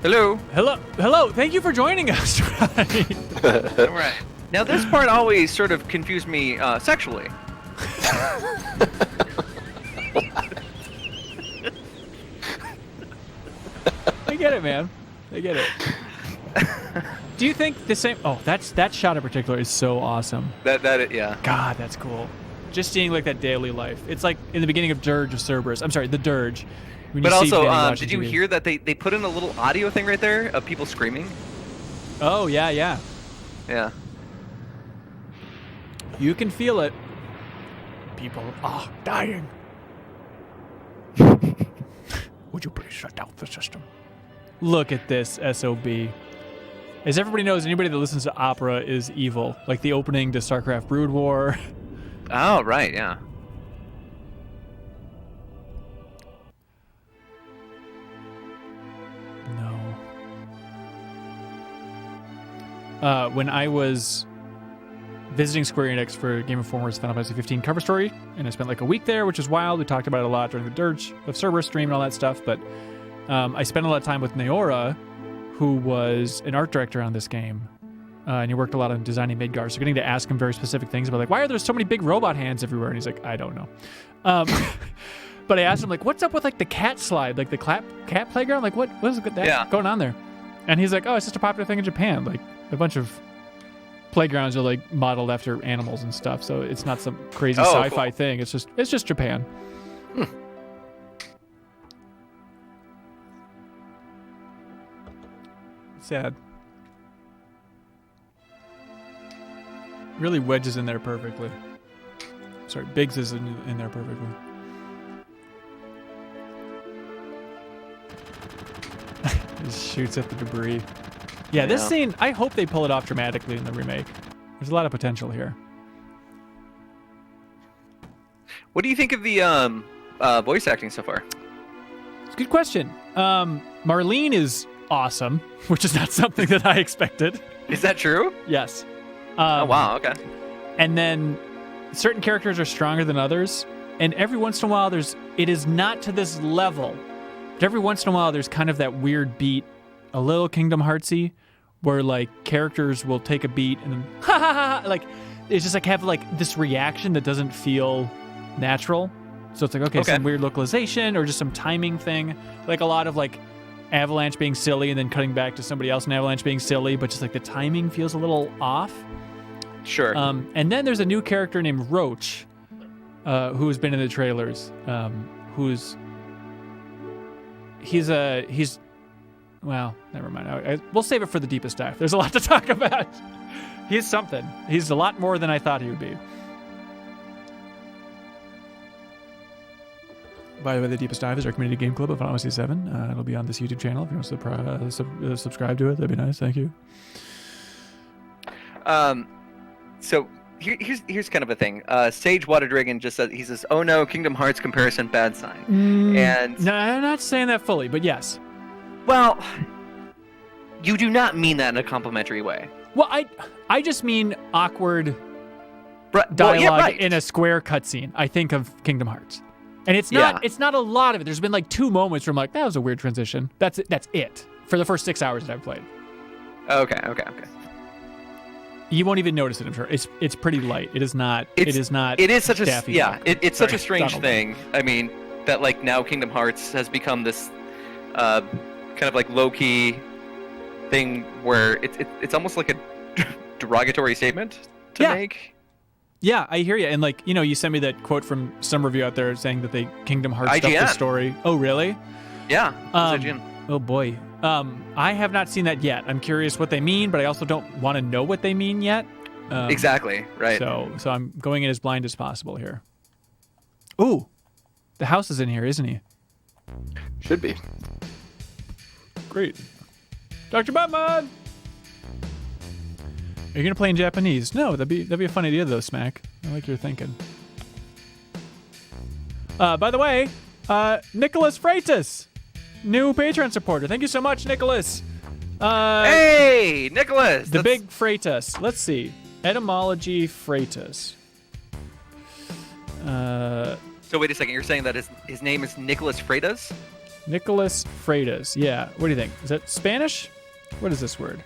Hello. Thank you for joining us. All right. Now this part always sort of confused me sexually. I get it, man. I get it. Do you think the same? Oh, that shot in particular is so awesome. Yeah. God, that's cool. Just seeing like that daily life. It's like in the beginning of Dirge of Cerberus. I'm sorry, the Dirge. When But you see also, Vinny watching did you TV. hear that they put in a little audio thing right there of people screaming? Oh yeah. Yeah. You can feel it. People dying. Would you please shut down the system? Look at this SOB. As everybody knows, anybody that listens to opera is evil. Like the opening to StarCraft Brood War. Oh, right, yeah. No. When I was visiting Square Enix for Game Informer's Final Fantasy 15 cover story, and I spent like a week there, which is wild. We talked about it a lot during the Dirge of Cerberus stream and all that stuff, but I spent a lot of time with Naora, who was an art director on this game. And he worked a lot on designing Midgar, so getting to ask him very specific things about, like, why are there so many big robot hands everywhere? And he's like, I don't know. But I asked him, like, what's up with, like, the cat slide, like the cat playground? Like, what is that going on there? And he's like, oh, it's just a popular thing in Japan. Like, a bunch of playgrounds are, like, modeled after animals and stuff, so it's not some crazy sci-fi thing. It's just Japan. Sad. Really wedges in there perfectly. Sorry, Biggs is in there perfectly. Just shoots at the debris. Yeah, this scene, I hope they pull it off dramatically in the remake. There's a lot of potential here. What do you think of the voice acting so far? It's a good question. Marlene is awesome, which is not something that I expected. Is that true? Yes. Oh, wow, okay. And then certain characters are stronger than others, and every once in a while it is not to this level, but every once in a while there's kind of that weird beat, a little Kingdom Heartsy, where like characters will take a beat and then ha ha ha, like it's just like have like this reaction that doesn't feel natural. So it's like, okay, some weird localization or just some timing thing, like a lot of like Avalanche being silly and then cutting back to somebody else and Avalanche being silly, but just like the timing feels a little off. Sure. And then there's a new character named Roach, who's been in the trailers. Well, never mind. We'll save it for the deepest dive. There's a lot to talk about. He's something. He's a lot more than I thought he would be. By the way, the deepest dive is our community game club of Final Fantasy VII. It'll be on this YouTube channel. If you want to subscribe to it, that'd be nice. Thank you. So here's kind of a thing. Sage Waterdragon just said, he says, "Oh no, Kingdom Hearts comparison, bad sign." And no, I'm not saying that fully, but yes. Well, you do not mean that in a complimentary way. Well, I just mean awkward dialogue in a Square cutscene. I think of Kingdom Hearts. And it's not a lot of it. There's been like 2 moments where I'm like, that was a weird transition. That's it for the first 6 hours that I've played. Okay. You won't even notice it, I'm sure. It's pretty light. It is not. It is such a it's such a strange thing. I mean, that like now Kingdom Hearts has become this kind of like low key thing where it's almost like a derogatory statement to make. Yeah, I hear you. And like, you sent me that quote from some review out there saying that they Kingdom Hearts up the story. Oh, really? Yeah. Oh boy. I have not seen that yet. I'm curious what they mean, but I also don't want to know what they mean yet. Exactly. Right. So I'm going in as blind as possible here. Ooh, the house is in here, isn't he? Should be. Great. Dr. Batman! Are you going to play in Japanese? No, that'd be a fun idea though, Smak. I like your thinking. By the way, Nicholas Freitas, new Patreon supporter. Thank you so much, Nicholas. Hey, Nicholas! The big Freitas. Let's see. Etymology Freitas. So wait a second. You're saying that his name is Nicholas Freitas? Nicholas Freitas. Yeah. What do you think? Is that Spanish? What is this word?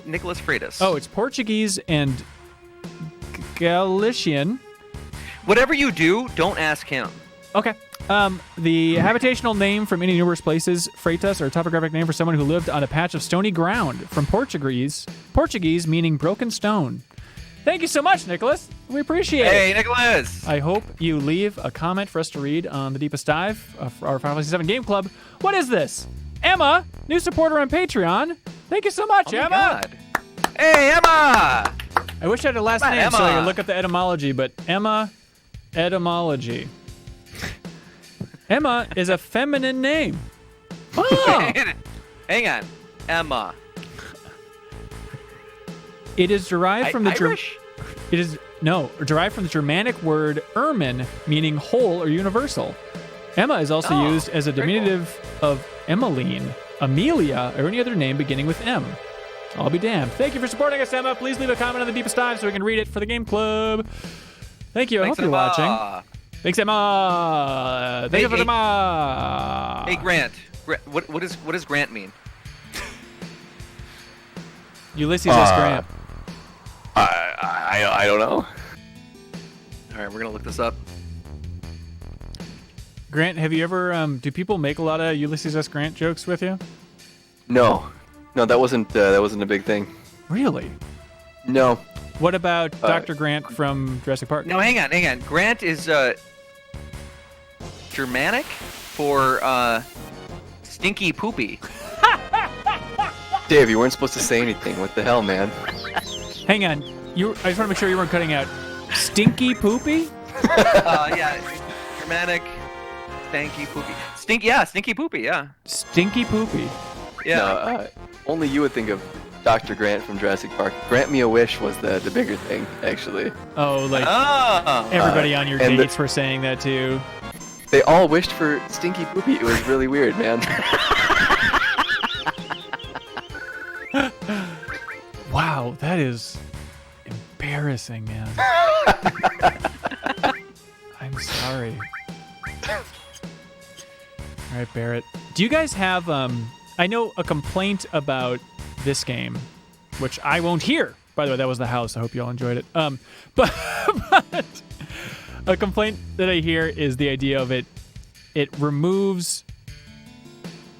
Nicholas Freitas. Oh, it's Portuguese and Galician. Whatever you do, don't ask him. Okay. The habitational name from any numerous places, Freitas, or a topographic name for someone who lived on a patch of stony ground. From Portuguese meaning broken stone. Thank you so much, Nicholas. We appreciate it. Hey, Nicholas. I hope you leave a comment for us to read on the Deepest Dive of our Final Fantasy VII Game Club. What is this? Emma, new supporter on Patreon. Thank you so much, Emma. God. Hey, Emma. I wish I had a last name Emma. so I could look at the etymology, but Emma, etymology. Emma is a feminine name. Oh! Hang on. Emma. It is derived from the Irish? derived from the Germanic word ermin, meaning whole or universal. Emma is also used as a diminutive of Emmeline, Amelia, or any other name beginning with M. I'll be damned. Thank you for supporting us, Emma. Please leave a comment on the deepest dive so we can read it for the game club. Thank you. I hope you're watching. Thanks, Emma. Thank you for the Emma. Hey, Grant. What does Grant mean? Ulysses S. Grant. I don't know. All right, we're gonna look this up. Grant, have you ever? Do people make a lot of Ulysses S. Grant jokes with you? No, that wasn't a big thing. Really? No. What about Dr. Grant from Jurassic Park? No, hang on. Grant is Germanic for stinky poopy. Dave, you weren't supposed to say anything. What the hell, man? Hang on. I just want to make sure you weren't cutting out stinky poopy? Yeah, Germanic, stinky poopy. Stinky poopy, yeah. Stinky poopy. Yeah. No, only you would think of Dr. Grant from Jurassic Park. Grant Me a Wish was the bigger thing, actually. Oh, like everybody on your dates were saying that too. They all wished for stinky poopy. It was really weird, man. Wow, that is embarrassing, man. I'm sorry. All right, Barrett. Do you guys have I know a complaint about this game, which I won't hear. By the way, that was the house. I hope you all enjoyed it. But a complaint that I hear is the idea of it removes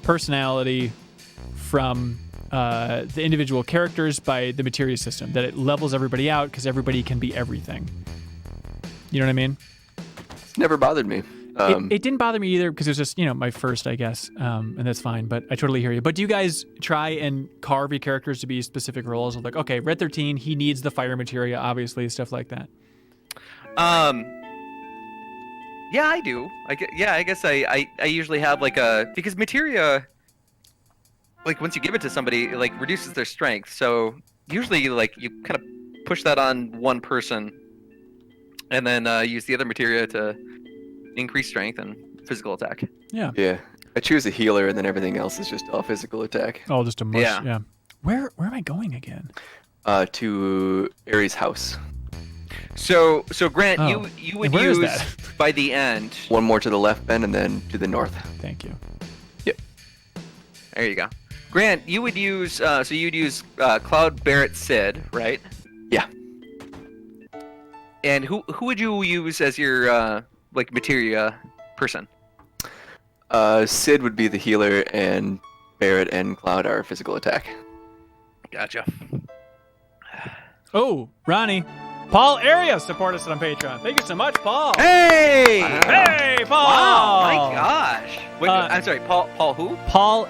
personality from the individual characters by the materia system, that it levels everybody out because everybody can be everything. You know what I mean? It's never bothered me. It didn't bother me either because it was just, my first, I guess, and that's fine, but I totally hear you. But do you guys try and carve your characters to be specific roles of like, okay, Red 13, he needs the fire materia, obviously, stuff like that? Yeah, I do. I guess I usually have because materia, like once you give it to somebody, it like reduces their strength. So usually like you kind of push that on one person and then use the other materia to increase strength and physical attack. Yeah. Yeah. I choose a healer and then everything else is just all physical attack. Oh, just a mush. Yeah. Yeah. Where am I going again? To Ares' house. So Grant, Oh. you would Where is use that? by the end. One more to the left, Ben, and then to the north. Thank you. Yep. There you go. Grant, you would use you'd use Cloud Barrett Sid, right? Yeah. And who would you use as your materia person? Sid would be the healer, and Barrett and Cloud are physical attack. Gotcha. Oh, Ronnie. Paul Arias support us on Patreon. Thank you so much, Paul. Hey! Hey, Paul! Wow, my gosh. Wait, I'm sorry, Paul who? Paul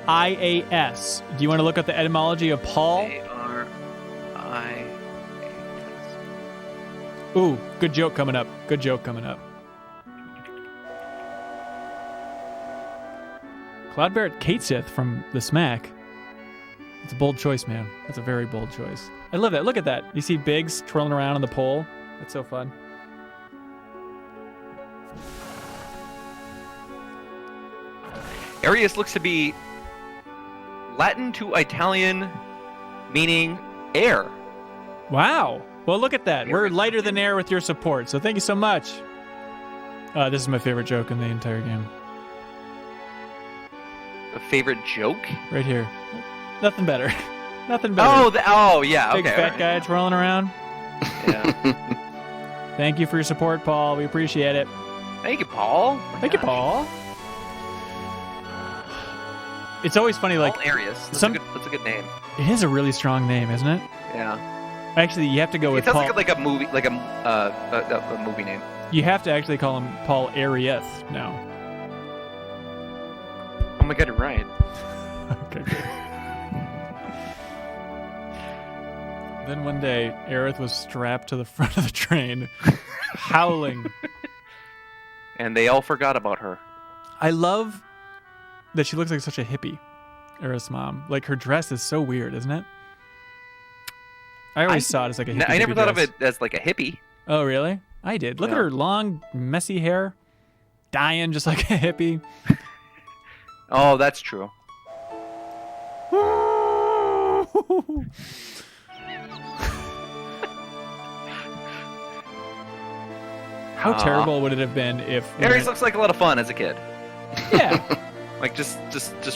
Arias. Do you want to look at the etymology of Paul? Arias. Ooh, good joke coming up. Cloud Barrett Katesith from the Smak. It's a bold choice, man. That's a very bold choice. I love that. Look at that. You see Biggs twirling around on the pole? That's so fun. Arias looks to be Latin to Italian, meaning air. Wow. Well, look at that. We're lighter than air with your support, so thank you so much. This is my favorite joke in the entire game. A favorite joke? Right here. Nothing better. Nothing better. Oh, yeah. Big okay. fat guy twirling around. Yeah. Thank you for your support, Paul. We appreciate it. Thank you, Paul. Thank you, Paul. It's always funny, like Paul Arias. That's a good name. it is a really strong name, isn't it? Yeah. Actually, you have to go with It sounds Paul. like a movie, a movie name. You have to actually call him Paul Arias now. Oh my god, you're right. Okay, good. Then one day, Aerith was strapped to the front of the train, howling. And they all forgot about her. I love that she looks like such a hippie, Eris' mom. Like, her dress is so weird, isn't it? I always saw it as like a hippie. I never thought dress. of it as like a hippie. Oh, really? I did. Look at Yeah. her long, messy hair. Dying just like a hippie. Oh, that's true. How terrible would it have been if... Aries looks like a lot of fun as a kid. Yeah. Like just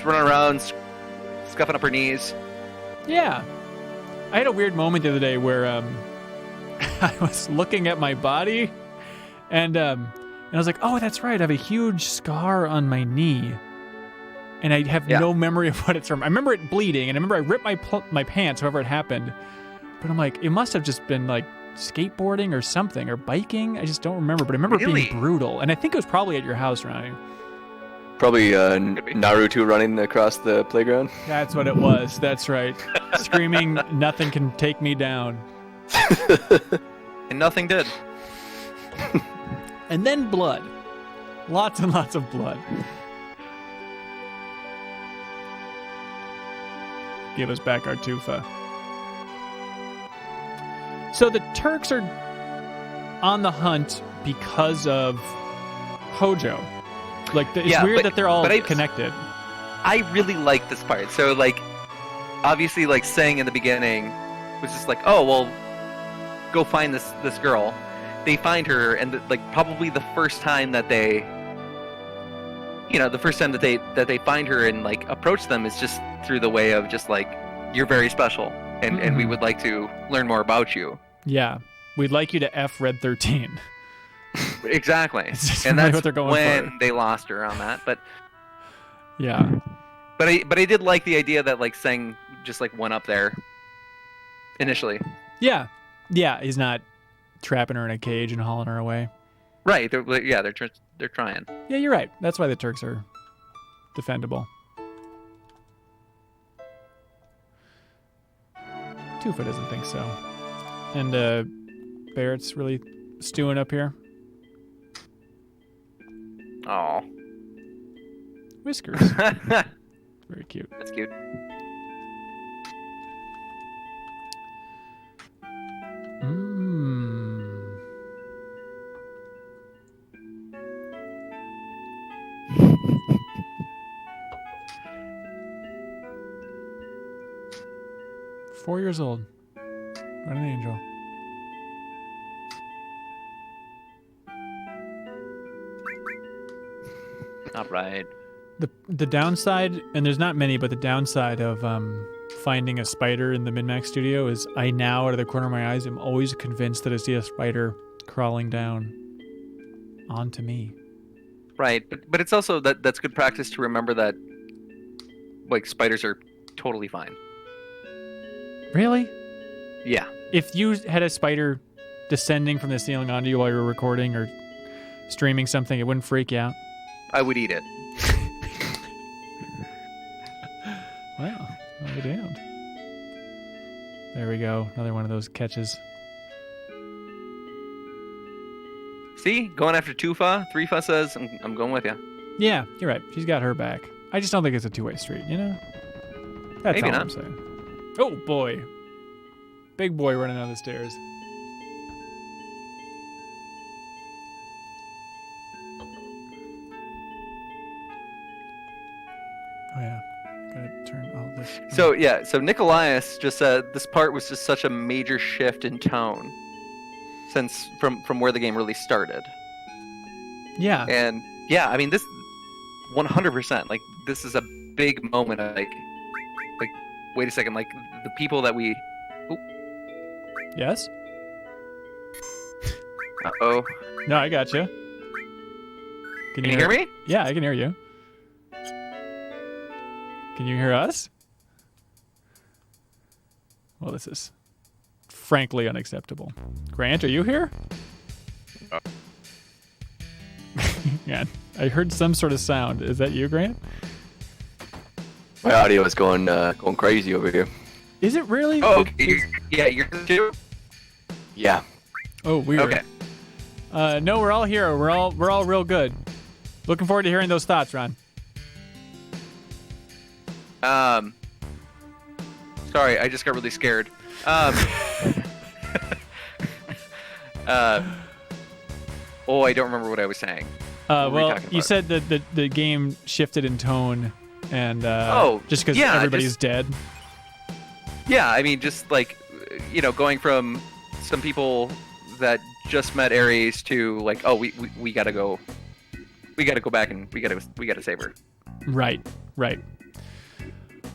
running around, scuffing up her knees. Yeah. I had a weird moment the other day where I was looking at my body and I was like, oh, that's right. I have a huge scar on my knee. And I have no memory of what it's from. I remember it bleeding, and I remember I ripped my pants, however it happened. But I'm like, it must have just been like skateboarding or something, or biking. I just don't remember. But I remember it being brutal. And I think it was probably at your house, Ronnie. Probably Naruto running across the playground. That's what it was. That's right. Screaming, nothing can take me down. And nothing did. And then blood. Lots and lots of blood. Give us back our tufa. So the Turks are on the hunt because of Hojo. Like, it's weird that they're all connected. I really like this part. So, like, obviously, like, saying in the beginning was just like, oh, well, go find this girl. They find her, and, like, probably the first time that they... the first time that they find her and, like, approach them is just through the way of just, like, you're very special, and we would like to learn more about you. Yeah. We'd like you to F Red 13. Exactly. It's And really that's what they're going when for. they lost her on that. But Yeah. but I did like the idea that, like, Seng just, like, went up there initially. Yeah. Yeah, he's not trapping her in a cage and hauling her away. Right. They're trying. Yeah, you're right. That's why the Turks are defendable. Tufa doesn't think so. And Barrett's really stewing up here. Oh. Whiskers. Very cute. That's cute. Mmm. Four years old. What an angel. All right. The downside, and there's not many, but the downside of finding a spider in the MinnMax studio is I now, out of the corner of my eyes, am always convinced that I see a spider crawling down onto me. Right, but it's also that's good practice to remember that, like, spiders are totally fine. Really? Yeah. If you had a spider descending from the ceiling onto you while you were recording or streaming something, it wouldn't freak you out? I would eat it. Wow. I'll be damned. There we go. Another one of those catches. See? Going after Tufa. 3Fa says, I'm going with you. Yeah, you're right. She's got her back. I just don't think it's a two-way street, you know? That's Maybe all not. I'm saying. Oh, boy. Big boy running down the stairs. Oh, yeah. Gotta turn all this. So Nikolaius just said this part was just such a major shift in tone since from where the game really started. Yeah. And yeah, I mean, this 100%, like, this is a big moment of, like, wait a second, like, the people that we... Yes? Uh-oh. No, I got you. Can you hear me? Yeah, I can hear you. Can you hear us? Well, this is frankly unacceptable. Grant, are you here? Yeah, I heard some sort of sound. Is that you, Grant? My audio is going crazy over here. Is it really? Oh, okay. Yeah, you're too? Yeah. Oh, weird. Okay. No, we're all here. We're all real good. Looking forward to hearing those thoughts, Ron. Sorry, I just got really scared. Oh, I don't remember what I was saying. Well, you said that the game shifted in tone, and just because everybody's dead. Yeah, I mean, just like, going from some people that just met Ares to like, oh, we gotta go back and we gotta save her. Right.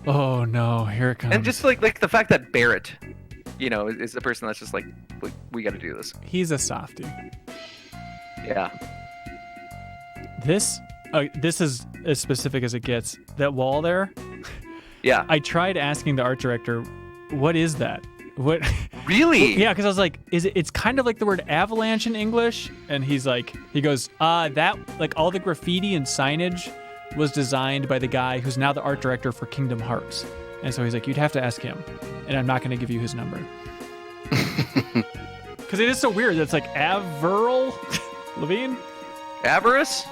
Oh no, here it comes. And just like the fact that Barrett, is the person that's just like we gotta do this. He's a softie. Yeah. This is as specific as it gets. That wall there. Yeah. I tried asking the art director, what is that? What? Really? Yeah, because I was like, it's kind of like the word avalanche in English, and he goes, that like all the graffiti and signage was designed by the guy who's now the art director for Kingdom Hearts, and so he's like, you'd have to ask him, and I'm not going to give you his number because it is so weird. It's like Averil Levine, Avarice,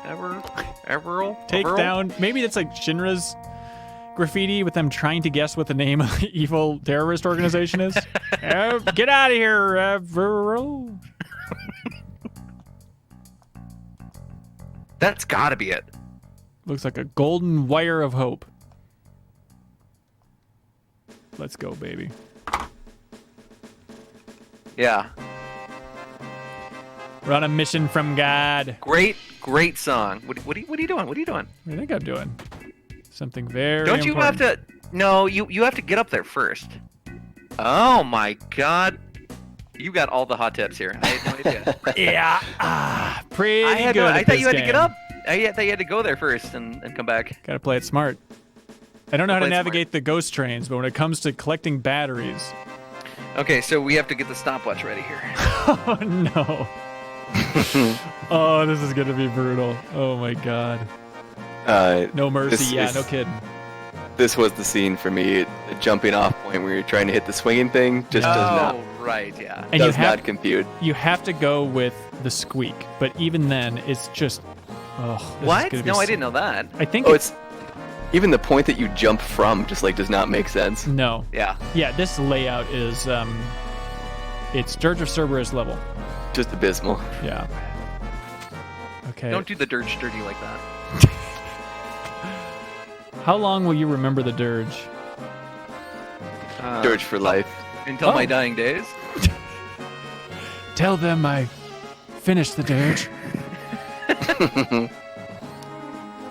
Averil. Take down. Maybe it's like Shinra's graffiti with them trying to guess what the name of the evil terrorist organization is. Get out of here, Averil. That's gotta be it. Looks like a golden wire of hope. Let's go, baby. Yeah. We're on a mission from God. Great song. What are you doing? What are you doing? I think I'm doing something very Don't you important. have to... No, you have to get up there first. Oh my god. You got all the hot tips here. I had no idea. Yeah. Pretty good I thought you had game. to get up. I thought you had to go there first and come back. Gotta play it smart. I don't know how to Play it navigate the ghost trains, but when it comes to collecting batteries... Okay, so we have to get the stopwatch ready here. Oh, no. Oh, this is gonna be brutal. Oh, my God. No mercy. No kidding. This was the scene for me, the jumping off point where you're trying to hit the swinging thing just does not. Oh, right, yeah. And does not compute. You have to go with the squeak, but even then, it's just. Oh, What? No, I didn't know that. I think it's even the point that you jump from just like does not make sense. No. Yeah. Yeah, this layout is it's Dirge of Cerberus level. Just abysmal. Yeah. Okay. Don't do the dirge dirty like that. How long will you remember the dirge? Dirge for life. Until my dying days. Tell them I finished the dirge.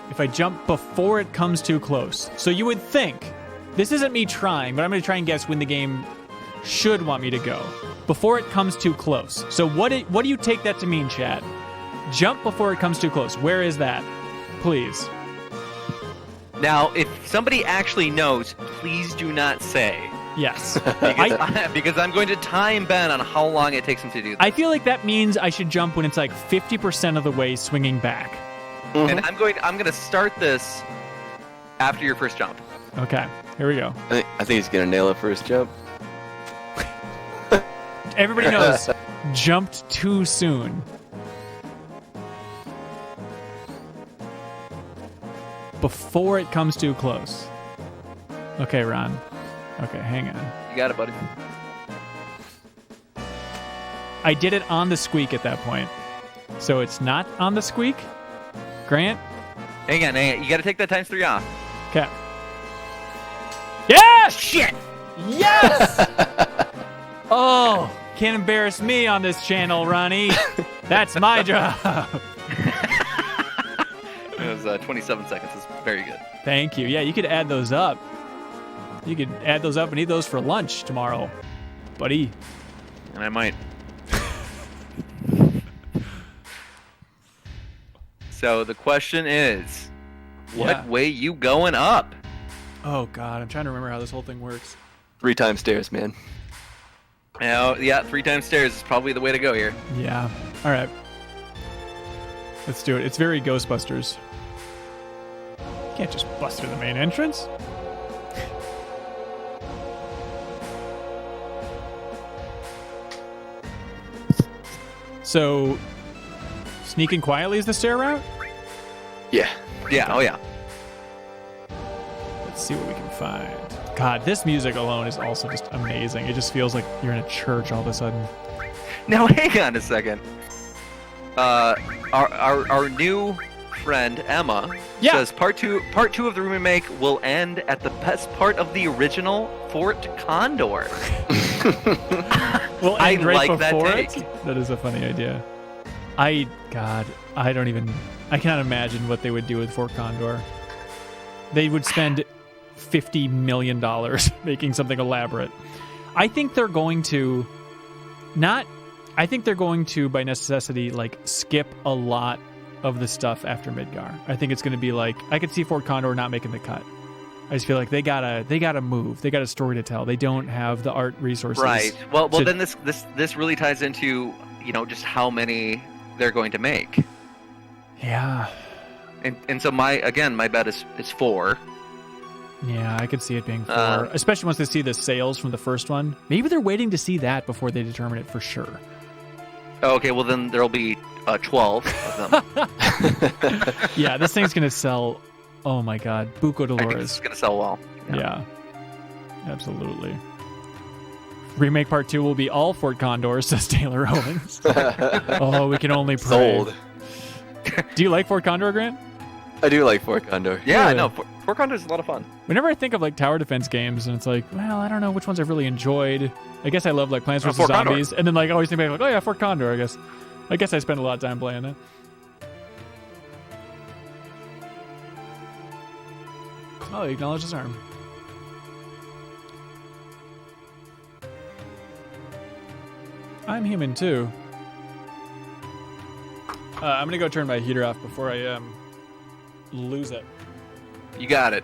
If I jump before it comes too close. So you would think, this isn't me trying, but I'm going to try and guess when the game should want me to go. Before it comes too close. So what do you take that to mean, Chad? Jump before it comes too close. Where is that? Please. Now, if somebody actually knows, please do not say. Yes. Because I'm going to time Ben on how long it takes him to do this. I feel like that means I should jump when it's like 50% of the way swinging back. And I'm going to start this after your first jump. Okay, here we go. I think he's gonna nail it for his jump. Everybody knows, jumped too soon. Before it comes too close. Okay, Ron. Okay, hang on. You got it, buddy. I did it on the squeak at that point. So it's not on the squeak? Grant? Hang on. You got to take that times 3 off. Okay. Yes! Shit! Yes! Oh, can't embarrass me on this channel, Ronnie. That's my job. It was 27 seconds. It's very good. Thank you. Yeah, you could add those up. You could add those up and eat those for lunch tomorrow, buddy. And I might. So the question is, what way you going up? Oh, God. I'm trying to remember how this whole thing works. 3 times stairs, man. Now, yeah, 3 times stairs is probably the way to go here. Yeah. All right. Let's do it. It's very Ghostbusters. You can't just bust through the main entrance. So, sneaking quietly is the stair route? Yeah. Yeah, oh yeah. Let's see what we can find. God, this music alone is also just amazing. It just feels like you're in a church all of a sudden. Now hang on a second. Our new friend Emma says part two of the remake will end at the best part of the original Fort Condor. Well, I right like that before take. it? That is a funny idea. I cannot imagine what they would do with Fort Condor. They would spend $50 million making something elaborate. I think they're going to by necessity like skip a lot of the stuff after Midgar. I think it's going to be like, I could see Fort Condor not making the cut. I just feel like they gotta move. They got a story to tell. They don't have the art resources. Right. Well, then this really ties into, just how many they're going to make. Yeah. And so my bet is 4. Yeah, I could see it being 4, especially once they see the sales from the first one. Maybe they're waiting to see that before they determine it for sure. Okay, well then there'll be 12 of them. Yeah, this thing's gonna sell. Oh my God, Buco I think Dolores. it's gonna sell well. Yeah, absolutely. Remake Part 2 will be all Fort Condor, says Taylor Owens. Oh, we can only pray. Sold. Do you like Fort Condor, Grant? I do like Fort Condor. Yeah, Really? no, Fort Condor is a lot of fun. Whenever I think of like tower defense games, and it's like, well, I don't know which ones I've really enjoyed. I guess I love like Plants vs. Fort Condor. Zombies, and then like I always think back like, oh yeah, Fort Condor. I guess I spent a lot of time playing it. Oh, he acknowledged his arm. I'm human too. I'm gonna go turn my heater off before I lose it. You got it.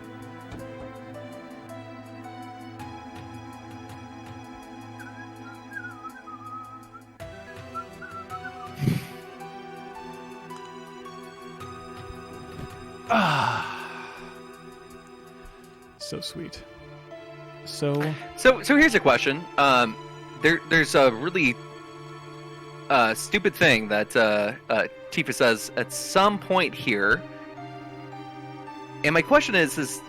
So sweet. So here's a question. There's a really stupid thing that Tifa says at some point here, and my question is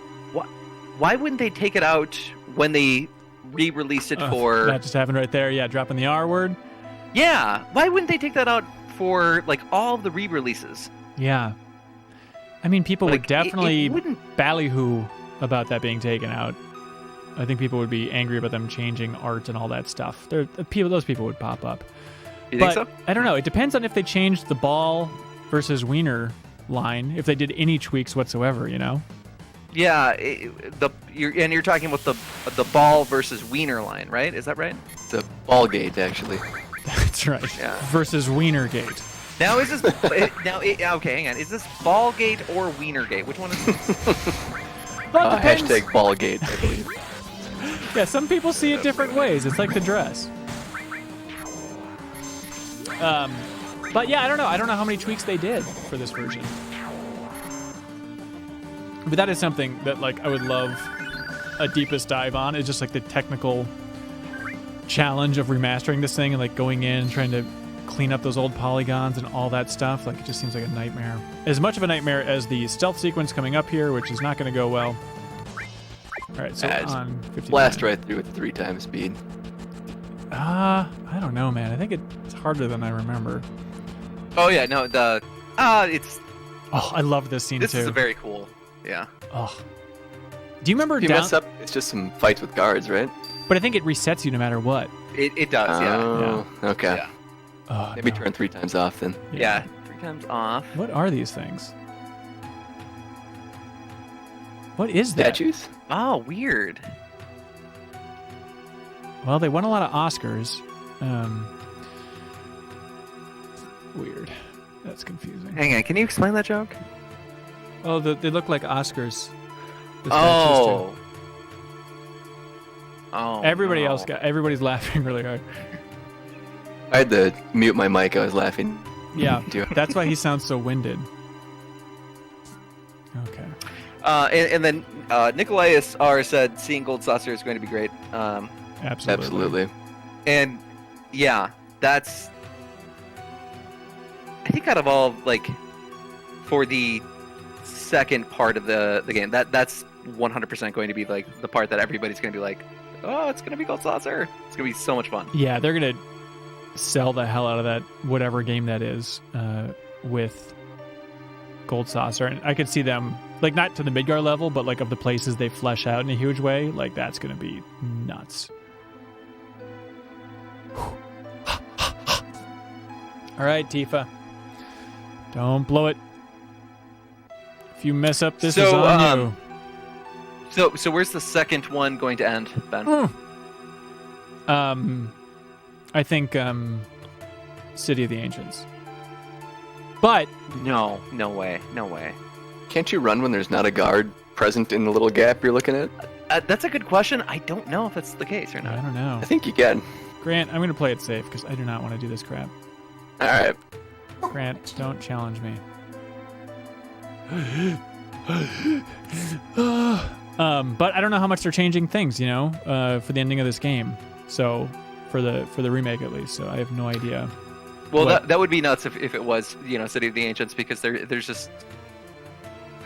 why wouldn't they take it out when they re-released it for? That just happened right there. Yeah, dropping the R word. Yeah, why wouldn't they take that out for like all of the re-releases? Yeah. I mean, people would Like, definitely it wouldn't. ballyhoo about that being taken out. I think people would be angry about them changing art and all that stuff. Those people would pop up. You But think so? I don't know. It depends on if they changed the ball versus wiener line. If they did any tweaks whatsoever, Yeah, you're talking about the ball versus wiener line, right? Is that right? It's a ball gate, actually. That's right. Yeah. Versus Wienergate. Now is this okay? Hang on. Is this ball gate or wiener gate? Which one is this? Well, it depends. Hashtag ball gate, I believe. Yeah, some people see it different ways. It's like the dress. But yeah, I don't know. I don't know how many tweaks they did for this version. But that is something that like I would love a deepest dive on. Is just like the technical challenge of remastering this thing and like going in and trying to clean up those old polygons and all that stuff. Like it just seems like a nightmare. As much of a nightmare as the stealth sequence coming up here, which is not going to go well. All right, so on 50. Blast right through at 3 times speed. I don't know, man. I think it's harder than I remember. Oh yeah, no, it's. Oh, I love this scene This too. is a very cool. Yeah. Oh. Do you remember If you down? mess up, it's just some fights with guards, right? But I think it resets you no matter what. It does. Oh, okay. Yeah. Oh, Maybe no. turn 3 times off then. Yeah. 3 times off. What are these things? What is that? Statues? Oh, weird. Well, they won a lot of Oscars. Weird. That's confusing. Hang on. Can you explain that joke? Oh, they look like Oscars. The statues Oh. do. Oh. Everybody's laughing really hard. I had to mute my mic. I was laughing. Yeah, too. that's why he sounds so winded. Okay. And then Nikolaius R said seeing Gold Saucer is going to be great. Absolutely. Absolutely. And yeah, that's. I think out of all like, for the second part of the game, that's 100% going to be like the part that everybody's going to be like, oh, it's going to be Gold Saucer. It's going to be so much fun. Yeah, they're going to sell the hell out of that, whatever game that is, with Gold Saucer. And I could see them, like, not to the Midgar level, but like of the places they flesh out in a huge way, like that's going to be nuts. All right, Tifa. Don't blow it. If you mess up, this is on you. So where's the second one going to end, Ben? I think City of the Ancients. But No way. Can't you run when there's not a guard present in the little gap you're looking at? That's a good question. I don't know if that's the case or I not. don't know. I think you can. Grant, I'm going to play it safe because I do not want to do this crap. All right. Grant, don't challenge me. But I don't know how much they're changing things, for the ending of this game. So for the remake at least. So I have no idea. Well, that would be nuts if it was, City of the Ancients, because there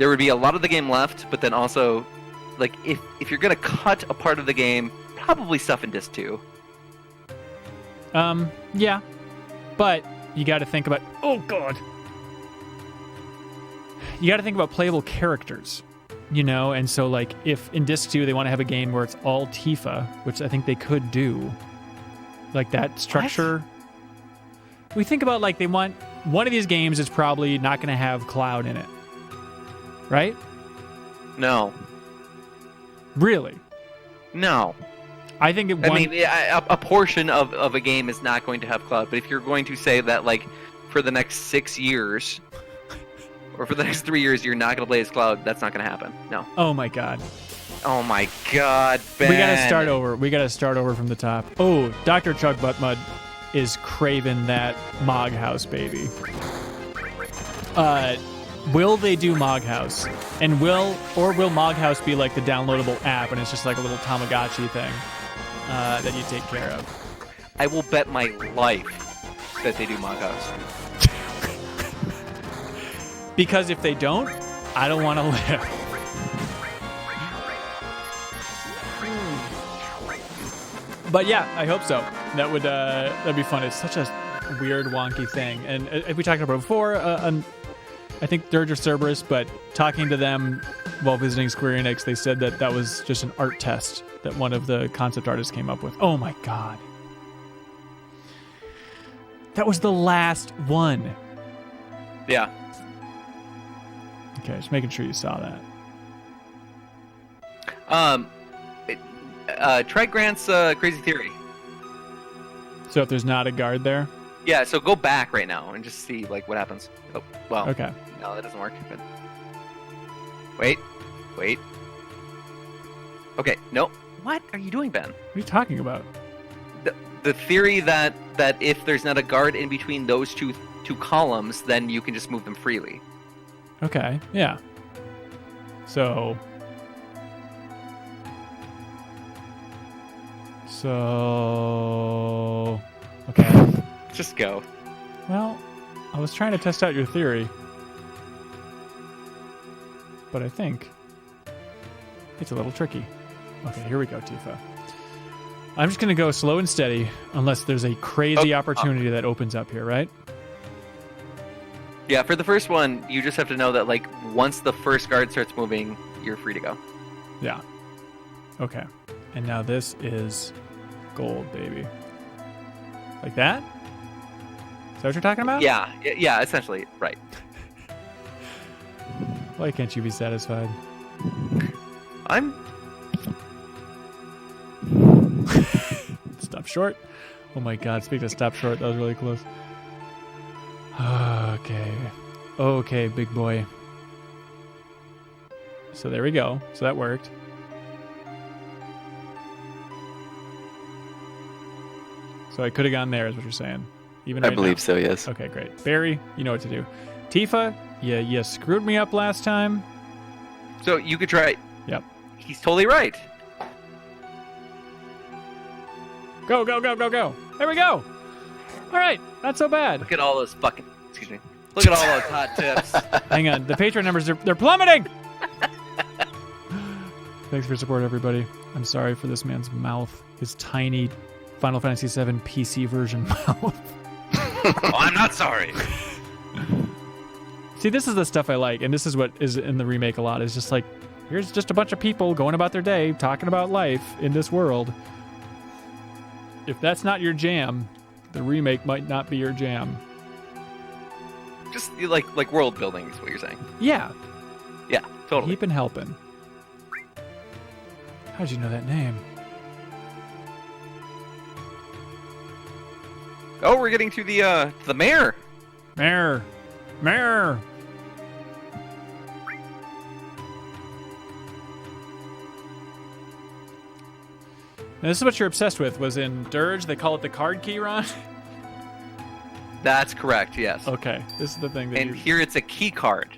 would be a lot of the game left, but then also, like, if you're gonna cut a part of the game, probably stuff in disc 2. Yeah, but you got to think about. Oh God. You got to think about playable characters, and so like if in disc 2 they want to have a game where it's all Tifa, which I think they could do, like that structure. What? We think about like they want one of these games is probably not going to have Cloud in it, right? No. Really? No. I think a portion of a game is not going to have Cloud, but if you're going to say that like for the next 6 years or for the next 3 years you're not going to play as Cloud, that's not going to happen. No. Oh my God. Oh my God, Ben. We got to start over from the top. Oh, Dr. Chuck Buttmud is craving that Mog House, baby. Will they do Mog House? And will Mog House be like the downloadable app and it's just like a little Tamagotchi thing that you take care of? I will bet my life that they do Mog House. Because if they don't, I don't want to live. But yeah, I hope so. That'd be fun. It's such a weird, wonky thing. And as we talked about before, I think Dirge or Cerberus, but talking to them while visiting Square Enix, they said that was just an art test that one of the concept artists came up with. Oh my God. That was the last one. Yeah. Okay, just making sure you saw that. Try Grant's crazy theory. So if there's not a guard there? Yeah, so go back right now and just see like what happens. Oh, well. Okay. No, that doesn't work. But... Wait. Okay, no. What are you doing, Ben? What are you talking about? The theory that if there's not a guard in between those two columns, then you can just move them freely. Okay, yeah. So, okay. Just go. Well, I was trying to test out your theory, but I think it's a little tricky. Okay, here we go, Tifa. I'm just going to go slow and steady unless there's a crazy opportunity that opens up here, right? Yeah, for the first one, you just have to know that, like, once the first guard starts moving, you're free to go. Yeah. Okay. And now this is gold, baby. Like that? Is that what you're talking about? Yeah, essentially, right. Why can't you be satisfied? Stop short. Oh my God, speaking of stop short, that was really close. Okay, big boy. So there we go. So that worked. So I could have gone there, is what you're saying. Even I right believe now. so, yes. Okay, great. Barry, you know what to do. Tifa, you screwed me up last time. So you could try. Yep. He's totally right. Go. There we go. All right, not so bad. Look at all those fucking. Excuse me. Look at all those hot tips. Hang on, the Patreon numbers they're plummeting. Thanks for your support, everybody. I'm sorry for this man's mouth. His tiny Final Fantasy VII PC version mouth. Oh, I'm not sorry. See, this is the stuff I like, and this is what is in the remake a lot. Is just like, here's just a bunch of people going about their day, talking about life in this world. If that's not your jam, the remake might not be your jam. Just like world building is what you're saying. Yeah. Yeah, totally. Keeping helping. How'd you know that name? Oh, we're getting to the mayor. Mayor. Now, this is what you're obsessed with. Was in Dirge, they call it the card key, Ron? That's correct, yes. Okay, this is the thing that And here it's a key card.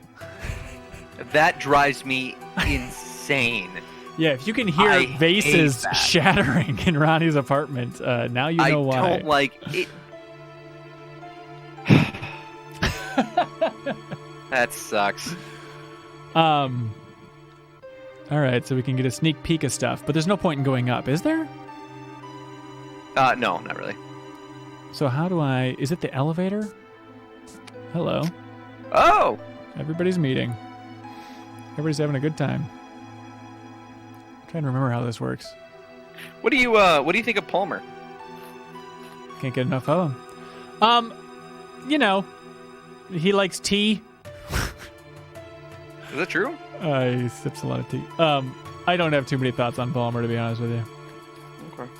That drives me insane. Yeah, if you can hear vases shattering in Ronnie's apartment, now you know why. I don't like it. That sucks. All right, so we can get a sneak peek of stuff, but there's no point in going up, is there? No, not really. So how do I... Is it the elevator? Hello. Oh! Everybody's meeting. Everybody's having a good time. I'm trying to remember how this works. What do you think of Palmer? Can't get enough of him. You know, he likes tea. Is that true? He sips a lot of tea. I don't have too many thoughts on Palmer, to be honest with you. Okay.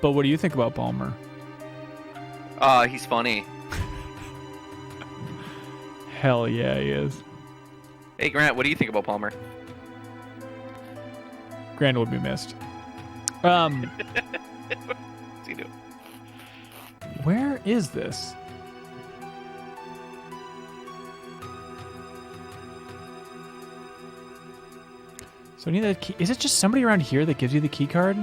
But what do you think about Palmer? He's funny. Hell yeah, he is. Hey, Grant, what do you think about Palmer? Grant would be missed. What's he doing? Where is this? So I need that key. Is it just somebody around here that gives you the key card?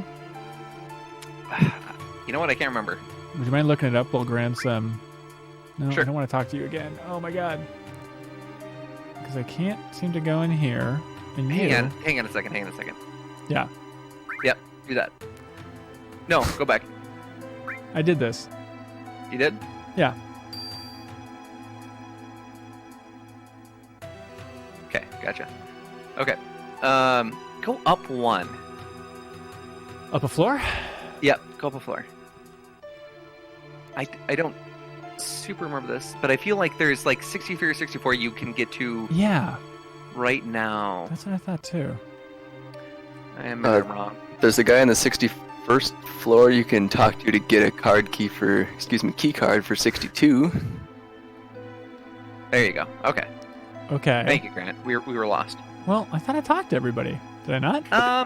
You know what? I can't remember. Would you mind looking it up while Grant's No, Sure. I don't want to talk to you again. Oh my god. Because I can't seem to go in here. And Hang on a second. Yeah, Yep, do that. No, go back. I did this. You did? Yeah. Okay, gotcha. Okay. Go up one. Up a floor? Yep, go up a floor. I don't super remember this, but I feel like there's like 63 or 64 you can get to Yeah. right now. That's what I thought too. I am wrong. There's a guy on the 61st floor you can talk to get a key card for 62. There you go. Okay. Okay. Thank you, Grant. We were lost. Well, I thought I talked to everybody. Did I not? I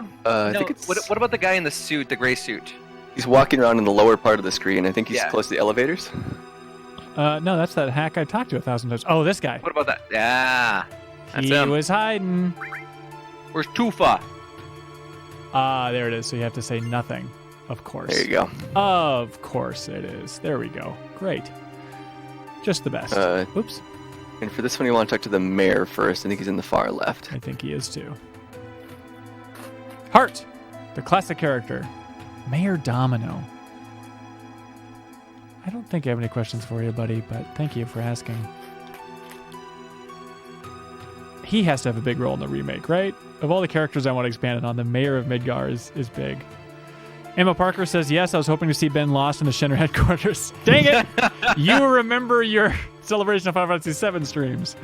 No, think it's what about the guy in the suit, the gray suit? he's walking around in the lower part of the screen. I think he's Yeah. close to the elevators. No, that's that hack I talked to 1,000 times. Oh, this guy. What about that? Yeah. That's He him. was hiding. Where's Tufa? There it is. So you have to say nothing. Of course. There you go. Of course it is. There we go. Great. Just the best. Oops. And for this one, you want to talk to the mayor first. I think he's in the far left. I think he is too. Hart, the classic character. Mayor Domino. I don't think I have any questions for you, buddy, but thank you for asking. He has to have a big role in the remake, right? Of all the characters I want to expand on, the mayor of Midgar is big. Emma Parker says, yes, I was hoping to see Ben Lost in the Shinra headquarters. Dang it! You remember your Celebration of Final Fantasy VII streams.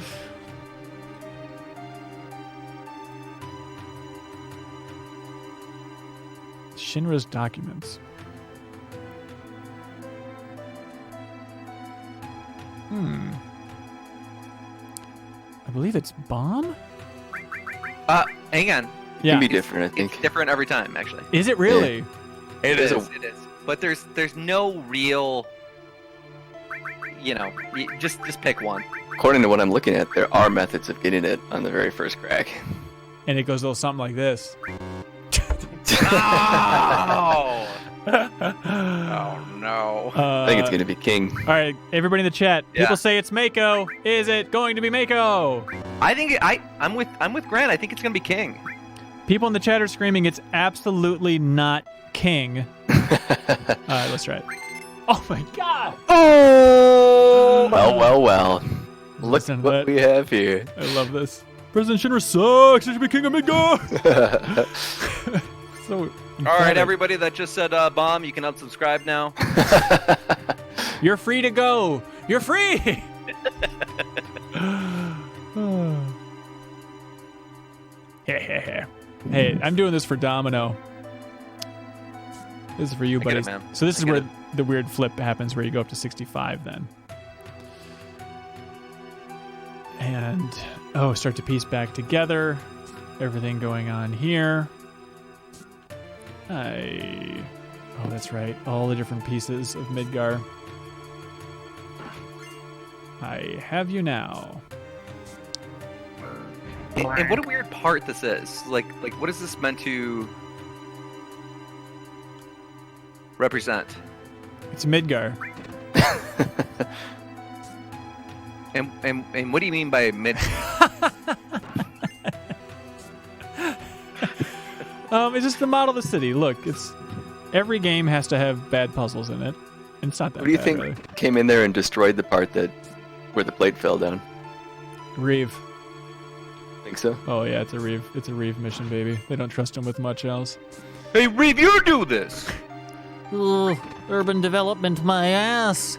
Shinra's documents. I believe it's Bomb? Hang on. It can be different, I think. It's different every time, actually. Is it really? It is. But there's no real, just pick one. According to what I'm looking at, there are methods of getting it on the very first crack. And it goes a little something like this. Oh! Oh no. I think it's going to be King. All right, everybody in the chat. Yeah. People say it's Mako. Is it going to be Mako? I think I'm with Grant. I think it's gonna be King. People in the chat are screaming, it's absolutely not King. Let's try it. Oh my god! Oh! Well. Look Listen to what that. we have here. I love this. President Shinra sucks! He should be king of Midgar! So All right, emphatic. everybody that just said bomb, you can unsubscribe now. You're free to go! You're free! Hey, I'm doing this for Domino. This is for you, I get buddy. it, man. So this I is get where it. the weird flip happens, where you go up to 65 then. And, start to piece back together. Everything going on here. Oh, that's right. All the different pieces of Midgar. I have you now. And what a weird part this is. Like, what is this meant to represent? It's Midgar. And what do you mean by mid? It's just the model of the city. Look, every game has to have bad puzzles in it. And it's not that What do you bad, think really. came in there and destroyed the part where the plate fell down? Reeve. Think so? Oh yeah, it's a Reeve mission, baby. They don't trust him with much else. Hey, Reeve, you do this. Ooh, urban development, my ass.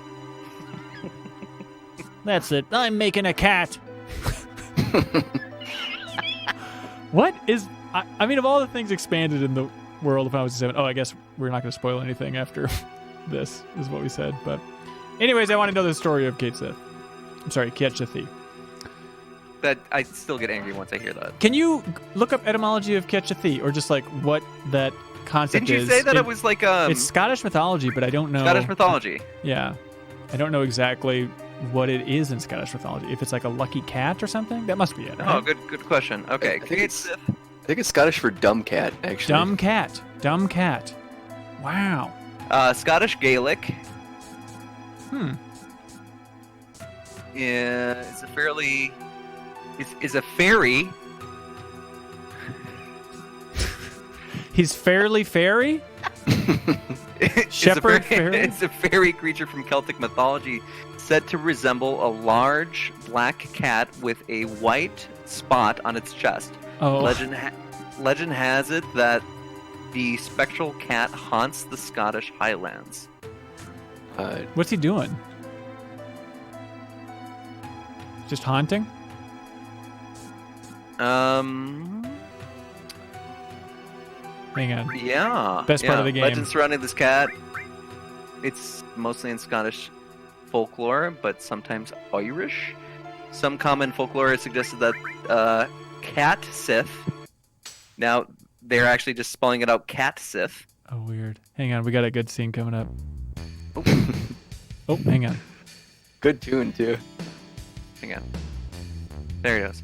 That's it. I'm making a cat. What is... I mean, of all the things expanded in the world of Final Fantasy VII... Oh, I guess we're not going to spoil anything after this, is what we said. But anyways, I want to know the story of Kate Sith. I'm sorry, Ketchathi. That I still get angry once I hear that. Can you look up etymology of Ketchathi, or just like what that concept Didn't you is? say that it was like It's Scottish mythology, but I don't know. Scottish mythology? Yeah. I don't know exactly what it is in Scottish mythology. If it's like a lucky cat or something, that must be it. Oh, Right? good question. Okay, I think it's Scottish for dumb cat, actually. Dumb cat. Dumb cat. Wow. Scottish Gaelic. Hmm. Is a fairly is a fairy. He's fairly fairy? It's Shepherd fairy? It's a fairy creature from Celtic mythology, said to resemble a large black cat with a white spot on its chest. Oh. Legend has it that the spectral cat haunts the Scottish Highlands. What's he doing? Just haunting? Hang on. Yeah. Best part of the game. Legends surrounding this cat. It's mostly in Scottish folklore, but sometimes Irish. Some common folklore has suggested that cat Sith. Now they're actually just spelling it out, cat Sith. Oh, weird. Hang on, we got a good scene coming up. Oh, Oh, hang on. Good tune, too. hang on. There it is.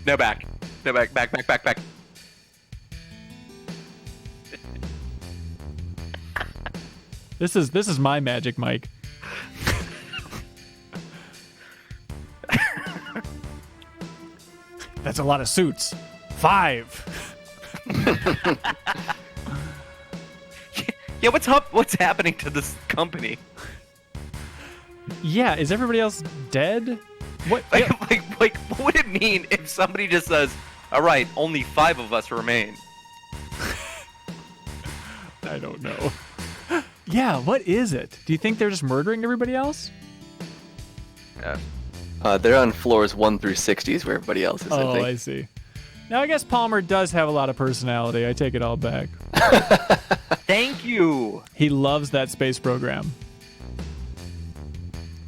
No back. No back. Back. This is my magic, Mike. That's a lot of suits. 5. Yeah, what's happening to this company? Yeah, is everybody else dead? What? Like, what would it mean if somebody just says, "All right, only 5 of us remain"? I don't know. Yeah, what is it? Do you think they're just murdering everybody else? Yeah. They're on floors 1 through 60s where everybody else is, I Oh, think. I see. Now, I guess Palmer does have a lot of personality. I take it all back. Thank you. He loves that space program.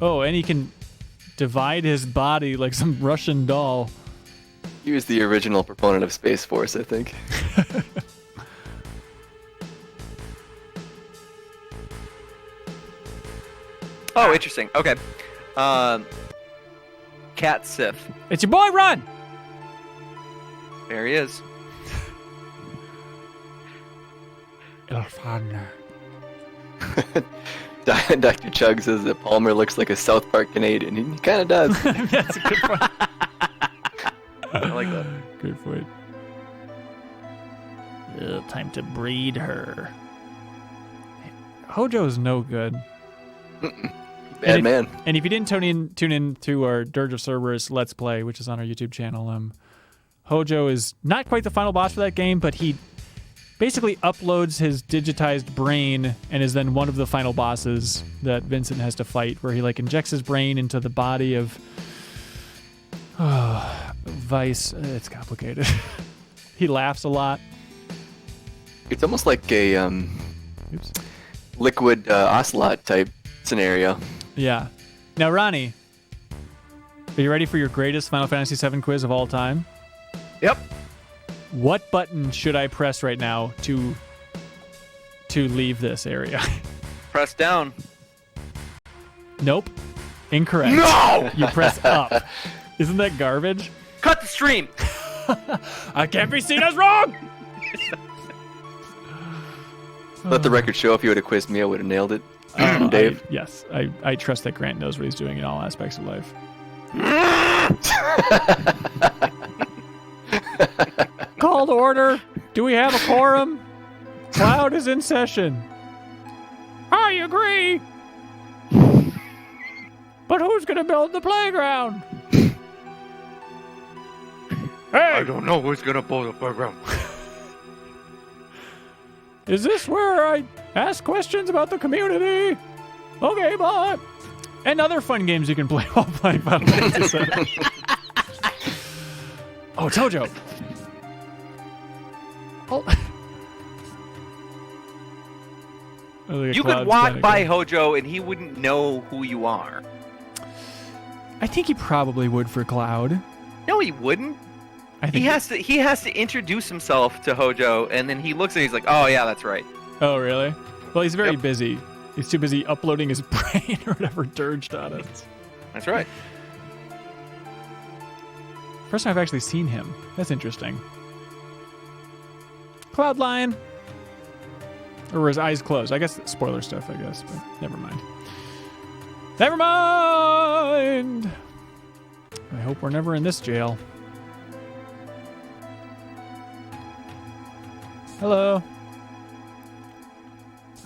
Oh, and he can divide his body like some Russian doll. He was the original proponent of Space Force, I think. Oh, interesting. Okay. Cat Sith. It's your boy, Ron! There he is. Dr. Chug says that Palmer looks like a South Park Canadian. He kind of does. That's a good point. I like that. Good point. Time to breed her. Hojo's no good. Bad man. And if you didn't tune in to our Dirge of Cerberus Let's Play, which is on our YouTube channel, Hojo is not quite the final boss for that game, but he basically uploads his digitized brain and is then one of the final bosses that Vincent has to fight, where he like injects his brain into the body of Vice. It's complicated. He laughs a lot. It's almost like a Oops. liquid ocelot type scenario. Yeah. Now, Ronnie, are you ready for your greatest Final Fantasy VII quiz of all time? Yep. What button should I press right now to leave this area? Press down. Nope. Incorrect. No! You press up. Isn't that garbage? Cut the stream. I can't be seen as wrong! Let the record show if you would have quizzed me, I would have nailed it. Dave? Yes. I trust that Grant knows what he's doing in all aspects of life. Call to order. Do we have a quorum? Cloud is in session. I agree. But who's going to build the playground? Hey! I don't know who's gonna pull the playground. Is this where I ask questions about the community? Okay, bye. And other fun games you can play while playing Final Fantasy VII. Oh, Tojo. Oh. You could walk by Hojo and he wouldn't know who you are. I think he probably would for Cloud. No, he wouldn't. I think He has to introduce himself to Hojo, and then he looks and he's like, "Oh yeah, that's right." Oh, really? Well, he's very Yep. busy. He's too busy uploading his brain or whatever Dirge taught us. That's right. First time I've actually seen him. That's interesting. Cloud Lion. Or were his eyes closed? I guess spoiler stuff, I guess, but never mind. Never mind! I hope we're never in this jail. Hello.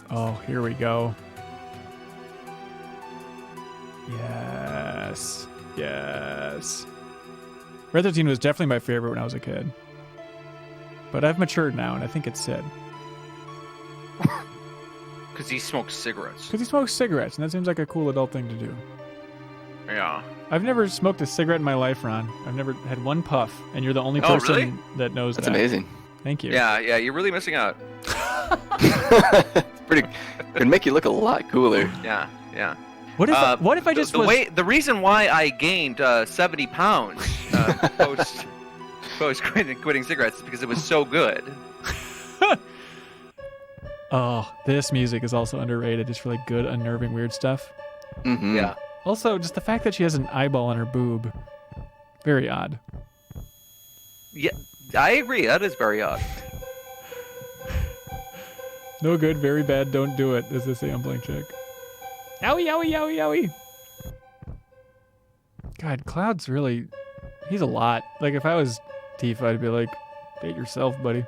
Oh, here we go. Yes. Yes. Red 13 was definitely my favorite when I was a kid. But I've matured now, and I think it's Sid. Because he smokes cigarettes. Because he smokes cigarettes, and that seems like a cool adult thing to do. Yeah. I've never smoked a cigarette in my life, Ron. I've never had one puff, and you're the only person really? that knows That's that. amazing. Thank you. Yeah, you're really missing out. Pretty. It'd make you look a lot cooler. Yeah. What if I just the reason why I gained 70 pounds post quitting cigarettes is because it was so good. Oh, this music is also underrated. Just for like good, unnerving, weird stuff. Mm-hmm. Yeah. Also, just the fact that she has an eyeball on her boob. Very odd. Yeah, I agree. That is very odd. No good, very bad, don't do it, as they say on Blank Check. Owie, owie, owie, owie. God, Cloud's really... He's a lot. Like, if I was Tifa, I'd be like, date yourself, buddy.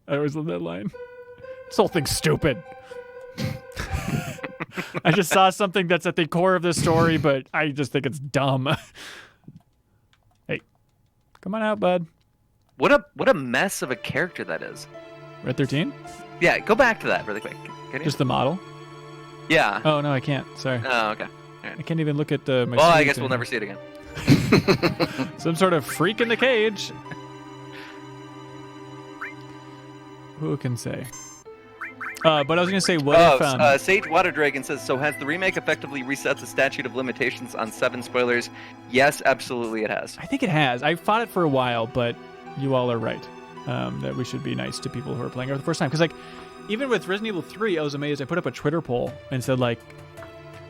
I always love that line. This whole thing's stupid. I just saw something that's at the core of this story, but I just think it's dumb. Hey, come on out, bud. What a mess of a character that is. Red 13? Yeah, go back to that really quick. Can you? Just the model? Yeah. Oh, no, I can't. Sorry. Oh, okay. I can't even look at my Well, I screen guess we'll anymore. never see it again. Some sort of freak in the cage. Who can say? But I was going to say, what if... Sage Water Dragon says, so has the remake effectively reset the statute of limitations on 7 spoilers? Yes, absolutely it has. I think it has. I fought it for a while, but you all are right. That we should be nice to people who are playing it for the first time. Because, like, even with Resident Evil 3, I was amazed. I put up a Twitter poll and said, like,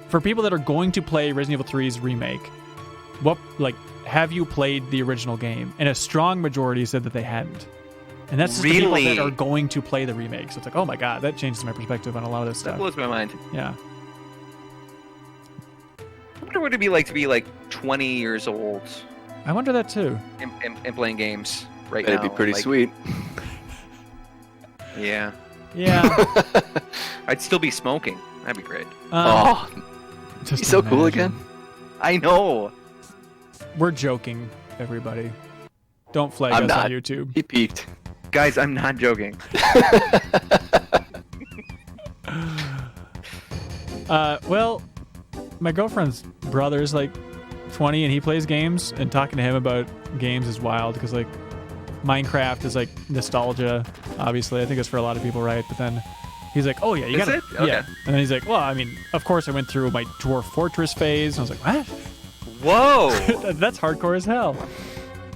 for people that are going to play Resident Evil 3's remake, have you played the original game? And a strong majority said that they hadn't. And that's just the people Really? that are going to play the remake. So it's like, oh my god, that changes my perspective on a lot of this That stuff. blows my mind. Yeah. I wonder what it'd be like to be like 20 years old I wonder that too. and playing games right That'd now. be pretty like, sweet. Yeah. Yeah. I'd still be smoking. That'd be great. Oh, just he's so cool imagine. again. I know. We're joking, everybody. Don't flag I'm us not. on YouTube. He peaked. Guys, I'm not joking. Well, my girlfriend's brother's like 20 and he plays games, and talking to him about games is wild because like Minecraft is like nostalgia, obviously. I think it's for a lot of people, right? But then he's like, oh yeah, you Is gotta, it? Okay. yeah. And then he's like, well, I mean, of course I went through my Dwarf Fortress phase. And I was like, what? Whoa. That's hardcore as hell.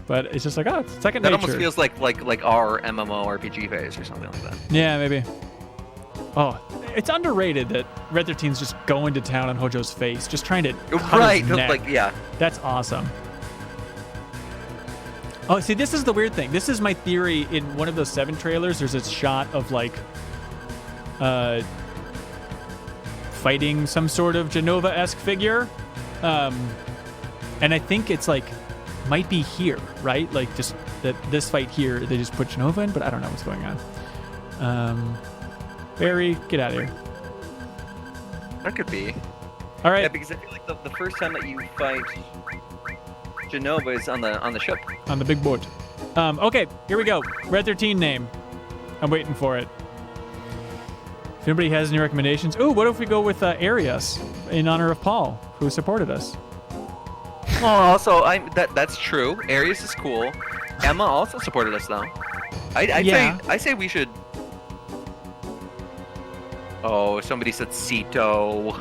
But it's just like, oh, it's second That nature. almost feels like our MMORPG phase or something like that. Yeah, maybe. Oh, it's underrated that Red 13's just going to town on Hojo's face, just trying to cut Right. his neck. Like, yeah. That's awesome. Oh, see, this is the weird thing. This is my theory. In one of those 7 trailers, there's a shot of like fighting some sort of Genova-esque figure. And I think it's like might be here, right? Like just that this fight here, they just put Genova in, but I don't know what's going on. Barry, get out of here. That could be. All right, Yeah, because I feel like the first time that you fight Genova is on the ship. on the big boat. Okay, here we go. Red 13 name. I'm waiting for it. If anybody has any recommendations. Ooh, what if we go with Arias in honor of Paul, who supported us? Oh, so that's true. Arius is cool. Emma also supported us though. Yeah. I say we should. Oh, somebody said Cito.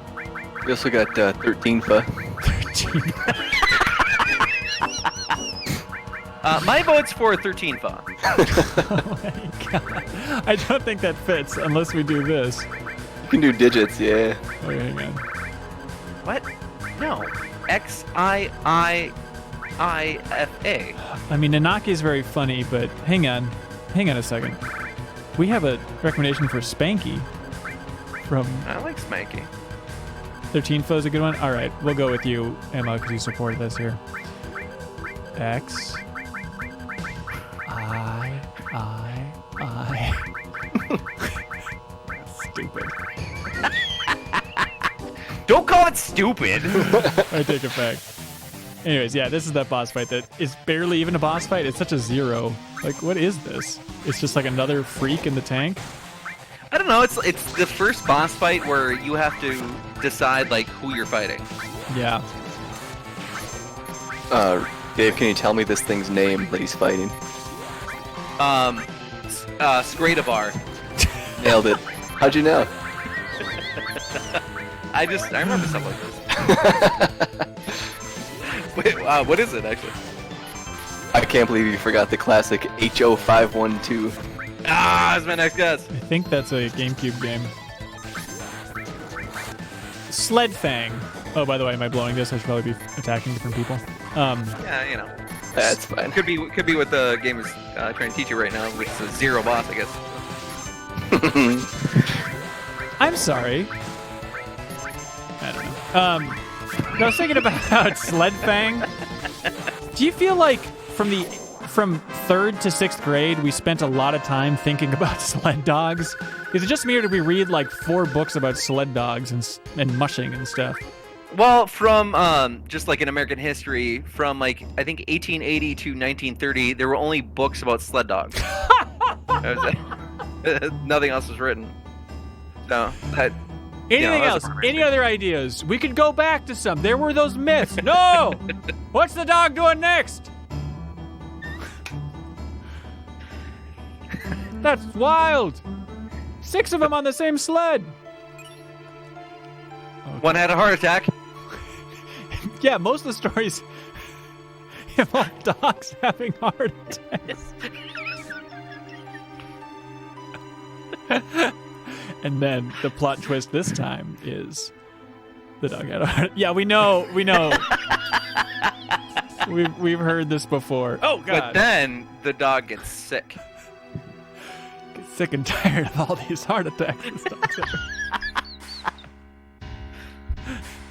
We also got 13th. 13. My vote's for 13 Fa. Oh my god. I don't think that fits unless we do this. You can do digits, yeah. Okay, hang on. What? No. XIIIFA. I mean, Nanaki is very funny, but hang on a second. We have a recommendation for Spanky from I like Smanky. 13 Fo's a good one. All right, we'll go with you, Emma, because you supported us here. X I. Stupid. Don't call it stupid. I take it back. Anyways, yeah, this is that boss fight that is barely even a boss fight. It's such a 0. Like, what is this? It's just like another freak in the tank. I don't know. It's the first boss fight where you have to decide like who you're fighting. Yeah. Dave, can you tell me this thing's name that he's fighting? Skradavar. Nailed it. How'd you know? I remember stuff like this. Wait, what is it actually? I can't believe you forgot the classic HO512. Ah, that's my next guess. I think that's a GameCube game. Sled Fang. Oh, by the way, am I blowing this? I should probably be attacking different people. Yeah, you know. That's fine. Could be what the game is trying to teach you right now, which is a 0 boss, I guess. I'm sorry. I don't know. I was thinking about Sled Fang. Do you feel like from 3rd to 6th grade, we spent a lot of time thinking about sled dogs? Is it just me, or did we read like 4 books about sled dogs and mushing and stuff? Well, from just like in American history, from like I think 1880 to 1930, there were only books about sled dogs. Nothing else was written. So that. Anything that else? was a Any other ideas? We could go back to some. There were those myths. No! What's the dog doing next? That's wild. 6 of them on the same sled. One had a heart attack. Yeah, most of the stories involve dogs having heart attacks. And then the plot twist this time is the dog had a heart. Yeah, we know. We've heard this before. Oh god. But then the dog gets sick. sick and tired of all these heart attacks and stuff.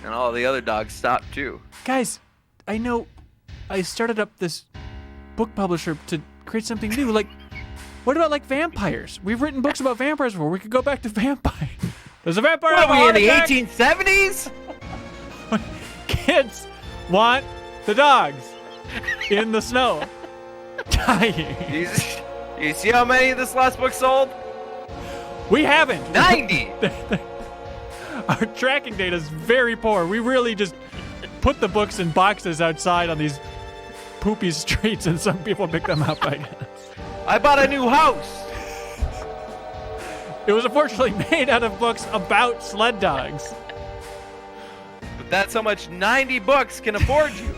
And all the other dogs stopped too. Guys, I know I started up this book publisher to create something new. Like, what about like vampires? We've written books about vampires before. We could go back to vampire. There's a vampire. What are we in the attack? 1870s? Kids want the dogs in the snow, dying. You see how many this last book sold? We haven't. 90. Our tracking data is very poor. We really just put the books in boxes outside on these poopy streets, and some people pick them up, I guess. I bought a new house. It was unfortunately made out of books about sled dogs. But that's how much 90 books can afford you.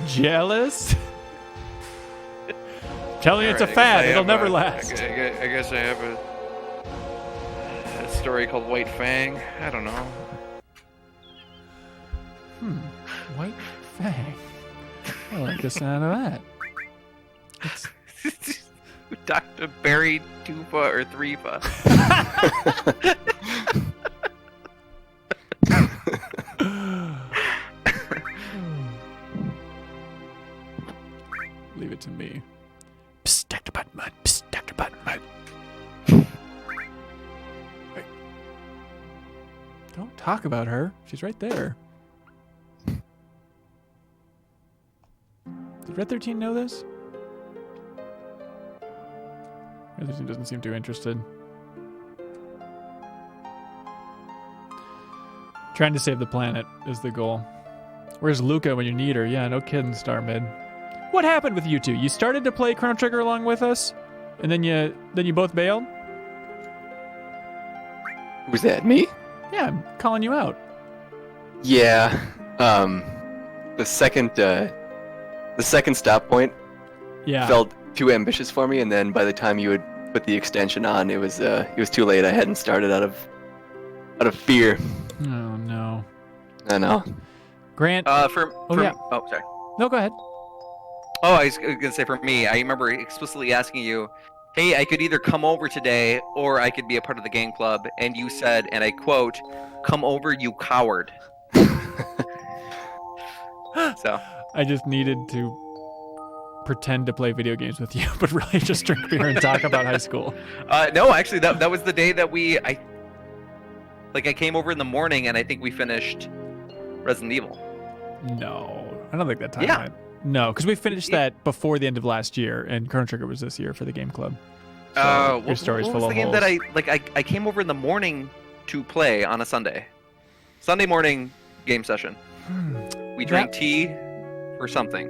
Jealous? Telling you it's a Alright, I guess fad. I It'll have never a- last. I guess I have a story called White Fang. I don't know. White Fang. I like the sound of that. It's Dr. Barry Tufa or Threefa. Leave it to me. Psst, Dr. Buttonmud. Psst, Dr. Buttonmud. Hey. Don't talk about her. She's right there. Did Red 13 know this? Red 13 doesn't seem too interested. Trying to save the planet is the goal. Where's Luca when you need her? Yeah, no kidding, Star Mid. What happened with you two? You started to play Chrono Trigger along with us, and then you both bailed? Was that me? Yeah, I'm calling you out. Yeah. The second stop point Yeah. felt too ambitious for me, and then by the time you would put the extension on, it was too late. I hadn't started out of fear. Oh no. I know. Grant. Yeah. yeah. Oh, sorry. No, go ahead. Oh, I was gonna say for me, I remember explicitly asking you, "Hey, I could either come over today, or I could be a part of the game club," and you said, and I quote, "Come over, you coward." So. I just needed to pretend to play video games with you, but really just drink beer and talk about high school. No, actually, that was the day that I came over in the morning, and I think we finished Resident Evil. No, I don't think that time. Yeah. went. No, because we finished that before the end of last year, and Chrono Trigger was this year for the game club. So your story's what full was of the game holes. that I came over in the morning to play on a Sunday morning game session. We drank tea or something.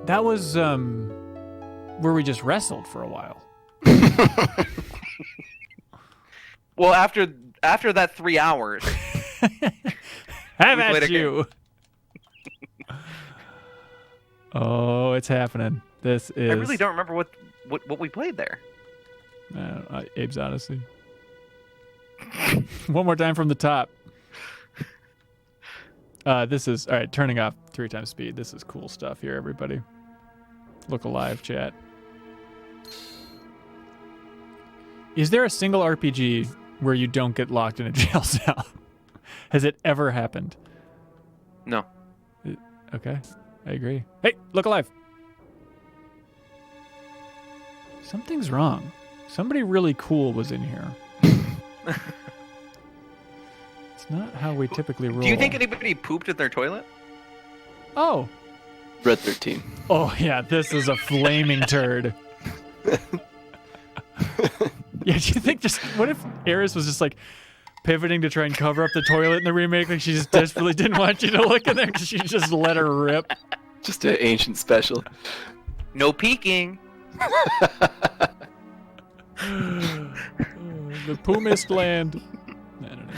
That was where we just wrestled for a while. Well, after that 3 hours, Have We played at a you. Oh, it's happening. This is. I really don't remember what we played there. Abe's Odyssey. One more time from the top. This is all right. Turning off 3 times speed. This is cool stuff here, everybody. Look alive, chat. Is there a single RPG where you don't get locked in a jail cell? Has it ever happened? No. Okay, I agree. Hey, look alive. Something's wrong. Somebody really cool was in here. It's not how we typically roll. Do you think anybody pooped in their toilet? Oh. Red 13. Oh, yeah, this is a flaming turd. Yeah, do you think what if Eris was just like pivoting to try and cover up the toilet in the remake? Like she just desperately didn't want you to look in there because she just let her rip. Just an ancient special. No peeking. The Poomist land. I don't know.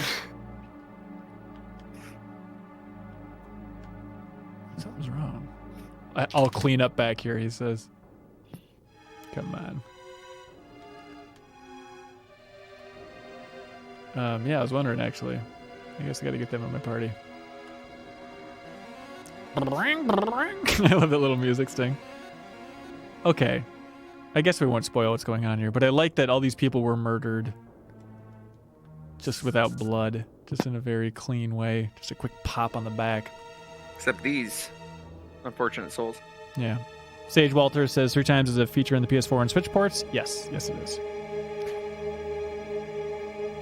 Something's wrong. I'll clean up back here, he says. Come on. Yeah, I was wondering, actually. I guess I gotta get them on my party. I love that little music sting. Okay. I guess we won't spoil what's going on here, but I like that all these people were murdered just without blood, just in a very clean way. Just a quick pop on the back. Except these unfortunate souls. Yeah. Sage Walter says 3 times is a feature in the PS4 and Switch ports. Yes, it is.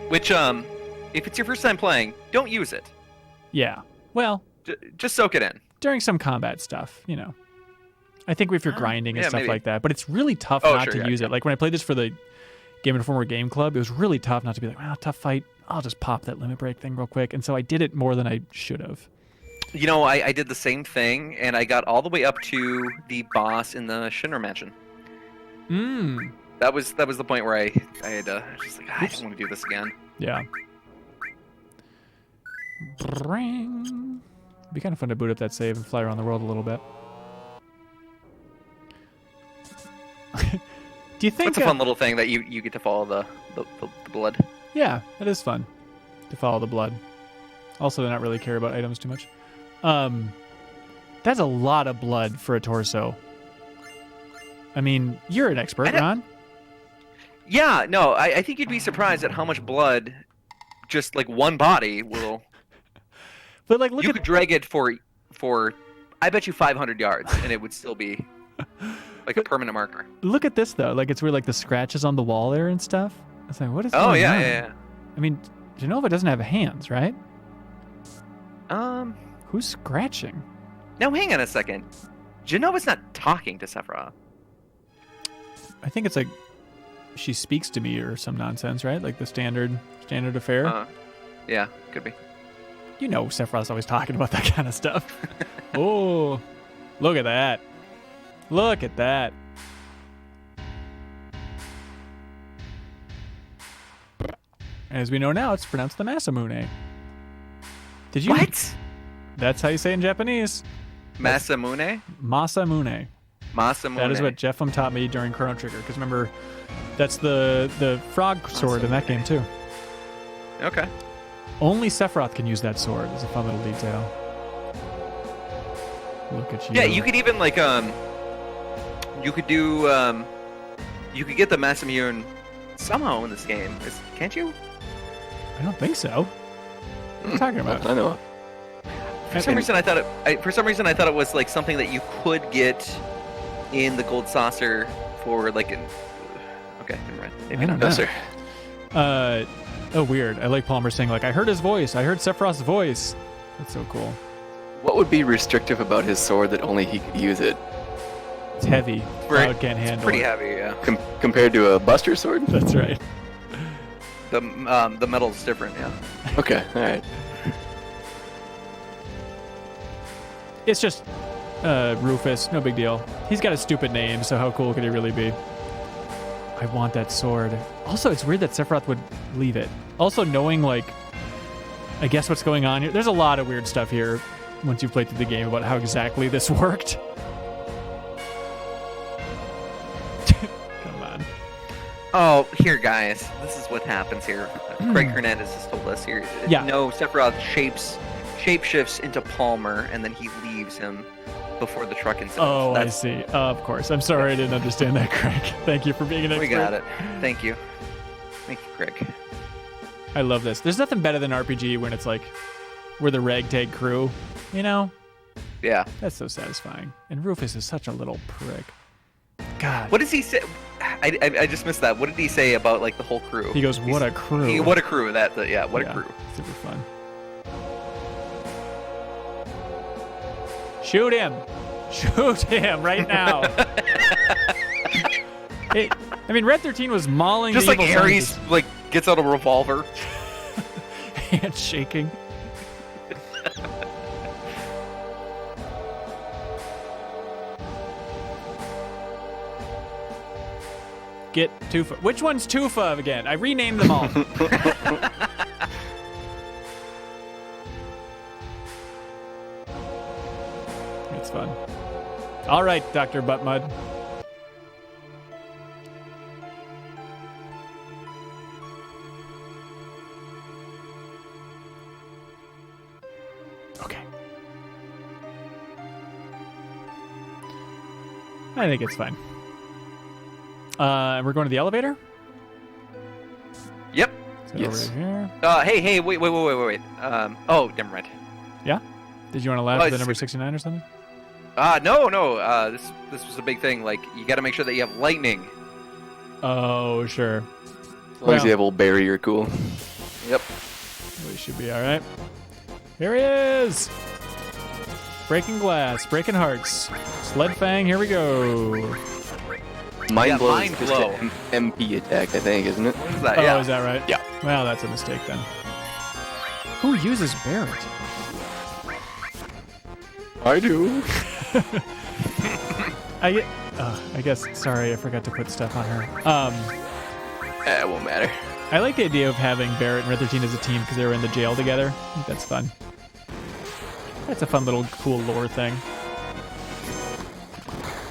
Which, if it's your first time playing, don't use it. Yeah. Well, Just soak it in. during some combat stuff, you know. I think if you're grinding and yeah, stuff maybe. like that, but it's really tough Oh, not sure, to yeah, use yeah. it. Like when I played this for the Game Informer Game Club, it was really tough not to be like, wow, tough fight. I'll just pop that limit break thing real quick. And so I did it more than I should have. You know, I did the same thing, and I got all the way up to the boss in the Shinra mansion. That was the point where I had just like, I don't want to do this again. Yeah. Bring. It'd be kind of fun to boot up that save and fly around the world a little bit. Do you think It's a fun little thing that you get to follow the blood. Yeah, it is fun to follow the blood. Also, to not really care about items too much. That's a lot of blood for a torso. I mean, you're an expert, Ron. Yeah, no, I think you'd be surprised at how much blood just like one body will. But like, look You at could drag it for I bet you 500 yards, and it would still be like a permanent marker. look at this though. Like it's where like the scratches on the wall there and stuff. It's like, what is? Oh going yeah, on? yeah, I mean, Genova doesn't have hands, right? yeah. Who's scratching? Now hang on a second. Genova's not talking to Sephiroth. I think it's like she speaks to me or some nonsense, right? Like the standard affair. Yeah, could be. You know, Sephiroth's always talking about that kind of stuff. Oh, look at that! Look at that! As we know now, it's pronounced the Masamune. Did you? What? That's how you say it in Japanese. Masamune? Masamune. Masamune. That is what Jeffem taught me during Chrono Trigger. Because remember, that's the frog sword in that game too. Okay. Only Sephiroth can use that sword. It's a fun little detail. Look at you. Yeah, you could even like you could do you could get the Masamune somehow in this game. Can't you? I don't think so. What are you talking about? I know. For some reason I thought it was like something that you could get in the gold saucer for like an okay, never mind. Maybe I don't not. know. No, sir. Oh, weird. I like Palmer saying, like, I heard his voice. I heard Sephiroth's voice. That's so cool. What would be restrictive about his sword that only he could use it? It's heavy. Cloud can't handle It's pretty it. heavy, yeah. Compared to a Buster sword? That's right. The metal's different, yeah. Okay, alright. It's just Rufus. No big deal. He's got a stupid name, so how cool could he really be? I want that sword. Also, it's weird that Sephiroth would leave it. Also, knowing, like, I guess what's going on here. There's a lot of weird stuff here once you've played through the game about how exactly this worked. Come on. Oh, here, guys. This is what happens here. Craig Hernandez has told us here. Yeah. No, Sephiroth shapeshifts into Palmer, and then he leaves him before the truck incident. Oh, I see. Of course. I'm sorry I didn't understand that, Craig. Thank you for being an expert. We got it. Thank you. Thank you, Craig. I love this. There's nothing better than RPG when it's like, we're the ragtag crew, you know? Yeah. That's so satisfying. And Rufus is such a little prick. God. What does he say? I just missed that. What did he say about like the whole crew? He goes, what a crew. What a crew. Yeah, what a crew. Super fun. Shoot him. Shoot him right now. I mean, Red 13 was mauling Just the like evil Ares, scientists. like gets out a revolver. Hands shaking. Get Tufa. Which one's Tufa again? I renamed them all. It's fun. All right, Dr. Buttmud. Okay. I think it's fine. And we're going to the elevator? Yep. So Yes. over here. Hey, wait. Oh, never mind. Yeah? Did you want to laugh Oh, at the it's- number 69 or something? No. This was a big thing. Like, you got to make sure that you have lightning. Oh, sure. As long as Well. you have old Barry, you're cool. Yep. We should be all right. Here he is! Breaking glass, breaking hearts. Sled Fang, here we go. Mind blow Mind is just blow. an MP attack, I think, isn't it? What is that? Oh, yeah. is that right? Yeah. Well, that's a mistake then. Who uses Barrett? I do. I guess, sorry, I forgot to put stuff on her. It won't matter. I like the idea of having Barrett and Red 13 as a team because they were in the jail together. I think that's fun. That's a fun little cool lore thing.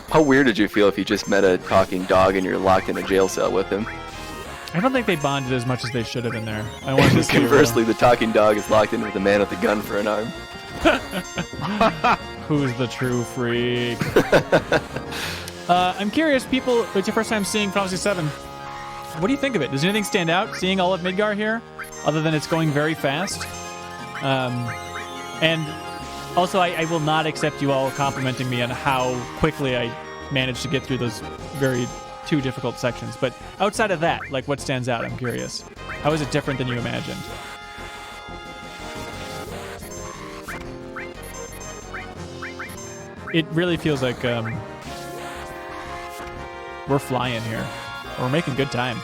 How weird did you feel if you just met a talking dog and you're locked in a jail cell with him? I don't think they bonded as much as they should have in there. I want to see Conversely, the talking dog is locked in with a man with a gun for an arm. who's the true freak. I'm curious, people, it's your first time seeing Final Fantasy VII. What do you think of it? Does anything stand out seeing all of Midgar here, other than it's going very fast? And also, I will not accept you all complimenting me on how quickly I managed to get through those very two difficult sections. But outside of that, like, what stands out? I'm curious. How is it different than you imagined? It really feels like we're flying here. We're making good time.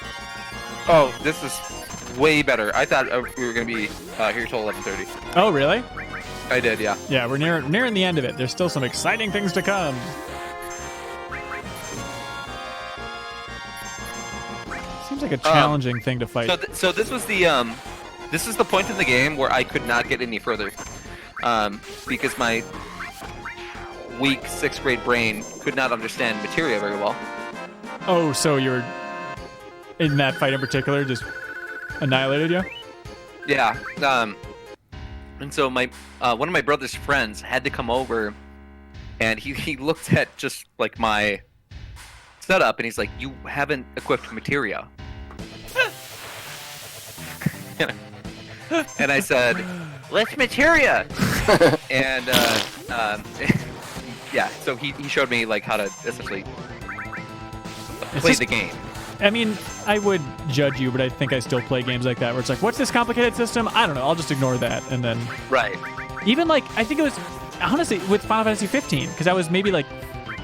Oh, this is way better. I thought we were going to be here till 11:30. Oh, really? I did, yeah. Yeah, we're nearing the end of it. There's still some exciting things to come. Seems like a challenging thing to fight. So this was the this is the point in the game where I could not get any further, because my weak 6th grade brain could not understand materia very well. Oh, so you're in that fight in particular just annihilated you? Yeah. And so my one of my brother's friends had to come over, and he looked at just like my setup, and he's like, "You haven't equipped materia." And I said, "Let's materia." And yeah, so he showed me like how to essentially play just- the game. I mean, I would judge you, but I think I still play games like that where it's like, what's this complicated system? I don't know. I'll just ignore that. And then Right. even like, I think it was, honestly, with Final Fantasy 15, because I was maybe like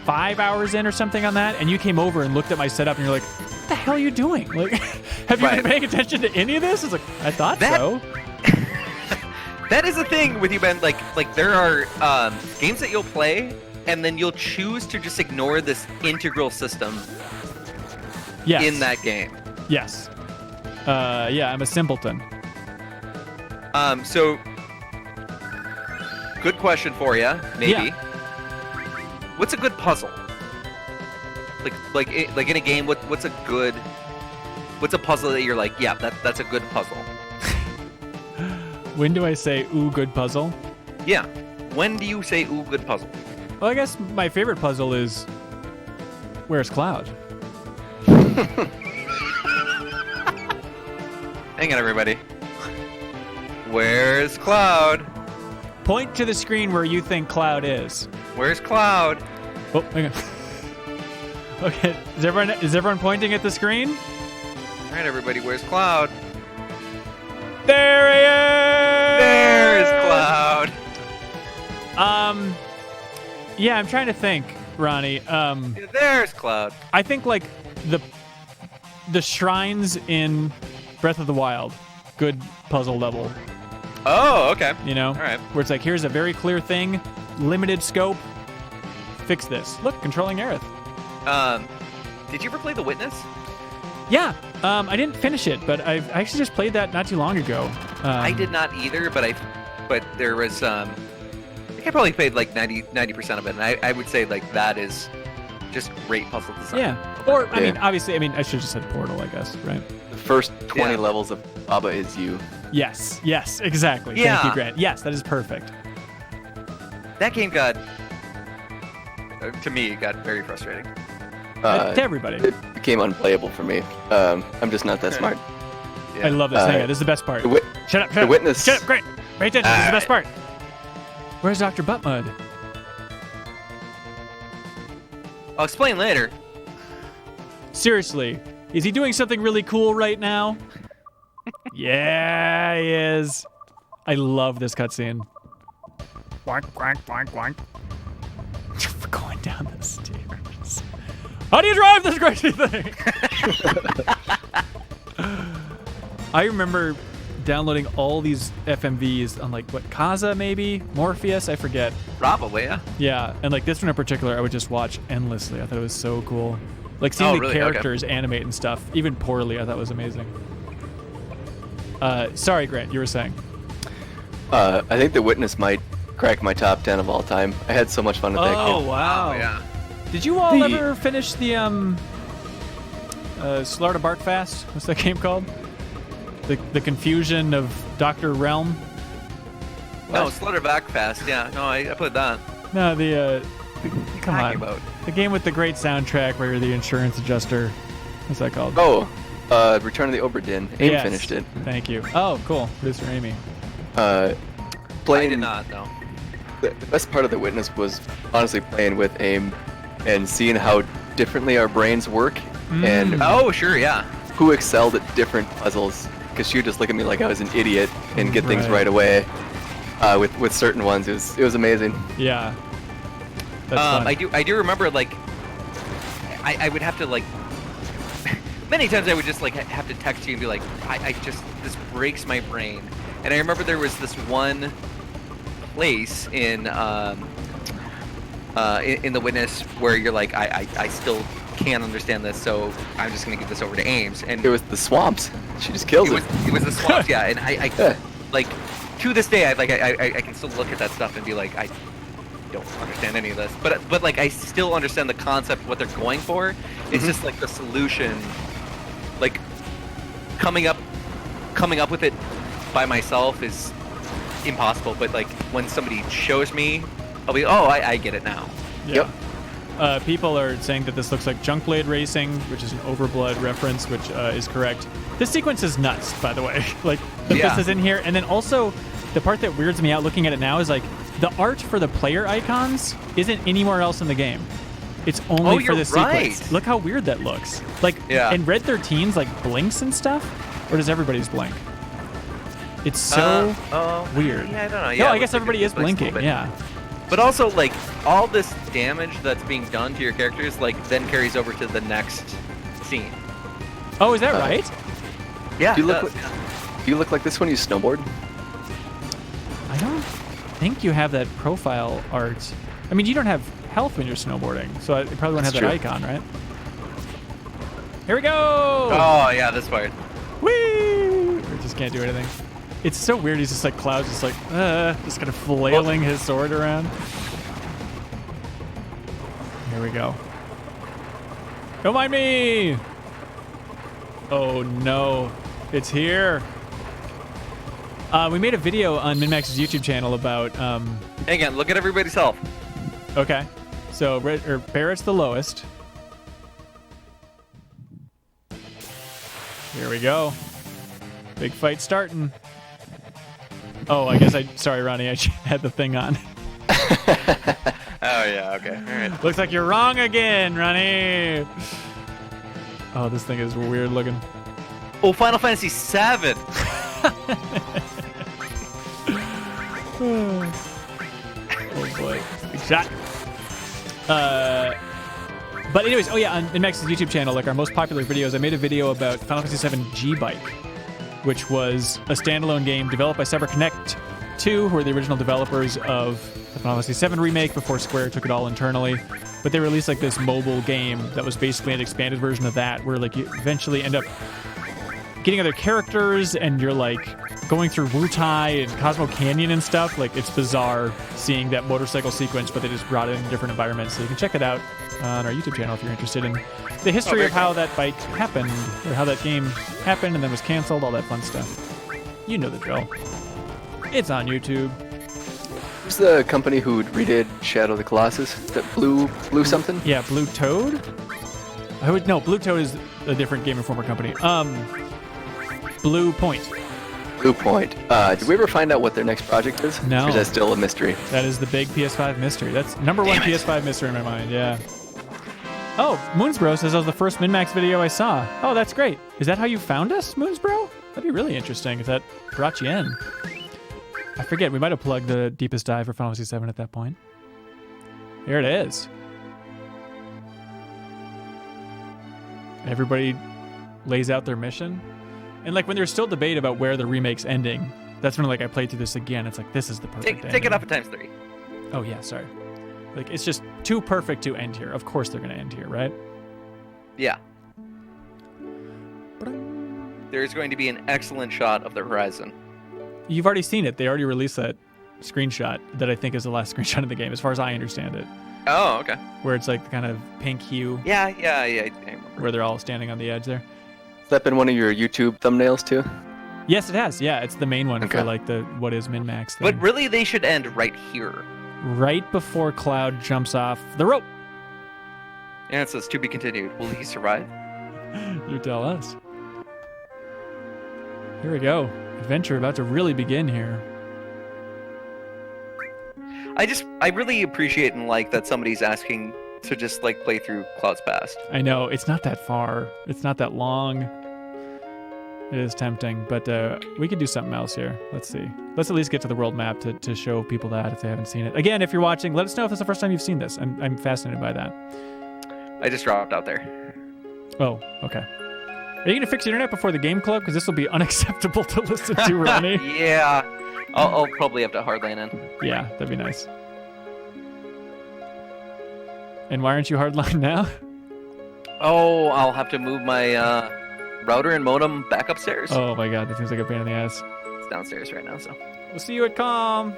5 hours in or something on that, and you came over and looked at my setup and you're like, what the hell are you doing? Like, have you been Right. paying attention to any of this? It's like, I thought That- so. That is the thing with you, Ben. Like there are games that you'll play, and then you'll choose to just ignore this integral system Yes. in that game. Yes. Yeah, I'm a simpleton. So good question for you, maybe. Yeah. What's a good puzzle? Like in a game, what's a puzzle that you're like, yeah, that's a good puzzle. When do I say, ooh, good puzzle? Yeah. When do you say, ooh, good puzzle? Well, I guess my favorite puzzle is, where's Cloud? Hang on, everybody. Where's Cloud? Point to the screen where you think Cloud is. Where's Cloud? Oh, hang on. Okay, is everyone pointing at the screen? All right, everybody, where's Cloud? There he is! There's Cloud. Yeah, I'm trying to think, Ronnie. There's Cloud. I think like the shrines in Breath of the Wild, good puzzle level. Oh, okay. You know, All right. where it's like, here's a very clear thing, limited scope. Fix this. Look, controlling Aerith. Did you ever play The Witness? Yeah, I didn't finish it, but I actually just played that not too long ago. I did not either, but there was I think I probably played like 90% of it, and I would say like that is just great puzzle design. Yeah, or I Yeah. mean, obviously, I should have just said Portal, I guess, right? The first 20 Yeah. levels of Baba is you. Yes, exactly. Thank Yeah. you, Grant. Yes, that is perfect. That game got to me it got very frustrating. to everybody. It became unplayable for me. I'm just not that smart. I love this. Hang on, this is the best part. Shut up. The witness. Shut up. Great. Pay attention. This is the best part. Where's Dr. Buttmud? I'll explain later. Seriously, is he doing something really cool right now? Yeah, he is. I love this cutscene. Boink, boink, boink, boink. We're going down the stairs. How do you drive this crazy thing? I remember downloading all these FMVs on like Kaza maybe? Morpheus, I forget. Probably, yeah. Yeah, and like this one in particular, I would just watch endlessly. I thought it was so cool. Like seeing the really? characters animate and stuff, even poorly, I thought was amazing. Sorry, Grant, you were saying. I think The Witness might crack my top 10 of all time. I had so much fun with that game. Oh wow! Yeah. Did you all ever finish the Slarta Bartfast? What's that game called? The confusion of Dr. Realm? No, Slaughterback Fast. Yeah, no, I played that. No, come on. About? The game with the great soundtrack where you're the insurance adjuster. What's that called? Oh, Return of the Obra Dinn. AIM Yes. finished it. Thank you. Oh, cool. Producer Amy. I Playing, did not, though. The best part of The Witness was honestly playing with AIM and seeing how differently our brains work and Oh, sure, yeah. who excelled at different puzzles. Because she would just look at me like I was an idiot and get things right away. With certain ones, it was amazing. Yeah. That's fun. I do remember, like, I would have to, like, many times I would just, like, have to text you and be like, this breaks my brain. And I remember there was this one place in The Witness where you're like, I still can't understand this, so I'm just gonna give this over to Ames. And It was the swamps. She just kills it. it was the swamps, yeah. And I like, to this day, I can still look at that stuff and be like, I don't understand any of this, but like I still understand the concept, what they're going for. It's just like the solution, like coming up with it by myself is impossible. But like when somebody shows me, I'll be, oh, I get it now. Yeah. People are saying that this looks like Junkblade Racing, which is an Overblood reference, which is correct. This sequence is nuts, by the way. Like, this is in here. And then also, the part that weirds me out looking at it now is like, the art for the player icons isn't anywhere else in the game. It's only for this sequence. Look how weird that looks. Like, and Red 13's like blinks and stuff, or does everybody's blink? It's so weird. Yeah, I don't know. No, Yeah, I guess everybody is blinking, yeah. But also, like, all this damage that's being done to your characters, like, then carries over to the next scene. Oh, is that right? Yeah, Do you look like this when you snowboard? I don't think you have that profile art. I mean, you don't have health when you're snowboarding, so it probably won't have that icon, right? Here we go! Oh, yeah, this part. Whee! We just can't do anything. It's so weird. He's just like Cloud's just like, just kind of flailing his sword around. Here we go. Don't mind me! Oh no, it's here. We made a video on MinnMax's YouTube channel about. Hang on, look at everybody's health. Okay, so Barrett's the lowest. Here we go. Big fight starting. Oh, I guess sorry, Ronnie, I had the thing on. Oh, yeah, okay. All right. Looks like you're wrong again, Ronnie. Oh, this thing is weird looking. Oh, Final Fantasy VII. Oh boy, big shot. But anyways, oh yeah, on MinnMax's YouTube channel, like our most popular videos, I made a video about Final Fantasy VII G-Bike, which was a standalone game developed by CyberConnect 2, who were the original developers of the Final Fantasy VII Remake before Square took it all internally. But they released like this mobile game that was basically an expanded version of that, where like you eventually end up getting other characters and you're like going through Wutai and Cosmo Canyon and stuff. Like, it's bizarre seeing that motorcycle sequence, but they just brought it in different environments. So you can check it out on our YouTube channel if you're interested in the history of how that fight happened, or how that game happened and then was canceled, all that fun stuff. You know the drill. It's on YouTube. Who's the company who redid Shadow of the Colossus? That Blue something? Yeah, Blue Toad? No, Blue Toad is a different Game Informer company. Blue Point. Blue Point. Did we ever find out what their next project is? No. Or is that still a mystery? That is the big PS5 mystery. That's number one PS5 mystery in my mind, yeah. Oh, Moonsbro says that was the first MinnMax video I saw. Oh, that's great. Is that how you found us, Moonsbro? That'd be really interesting if that brought you in. I forget, we might have plugged the deepest dive for Final Fantasy VII at that point. Here it is. Everybody lays out their mission. And like when there's still debate about where the remake's ending, that's when like I played through this again. It's like, this is the perfect ending. Take it up at ×3. Oh yeah, sorry. Like it's just too perfect to end here. Of course they're gonna end here, right? Yeah. There's going to be an excellent shot of the horizon. You've already seen it. They already released that screenshot that I think is the last screenshot of the game, as far as I understand it. Oh, okay. Where it's like the kind of pink hue. Yeah, I remember. Where they're all standing on the edge there. Has that been one of your YouTube thumbnails too? Yes, it has. Yeah, it's the main one Okay. for like the what is MinnMax thing. But really, they should end right here. Right before Cloud jumps off the rope. And it says, to be continued. Will he survive? You tell us. Here we go. Adventure about to really begin here. I really appreciate and like that somebody's asking to just like play through Cloud's Past. I know, it's not that far. It's not that long. It is tempting, but we could do something else here. Let's see. Let's at least get to the world map to show people that if they haven't seen it. Again, if you're watching, let us know if it's the first time you've seen this. I'm fascinated by that. I just dropped out there. Oh, okay. Are you going to fix your internet before the game club? Because this will be unacceptable to listen to, Ronnie. Yeah. I'll probably have to hardline in. Yeah, that'd be nice. And why aren't you hardline now? Oh, I'll have to move my router and modem back upstairs. Oh my god, that seems like a pain in the ass. It's downstairs right now, so. We'll see you at Calm.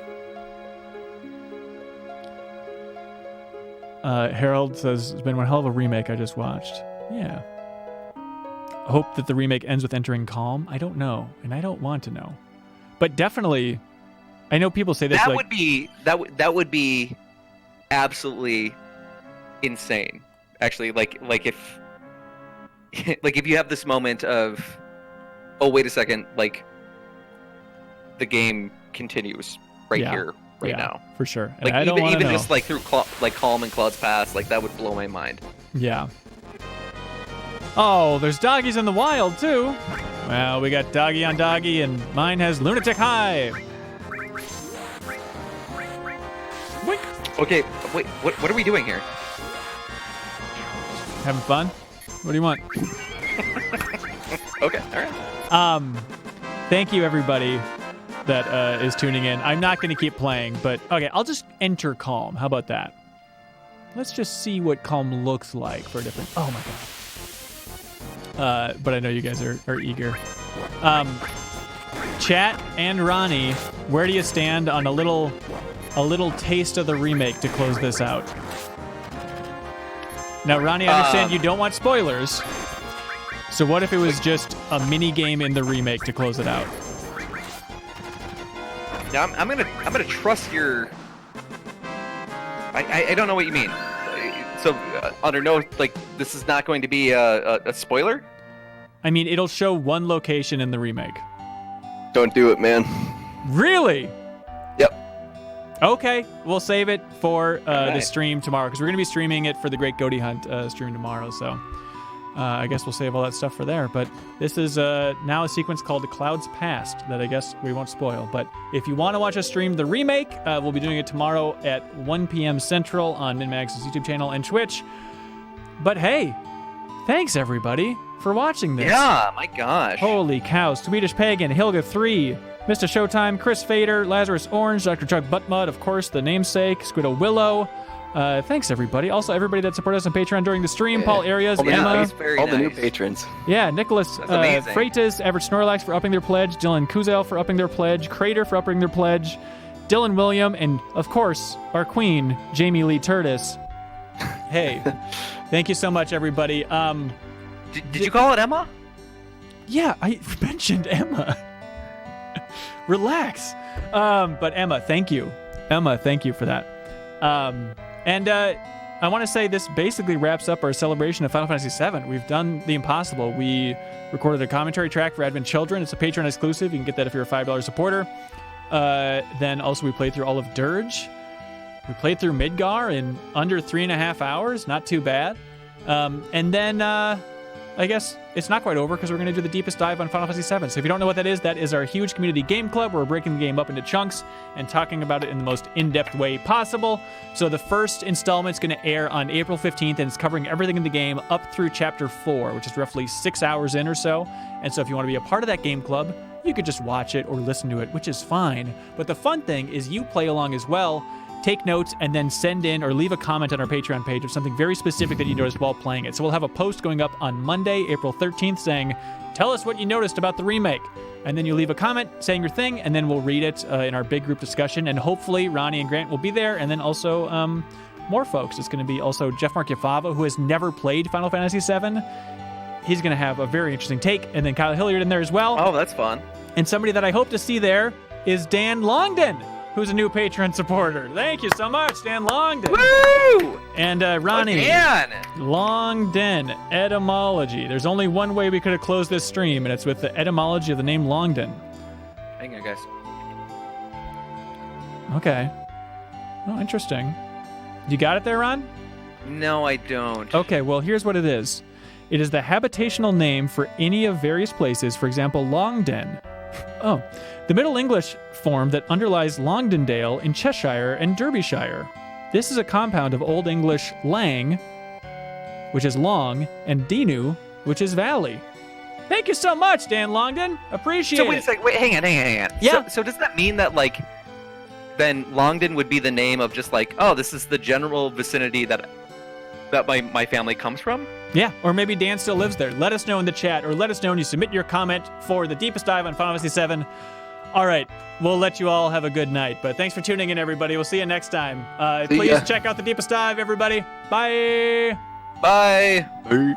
Harold says, it's been one hell of a remake I just watched. Yeah. I hope that the remake ends with entering Calm. I don't know, and I don't want to know. But definitely, I know people say this That like... would be absolutely insane. Actually, like if like if you have this moment of, oh wait a second, like the game continues here right now. For sure. And Like I don't even know. just like through Calm and Cloud's Past, like that would blow my mind. Yeah. Oh, there's doggies in the wild too. Well, we got doggy on doggy, and mine has lunatic high. Wink. Okay, wait, what are we doing here? Having fun? What do you want? Okay, all right. Thank you everybody that is tuning in. I'm not going to keep playing, but okay, I'll just enter Calm. How about that? Let's just see what Calm looks like for a different. Oh my god. But I know you guys are eager. Chat and Ronnie, where do you stand on a little taste of the remake to close this out? Now, Ronnie, I understand you don't want spoilers. So what if it was just a mini game in the remake to close it out? Now I'm gonna trust your. I don't know what you mean. So under no, like, this is not going to be a spoiler? I mean, it'll show one location in the remake. Don't do it, man. Really? Yep. Okay, we'll save it for the Alright. stream tomorrow, because we're going to be streaming it for the Great Goaty Hunt stream tomorrow, so I guess we'll save all that stuff for there. But this is now a sequence called Cloud's Past that I guess we won't spoil. But if you want to watch us stream the remake, we'll be doing it tomorrow at 1 p.m. Central on MinnMax's YouTube channel and Twitch. But hey, thanks everybody for watching this. Yeah, my gosh. Holy cow. Swedish Pagan, Hilga3, Mr. Showtime, Chris Fader, Lazarus Orange, Dr. Chuck Buttmud, of course, the namesake, Squiddo Willow. Thanks, everybody. Also, everybody that supported us on Patreon during the stream. Yeah. Paul Arias, All the Emma. He's very All the new nice. patrons. Yeah, Nicholas That's amazing. Freitas, Everett Snorlax for upping their pledge, Dylan Kuzel for upping their pledge, Crater for upping their pledge, Dylan William, and, of course, our queen, Jamie Lee Curtis. Hey, thank you so much, everybody. Did you call it Emma? Yeah, I mentioned Emma. Relax. But Emma, thank you. Emma, thank you for that. And I want to say this basically wraps up our celebration of Final Fantasy VII. We've done the impossible. We recorded a commentary track for Advent Children. It's a Patreon exclusive. You can get that if you're a $5 supporter. Then also we played through all of Dirge. We played through Midgar in under 3.5 hours. Not too bad. And then I guess it's not quite over because we're going to do the deepest dive on Final Fantasy VII. So if you don't know what that is our huge community game club where we're breaking the game up into chunks and talking about it in the most in-depth way possible. So the first installment's going to air on April 15th, and it's covering everything in the game up through Chapter 4, which is roughly 6 hours in or so. And so if you want to be a part of that game club, you could just watch it or listen to it, which is fine. But the fun thing is you play along as well, take notes, and then send in or leave a comment on our Patreon page of something very specific that you noticed while playing it. So we'll have a post going up on Monday, April 13th saying, tell us what you noticed about the remake. And then you leave a comment saying your thing, and then we'll read it in our big group discussion. And hopefully Ronnie and Grant will be there, and then also more folks. It's going to be also Jeff Mark Yafava, who has never played Final Fantasy VII. He's going to have a very interesting take. And then Kyle Hilliard in there as well. Oh, that's fun. And somebody that I hope to see there is Dan Longden, who's a new Patreon supporter. Thank you so much, Dan Longden. Woo! And Ronnie Again! Longden, etymology. There's only one way we could have closed this stream, and it's with the etymology of the name Longden. Hang on, guys. Okay. Oh, interesting. You got it there, Ron? No, I don't. Okay, well, here's what it is. It is the habitational name for any of various places, for example, Longden. Oh, the Middle English form that underlies Longdendale in Cheshire and Derbyshire. This is a compound of Old English lang, which is long, and dinu, which is valley. Thank you so much, Dan Longden. Appreciate it. So wait a second. Wait, hang on. Yeah. So does that mean that, like, then Longden would be the name of just like, oh, this is the general vicinity that my family comes from? Yeah, or maybe Dan still lives there. Let us know in the chat, or let us know when you submit your comment for the deepest dive on Final Fantasy VII. All right, we'll let you all have a good night, but thanks for tuning in, everybody. We'll see you next time. Please check out the deepest dive, everybody. Bye. Bye. Hey.